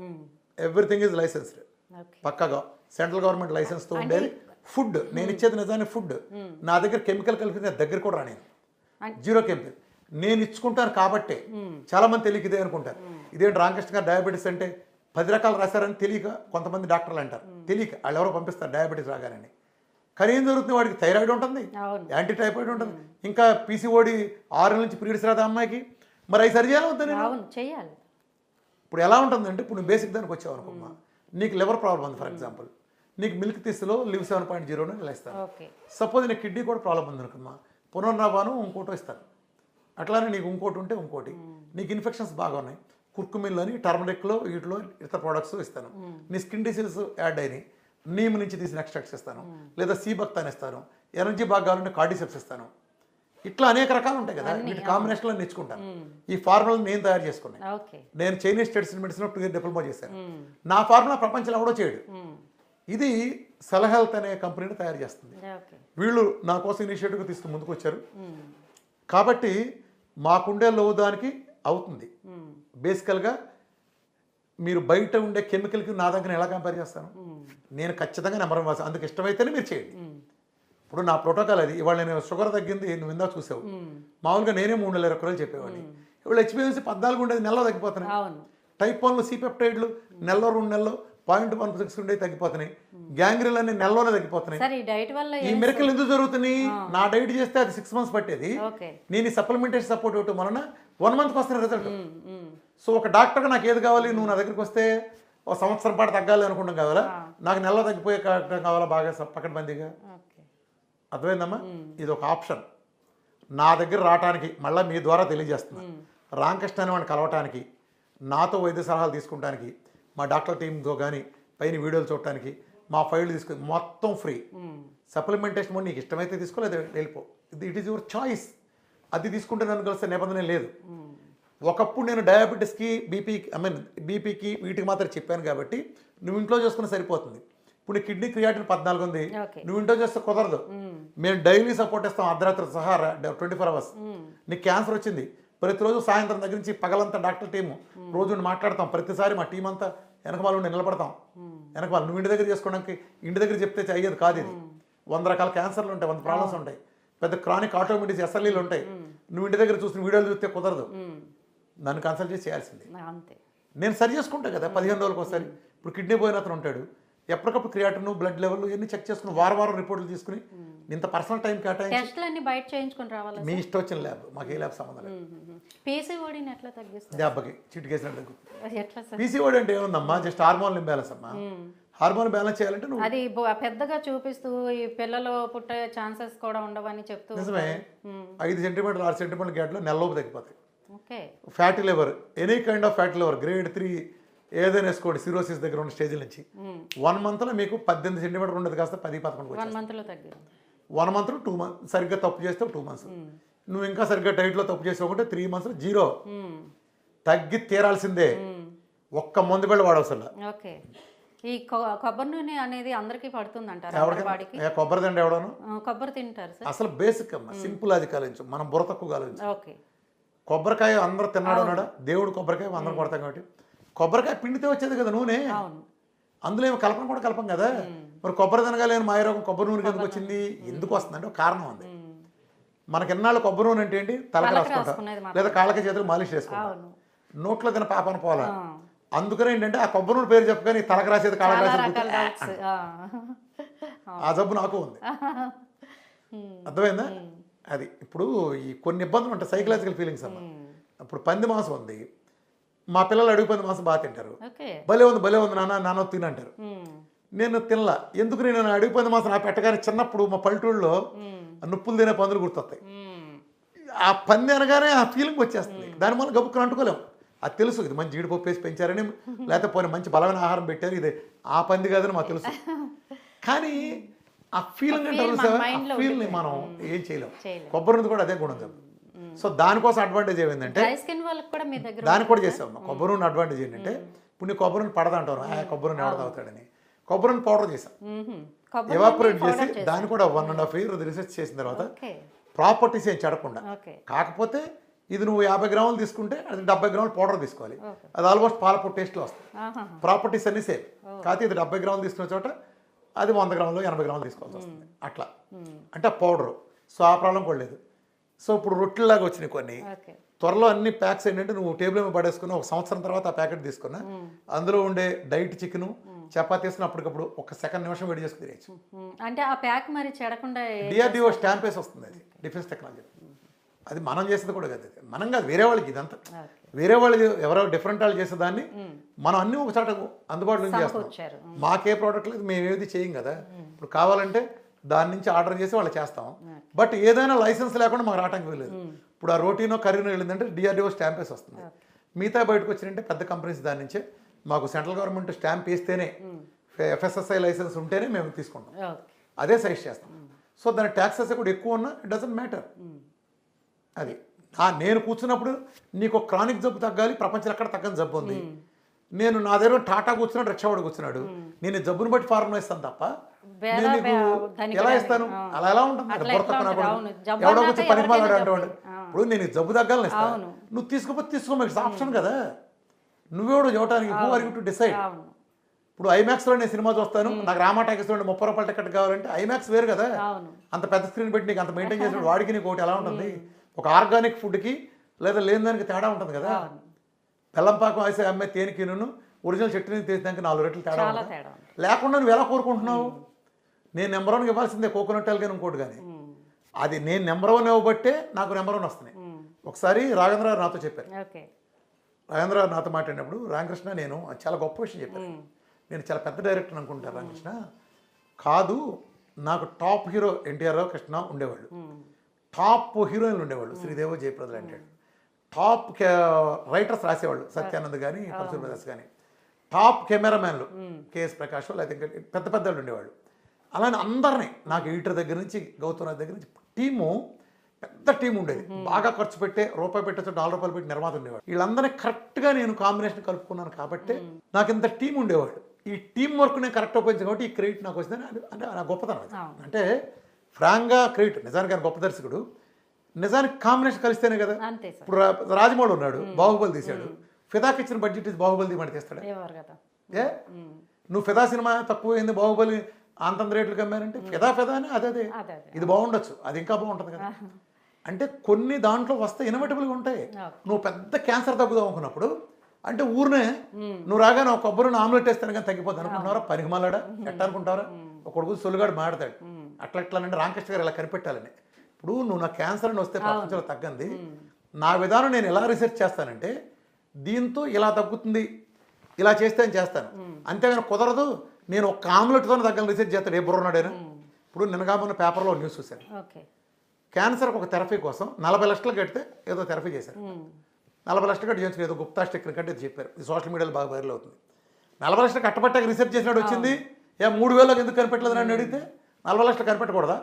everything is licensed, పక్కగా సెంట్రల్ గవర్నమెంట్ లైసెన్స్తో ఉండేది. ఫుడ్ నేను ఇచ్చేది నిజాన్ని ఫుడ్, నా దగ్గర కెమికల్ కలిపి నా దగ్గర కూడా రాను, జీరో కెమికల్ నేను ఇచ్చుకుంటాను. కాబట్టే చాలా మంది తెలియక ఇదే అనుకుంటారు, ఇదేంటి రామకృష్ణ గారు డయాబెటీస్ అంటే 10 రకాలు రాశారని తెలియక కొంతమంది డాక్టర్లు అంటారు, తెలియక వాళ్ళు ఎవరో పంపిస్తారు డయాబెటీస్ రాగానే. కానీ ఏం జరుగుతుంది, వాడికి థైరాయిడ్ ఉంటుంది, యాంటీ టైఫాయిడ్ ఉంటుంది, ఇంకా పీసీఓడి 6 నుంచి పీరియడ్స్ రాదు అమ్మాయికి, మరి అవి సరి చేయాలి వద్దని చేయాలి. ఇప్పుడు ఎలా ఉంటుందంటే, ఇప్పుడు నువ్వు బేసిక్ దానికి వచ్చావు అనుకోమ్మా, నీకు లివర్ ప్రాబ్లం ఉంది ఫర్ ఎగ్జాంపుల్, నీకు మిల్క్ తీస్లో లివ్ 7.0 ఇలా ఇస్తాను. సపోజ్ నీకు కిడ్నీ కూడా ప్రాబ్లం ఉంది అనుకోమ్మా, పునర్నవాను ఇంకోటో ఇస్తాను. అట్లానే నీకు ఇంకోటి ఉంటే ఇంకోటి, నీకు ఇన్ఫెక్షన్స్ బాగా ఉన్నాయి, కుర్కుమిల్ అని టర్మరిక్లో వీటిలో ఇతర ప్రోడక్ట్స్ ఇస్తాను. నీ స్కిన్ డిసీజెస్ యాడ్ అయినాయి, నీమ్ నుంచి తీసిన ఎక్స్ట్రాక్ట్స్ ఇస్తాను, లేదా సీబక్తాన్ ఇస్తాను, ఎనర్జీ బాగా కావాలంటే కార్డిసెప్స్ ఇస్తాను. ఇట్లా అనేక రకాలు ఉంటాయి కదా, వీటి కాంబినేషన్లో నేర్చుకుంటాను. ఈ ఫార్ములా నేను తయారు చేసుకున్నాను. నేను Chinese traditional medicine 2 year diploma చేశాను. నా ఫార్ములా ప్రపంచంలో ఎవడో చేయడు. ఇది సెల్ హెల్త్ అనే కంపెనీని తయారు చేస్తుంది. ఓకే. వీళ్ళు నా కోసం ఇనిషియేటివ్ తీసుకుని ముందుకు వచ్చారు. కాబట్టి మాకుండే లోవు దానికి అవుతుంది. బేసికల్గా మీరు బయట ఉండే కెమికల్కి నా దగ్గర ఎలా కంపేర్ చేస్తాను? నేను ఖచ్చితంగా నెంబర్ 1 అందుకు ఇష్టమైతేనే మీరు చేయండి. ఇప్పుడు నా ప్రోటోకాల్ అది. ఇవాళ నేను షుగర్ తగ్గింది, నువ్వు ఇందాక చూసావు. మామూలుగా నేనే 3 నెలల రూపాయలు చెప్పేవాడిని. ఇవాళ హెచ్బిఎన్సీ 14 ఉండేది, నెలలో తగ్గిపోతున్నాయి. టైప్ 1లో సిపెప్టైడ్లు నెలలో 2 నెలల్లో 0.16 ఉండేవి తగ్గిపోతున్నాయి. గ్యాంగ్రీల్ అన్ని నెలలోనే తగ్గిపోతున్నాయి. సరే, ఈ డైట్ వల్ల ఈ మిరకల్ ఎందుకు జరుగుతున్నాయి? నా డైట్ చేస్తే అది 6 months పట్టేది. నేను ఈ సప్లిమెంటేషన్ సపోర్ట్ ఇవ్వటం వలన 1 monthకి వస్తున్న రిజల్ట్. సో ఒక డాక్టర్గా నాకు ఏది కావాలి? నువ్వు నా దగ్గరికి వస్తే ఒక సంవత్సరం పాటు తగ్గాలి అనుకుంటాం కావాలా? నాకు నెలలో తగ్గిపోయే కావాలా? బాగా పకడ్బందీగా. అర్థమైందమ్మా? ఇది ఒక ఆప్షన్. నా దగ్గర రావడానికి మళ్ళీ మీ ద్వారా తెలియజేస్తున్నా. రామకృష్ణ అనే వాడిని కలవటానికి, నాతో వైద్య సలహాలు తీసుకుంటానికి, మా డాక్టర్ టీంతో కానీ పైన వీడియోలు చూడటానికి, మా ఫైల్ తీసుకుని మొత్తం ఫ్రీ. సప్లిమెంటేషన్ కూడా నీకు ఇష్టమైతే తీసుకోలేదు, వెళ్ళిపో. It is your choice. అది తీసుకుంటే నన్ను కలిసే నిబంధన లేదు. ఒకప్పుడు నేను డయాబెటీస్కి, బీపీకి వీటికి మాత్రం చెప్పాను కాబట్టి నువ్వు ఇంట్లో చేసుకుని సరిపోతుంది. ఇప్పుడు నీ కిడ్నీ క్రియాటిన్ 14 ఉంది, నువ్వు ఇంట్లో చేస్తే కుదరదు. మేము డైలీ సపోర్ట్ ఇస్తాం, అర్ధరాత్రి సహా 24 hours. నీకు క్యాన్సర్ వచ్చింది, ప్రతిరోజు సాయంత్రం దగ్గర నుంచి పగలంతా డాక్టర్ టీము రోజు మాట్లాడతాం. ప్రతిసారి మా టీం అంతా వెనకమాల ఉండి నిలబడతాం. వెనకమాల నువ్వు ఇంటి దగ్గర చేసుకోవడానికి, ఇంటి దగ్గర చెప్తే అయ్యేది కాదు. ఇది 100 రకాల క్యాన్సర్లు ఉంటాయి, 100 ప్రాబ్లమ్స్ ఉంటాయి, పెద్ద క్రానిక్ ఆటోమేటిక్ ఎస్ఎల్ఈలు ఉంటాయి. నువ్వు ఇంటి దగ్గర చూసిన వీడియోలు చూస్తే కుదరదు. నన్ను కన్సల్ట్ చేసి చేయాల్సింది. నేను సరి చేసుకుంటా కదా 15 రోజులకు ఒకసారి. ఇప్పుడు కిడ్నీ పోయిన అతను ఉంటాడు, ఎప్పటికప్పుడు క్రియాటిన్, బ్లడ్ లెవెల్ ఇవన్నీ చెక్ చేసుకుని వారం రిపోర్ట్లు తీసుకుని ఇంత పర్సనల్ టైం కేటాయించి బయట చేయించుకుని రావాలి. మీ ఇష్టం వచ్చిన ల్యాబ్, మాకు ఏ ల్యాబ్ సంబంధం లేదు. పీసీఓడీని ఎట్లా తగ్గిస్తుంది? దెబ్బకి చిటికేసినట్టు తగ్గుతుంది. పీసీఓడీ అంటే ఏముందమ్మా? జస్ట్ హార్మోన్ ఇంబ్యాలెన్స్ అమ్మా. హార్మోన్ బ్యాలెన్స్ చేయాలంటే నువ్వు అది పెద్దగా చూపిస్తూ ఈ పిల్లలు పుట్టే ఛాన్సెస్ కూడా ఉండవని చెప్తూ. నిజమే. 5 సెంటీమీటర్లు 6 సెంటీమీటర్ల గ్యాప్లో నెలలోపు తగ్గిపోతాయి. Fatty liver, any kind of fatty liver, grade 3 ఏదైనా వేసుకోండి, సిరోసిస్ దగ్గర ఉన్న స్టేజ్ నుంచి 1 monthలో మీకు 18 సెంటీమీటర్ ఉండదు, కాస్త 10-11 1 monthలో తగ్గి 1 month 2 months సరిగ్గా తప్పు చేస్తే 2 months. నువ్వు ఇంకా సరిగ్గా డైట్లో తప్పు చేసావుకుంటే 3 months 0 తగ్గి తీరాల్సిందే. ఒక్క మందు బిళ్ళ వాడవసల. ఓకే. ఈ కొబ్బరి నూనె అనేది అందరికీ పడుతుంది అంటారు. కొబ్బరి తింటే ఎవడను కొబ్బరి తింటారు సార్. అసలు బేసిక్ అమ్మా, సింపుల్ అది కాలించు, మనం బుర్ర తక్కువ కాలించు. ఓకే. కొబ్బరికాయ అందరూ తిన్నాడు అన్నాడా? దేవుడు కొబ్బరికాయ అందరం కొడతాం కాబట్టి. కొబ్బరికాయ పిండితే వచ్చేది కదా నూనె, అందులో ఏమో కలపం కూడా కలపం కదా. మరి కొబ్బరి తినగాలేని మాయరోగం కొబ్బరి నూనెకి ఎందుకు వచ్చింది? ఎందుకు వస్తుంది అంటే ఒక కారణం ఉంది. మనకి ఎన్నాళ్ళు కొబ్బరి నూనె అంటే ఏంటి? తలకి రాసుకుంటాం, లేదా కాళ్ళకి చేతులు మాలిష్ చేసుకుంటాం. నోట్లో తిన పాపన పోలా. అందుకనే ఏంటంటే ఆ కొబ్బరి నూనె పేరు చెప్పుకొని తలకి రాసేది, కాళ్ళకి రాసేది, ఆ జబ్బు నాకు ఉంది. అర్థమైందా? అది ఇప్పుడు ఈ కొన్ని ఇబ్బందులు ఉంటాయి, సైకలాజికల్ ఫీలింగ్స్ అమ్మ. ఇప్పుడు పంది మాంసం ఉంది, మా పిల్లలు అడుగు పంది మాంసం బాగా తింటారు. భలే ఉంది నాన్న తినంటారు. నేను తినలా. ఎందుకు? నేను అడుగు పంది మాంసం నా పెట్టగానే చిన్నప్పుడు మా పల్లెటూళ్ళలో నొప్పులు తినే పందులు గుర్తొస్తాయి. ఆ పంది అనగానే ఆ ఫీలింగ్ వచ్చేస్తుంది. దానివల్ల గబుక్కుని అంటుకోలేము. అది తెలుసు, ఇది మంచి జీడిపప్పు వేసి పెంచారని, లేకపోతే పోనీ మంచి బలమైన ఆహారం పెట్టారు, ఇది ఆ పంది కాదని మాకు తెలుసు. కానీ ఆ ఫీలింగ్ అంటారు సార్, ఆ ఫీల్ని మనం ఏం చేయలేం. కొబ్బరి నుంచి కూడా అదే గుణం చెప్పు. సో దానికోసం అడ్వాంటేజ్ ఏమైందంటే దానికి కూడా చేసాం. కొబ్బరి నూనె అడ్వాంటేజ్ ఏంటంటే, ఇప్పుడు నీ కొబ్బరి నూనె పడదంటారు, కొబ్బరి నూనె ఎవడ తాగుతాడని కొబ్బరి నూనె పౌడర్ చేసాం. ఎవాపరేట్ చేసి దాన్ని కూడా 1.5 years రీసెర్చ్ చేసిన తర్వాత ప్రాపర్టీస్ ఏం చెడకుండా. కాకపోతే ఇది నువ్వు 50 grams తీసుకుంటే అది 70 grams పౌడర్ తీసుకోవాలి. అది ఆల్మోస్ట్ పాలపూర్ టేస్ట్లో వస్తుంది. ప్రాపర్టీస్ అన్ని సేమ్. కాకపోతే ఇది 70 grams తీసుకునే చోట అది 100 grams 80 grams తీసుకోవాల్సి వస్తుంది. అట్లా అంటే ఆ పౌడరు. సో ఆ ప్రాబ్లం కూడా లేదు. సో ఇప్పుడు రొట్టెలాగా వచ్చినాయి కొన్ని. త్వరలో అన్ని ప్యాక్స్ ఏంటంటే నువ్వు టేబుల్ మీద పడేసుకుని 1 సంవత్సరం తర్వాత ఆ ప్యాకెట్ తీసుకున్నా, అందులో ఉండే డైట్ చికెను చపాతీ వేసుకుని అప్పటికప్పుడు 1 నిమిషం వేడి చేసుకుని తినేయచ్చు. అంటే ఆ ప్యాక్ మరి చెడకుండా డిఆర్డిఓ స్టాంప్ వేసి వస్తుంది. అది డిఫెన్స్ టెక్నాలజీ. అది మనం చేసేది కూడా కదా, మనం కాదు, వేరే వాళ్ళకి. ఇదంతా వేరే వాళ్ళు ఎవరో డిఫరెంట్ వాళ్ళు చేసేదాన్ని మనం అన్నీ ఒక చోట అందుబాటులో చేస్తాం. మాకే ప్రోడక్ట్ లేదు, మేము ఏది చేయం కదా. ఇప్పుడు కావాలంటే దాని నుంచి ఆర్డర్ చేసి వాళ్ళు చేస్తాం. బట్ ఏదైనా లైసెన్స్ లేకుండా మాకు రావడానికి వెళ్ళలేదు. ఇప్పుడు ఆ రోటీనో కర్రీనో వెళ్ళిందంటే డిఆర్డిఓ స్టాంప్ వేసి వస్తుంది. మిగతా బయటకు వచ్చినంటే పెద్ద కంపెనీస్ దాని నుంచే మాకు సెంట్రల్ గవర్నమెంట్ స్టాంప్ వేస్తేనే, ఎఫ్ఎస్ఎస్ఐ లైసెన్స్ ఉంటేనే మేము తీసుకుంటాం. అదే సైజ్ చేస్తాం. సో దాని ట్యాక్సెస్ కూడా ఎక్కువ ఉన్నా ఇట్ డజంట్ మ్యాటర్. అది నేను కూర్చున్నప్పుడు నీకు క్రానిక్ జబ్బు తగ్గాలి, ప్రపంచంలో ఎక్కడ తగ్గని జబ్బు ఉంది, నేను నా దగ్గర టాటా కూర్చున్నాడు, రిక్షావాడు కూర్చున్నాడు, నేను ఈ జబ్బుని బట్టి ఫార్ములా ఇస్తాను తప్ప నేను నీకు ఎలా ఇస్తాను? అలా ఎలా ఉంటుంది? ఎవడో వచ్చి పనికి మాలాడు అంటాడు. ఇప్పుడు నేను ఈ జబ్బు తగ్గాలని ఇస్తాను, నువ్వు తీసుకోపోతే తీసుకో, ఆప్షన్ కదా. నువ్వెవడు చూడటానికి, who are you to decide? ఇప్పుడు ఐమాక్స్లో నేను సినిమా చూస్తాను, నాకు రామా టాకీస్లో 30 రూపాయల టికెట్ కావాలంటే ఐమాక్స్ వేరు కదా. అంత పెద్ద స్క్రీన్ పెట్టి నీకు అంత మెయింటైన్ చేసిన వాడికి నీకు ఒకటి ఎలా ఉంటుంది? ఒక ఆర్గానిక్ ఫుడ్కి లేదా లేని దానికి తేడా ఉంటుంది కదా. బెల్లంపాకం వేసే అమ్మే తేనెకిను ఒరిజినల్ చట్నీ తీసినాక 4 రెట్లు తేడా ఉంటుంది. లేకుండా నువ్వు ఎలా కోరుకుంటున్నావు? నేను నెంబర్ 1 ఇవ్వాల్సిందే, కోకోనట్ ఆయిల్ కానీ ఇంకోటి కానీ. అది నేను నెంబర్ 1 ఇవ్వబట్టే నాకు నెంబర్ 1 వస్తున్నాయి. ఒకసారి రాఘవేంద్ర గారు నాతో చెప్పారు. రాఘవేంద్ర గారు నాతో మాట్లాడినప్పుడు, రామకృష్ణ నేను చాలా గొప్ప విషయం చెప్పాను, నేను చాలా పెద్ద డైరెక్టర్ అనుకుంటాను రామకృష్ణ, కాదు నాకు టాప్ హీరో ఎన్టీఆర్ రావు, కృష్ణ ఉండేవాళ్ళు, టాప్ హీరోయిన్లు ఉండేవాళ్ళు, శ్రీదేవి, జయప్రదలు అంటాడు, టాప్ రైటర్స్ రాసేవాళ్ళు, సత్యానంద్ కానీ, పరశుర ప్రకాష్ కానీ, టాప్ కెమెరామ్యాన్లు కేఎస్ ప్రకాష్, లేకపోతే పెద్ద పెద్దలు ఉండేవాళ్ళు. అలానే అందరినీ, నాకు ఎడిటర్ దగ్గర నుంచి గౌతమ్ దగ్గర నుంచి టీము, పెద్ద టీం ఉండేది. బాగా ఖర్చు పెట్టే, రూపాయి పెట్టచ్చు, $4 పెట్టి నిర్మాత ఉండేవాడు. వీళ్ళందరినీ కరెక్ట్గా నేను కాంబినేషన్ కలుపుకున్నాను కాబట్టి నాకు ఇంత టీం ఉండేవాడు. ఈ టీం వర్క్ నేను కరెక్ట్ ఉపయోగించాను కాబట్టి ఈ క్రెడిట్ నాకు వచ్చిందని అంటే నా గొప్పతనం. అంటే ఫ్రాంక్గా క్రెడిట్, నిజానికి ఆయన గొప్ప దర్శకుడు, నిజానికి కాంబినేషన్ కలిస్తేనే కదా. ఇప్పుడు రాజమౌళి ఉన్నాడు, బాహుబలి తీశాడు, ఫిదాకి ఇచ్చిన బడ్జెట్ బాహుబలి తీయమని తీస్తాడు. ఏ నువ్వు ఫిదా సినిమా తక్కువ అయింది, బాహుబలి అంతంత రేట్లకు అమ్మారంటే ఫిదా అని అదే ఇది బాగుండొచ్చు, అది ఇంకా బాగుంటుంది కదా. అంటే కొన్ని దాంట్లో వస్తే ఇన్నోవేటివ్గా ఉంటాయి. నువ్వు పెద్ద క్యాన్సర్ తగ్గుదాం అనుకున్నప్పుడు అంటే ఊరినే నువ్వు రాగానే ఒక కొబ్బరిని ఆమ్లెట్ వేస్తాను కానీ తగ్గిపోద్ది అనుకుంటున్నారా? పనికి మాలాడా ఎట్ట అనుకుంటారా? ఒక కొడుకు సొలుగాడు మాడతాడు, అట్లా రామకృష్ణ గారు ఇలా కనిపెట్టాలని. ఇప్పుడు నువ్వు నా క్యాన్సర్ అని వస్తే ప్రపంచంలో తగ్గింది, నా విధానం నేను ఎలా రీసెర్చ్ చేస్తానంటే దీంతో ఇలా తగ్గుతుంది, ఇలా చేస్తే అని చేస్తాను. అంతేగాని కుదరదు నేను ఒక ఆమ్లెట్తో తగ్గని రీసెర్చ్ చేస్తాడు ఏ బుర్రన్నాడైనా. ఇప్పుడు నిన్నగా మొన్న పేపర్లో న్యూస్ చూశాను, క్యాన్సర్కి ఒక థెరపీ కోసం 40 లక్షలు కడితే ఏదో థెరపీ చేశారు. 40 లక్షలు కట్టి చేయించుకుని ఏదో గుప్తా స్టిక్కర్ కంటే చెప్పారు. ఇది సోషల్ మీడియాలో బాగా వైరల్ అవుతుంది. 40 లక్షలు కట్టబట్టాక రీసెర్చ్ చేసినాడు వచ్చింది, 3,000 ఎందుకు కనిపెట్టలేదు అని అడిగితే 40 లక్షలు కనిపెట్టకూడదా?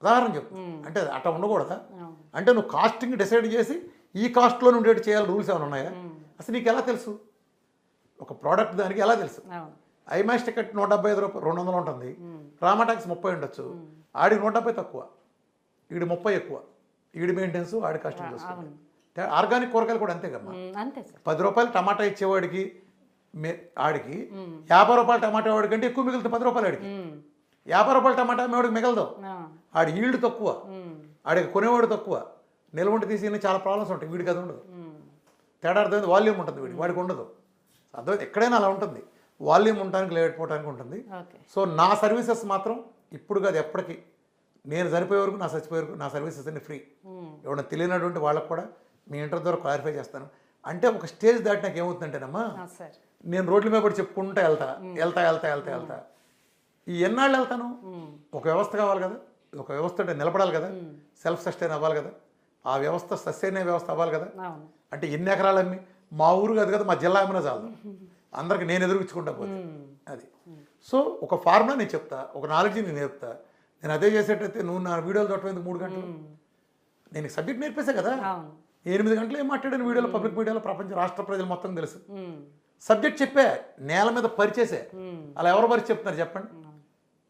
ఉదాహరణ చెప్పు. అంటే అట్లా ఉండకూడదా? అంటే నువ్వు కాస్టింగ్ డిసైడ్ చేసి ఈ కాస్ట్లో ఉండేటి చేయాలి, రూల్స్ ఏమైనా ఉన్నాయా? అసలు నీకు ఎలా తెలుసు? ఒక ప్రోడక్ట్ దానికి ఎలా తెలుసు? ఐమాక్స్ టికెట్ 175 రూపాయలు, 200 ఉంటుంది, రామా టాక్స్ 30 ఉండొచ్చు, ఆడికి 170 తక్కువ, ఈడి 30 ఎక్కువ, ఈడి మెయింటెనెన్స్, ఆడి కాస్టింగ్ చూసుకుంటాం. ఆర్గానిక్ కూరగాయలు కూడా అంతే కదా. 10 రూపాయలు టమాటా ఇచ్చేవాడికి ఆడికి 50 రూపాయలు టమాటా వాడికి అంటే ఎక్కువ మిగులుతుంది 10 రూపాయలు ఆడికి. 50 రూపాయలు టమాటా వాడికి మిగలదు, ఆడి ఈల్డ్ తక్కువ, ఆడికి కొనేవాడు తక్కువ, నిలవంటి తీసి చాలా ప్రాబ్లమ్స్ ఉంటాయి, వీడికి అది ఉండదు. తేడా అర్థమైంది, వాల్యూమ్ ఉంటుంది వాడికి ఉండదు. అర్థమైంది, ఎక్కడైనా అలా ఉంటుంది, వాల్యూమ్ ఉండడానికి లేకపోవడానికి ఉంటుంది. సో నా సర్వీసెస్ మాత్రం ఇప్పుడు కాదు ఎప్పటికీ, నేను చనిపోయే వరకు, నా చచ్చిపోయే వరకు నా సర్వీసెస్ అన్ని ఫ్రీ. ఎవరైనా తెలియనటువంటి వాళ్ళకు కూడా మీ ఇంటర్ ద్వారా క్లారిఫై చేస్తాను. అంటే ఒక స్టేజ్ దాటి నాకు ఏమవుతుందంటేనమ్మా, నేను రోడ్ల మీద పడి చెప్పుకుంటూ వెళ్తా ఈ ఎన్నాళ్ళు వెళ్తాను? ఒక వ్యవస్థ కావాలి కదా, ఒక వ్యవస్థ అంటే నిలబడాలి కదా, సెల్ఫ్ సస్టైన్ అవ్వాలి కదా, ఆ వ్యవస్థ సస్టైన్ వ్యవస్థ అవ్వాలి కదా. అంటే ఎన్ని ఎకరాలు అమ్మి, మా ఊరు కాదు కదా, మా జిల్లా అమ్మినా చాలు, అందరికి నేను ఎదురుకుంటా పోతే అది. సో ఒక ఫార్ములా నేను చెప్తా, ఒక నాలెడ్జ్ నేను నేర్పుతా. నేను అదే చేసేటైతే నువ్వు నా వీడియోలు చూడటం 3 గంటలు, నేను సబ్జెక్ట్ నేర్పేసా కదా. 8 గంటలు ఏం మాట్లాడాను వీడియోలో, పబ్లిక్ మీడియాలో, ప్రపంచ రాష్ట్ర ప్రజలు మొత్తం తెలుసు. సబ్జెక్ట్ చెప్పే, నేల మీద పరిచేసే. అలా ఎవరు పరిచి చెప్తున్నారు చెప్పండి?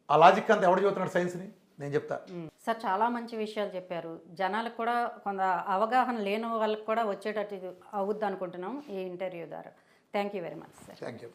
ఆ లాజిక్ అంతా ఎవడు చదువుతున్నాడు సైన్స్ని? నేను చెప్తా. సార్ చాలా మంచి విషయాలు చెప్పారు. జనాలకు కూడా కొంత అవగాహన లేని వాళ్ళకి కూడా వచ్చేటట్టు అవుద్ది అనుకుంటున్నాం ఈ ఇంటర్వ్యూ ద్వారా. Thank you very much sir. Thank you.